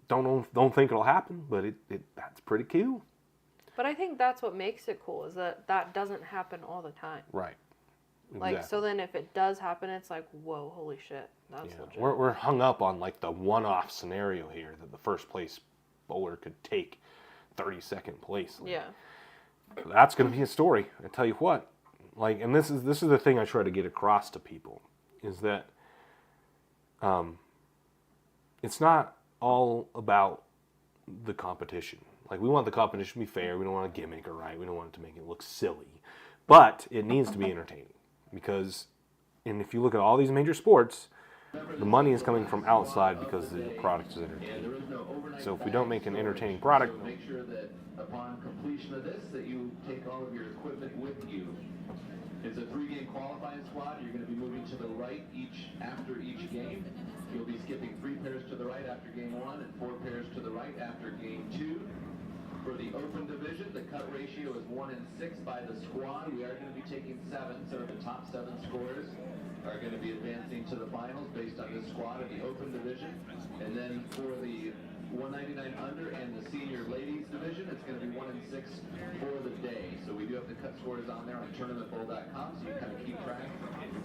Don't think it'll happen, but that's pretty cool. But I think that's what makes it cool, is that doesn't happen all the time. Right. Like, Exactly. so then if it does happen, it's like, whoa, holy shit, that's legit. We're hung up on like the one-off scenario here that the first place bowler could take 32nd place. Like, yeah. That's going to be a story. I tell you what. Like, and this is the thing I try to get across to people. is that it's not all about the competition. Like, we want the competition to be fair. We don't want a gimmick, or right. We don't want it to make it look silly. But it needs to be entertaining. Because, and if you look at all these major sports, the money is coming from outside because the product is entertaining. So if we don't make an entertaining product, make sure that upon completion of this, that you take all of your equipment with you. It's a 3-game qualifying squad. You're going to be moving to the right after each game. You'll be skipping 3 pairs to the right after game 1 and 4 pairs to the right after game 2. For the open division, the cut ratio is 1 in 6 by the squad. We are going to be taking 7, so the top 7 scorers are going to be advancing to the finals based on this squad in the open division. And then for the 199 under and the senior ladies division, it's going to be 1 in 6 for the day. So we do have the cut scores on there on tournamentbowl.com, so you kind of keep track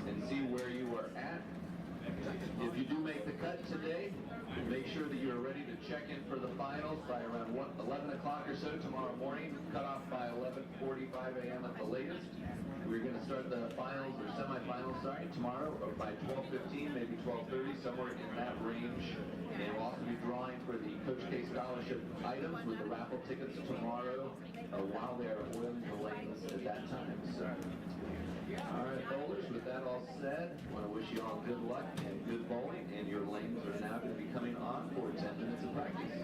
and see where you are at. If you do make the cut today, make sure that you're ready to check in for the finals by around 11 o'clock or so tomorrow morning. Cut off by 11:45 a.m. at the latest. We're going to start the finals or semifinals, tomorrow or by 12:15, maybe 12:30, somewhere in that range. And we'll also be drawing for the Coach K scholarship items with the raffle tickets tomorrow while they are oiling the lanes at that time. So, all right, bowlers, with that all said, I want to wish you all good luck and good bowling, and your lanes are now going to be coming on for 10 minutes of practice.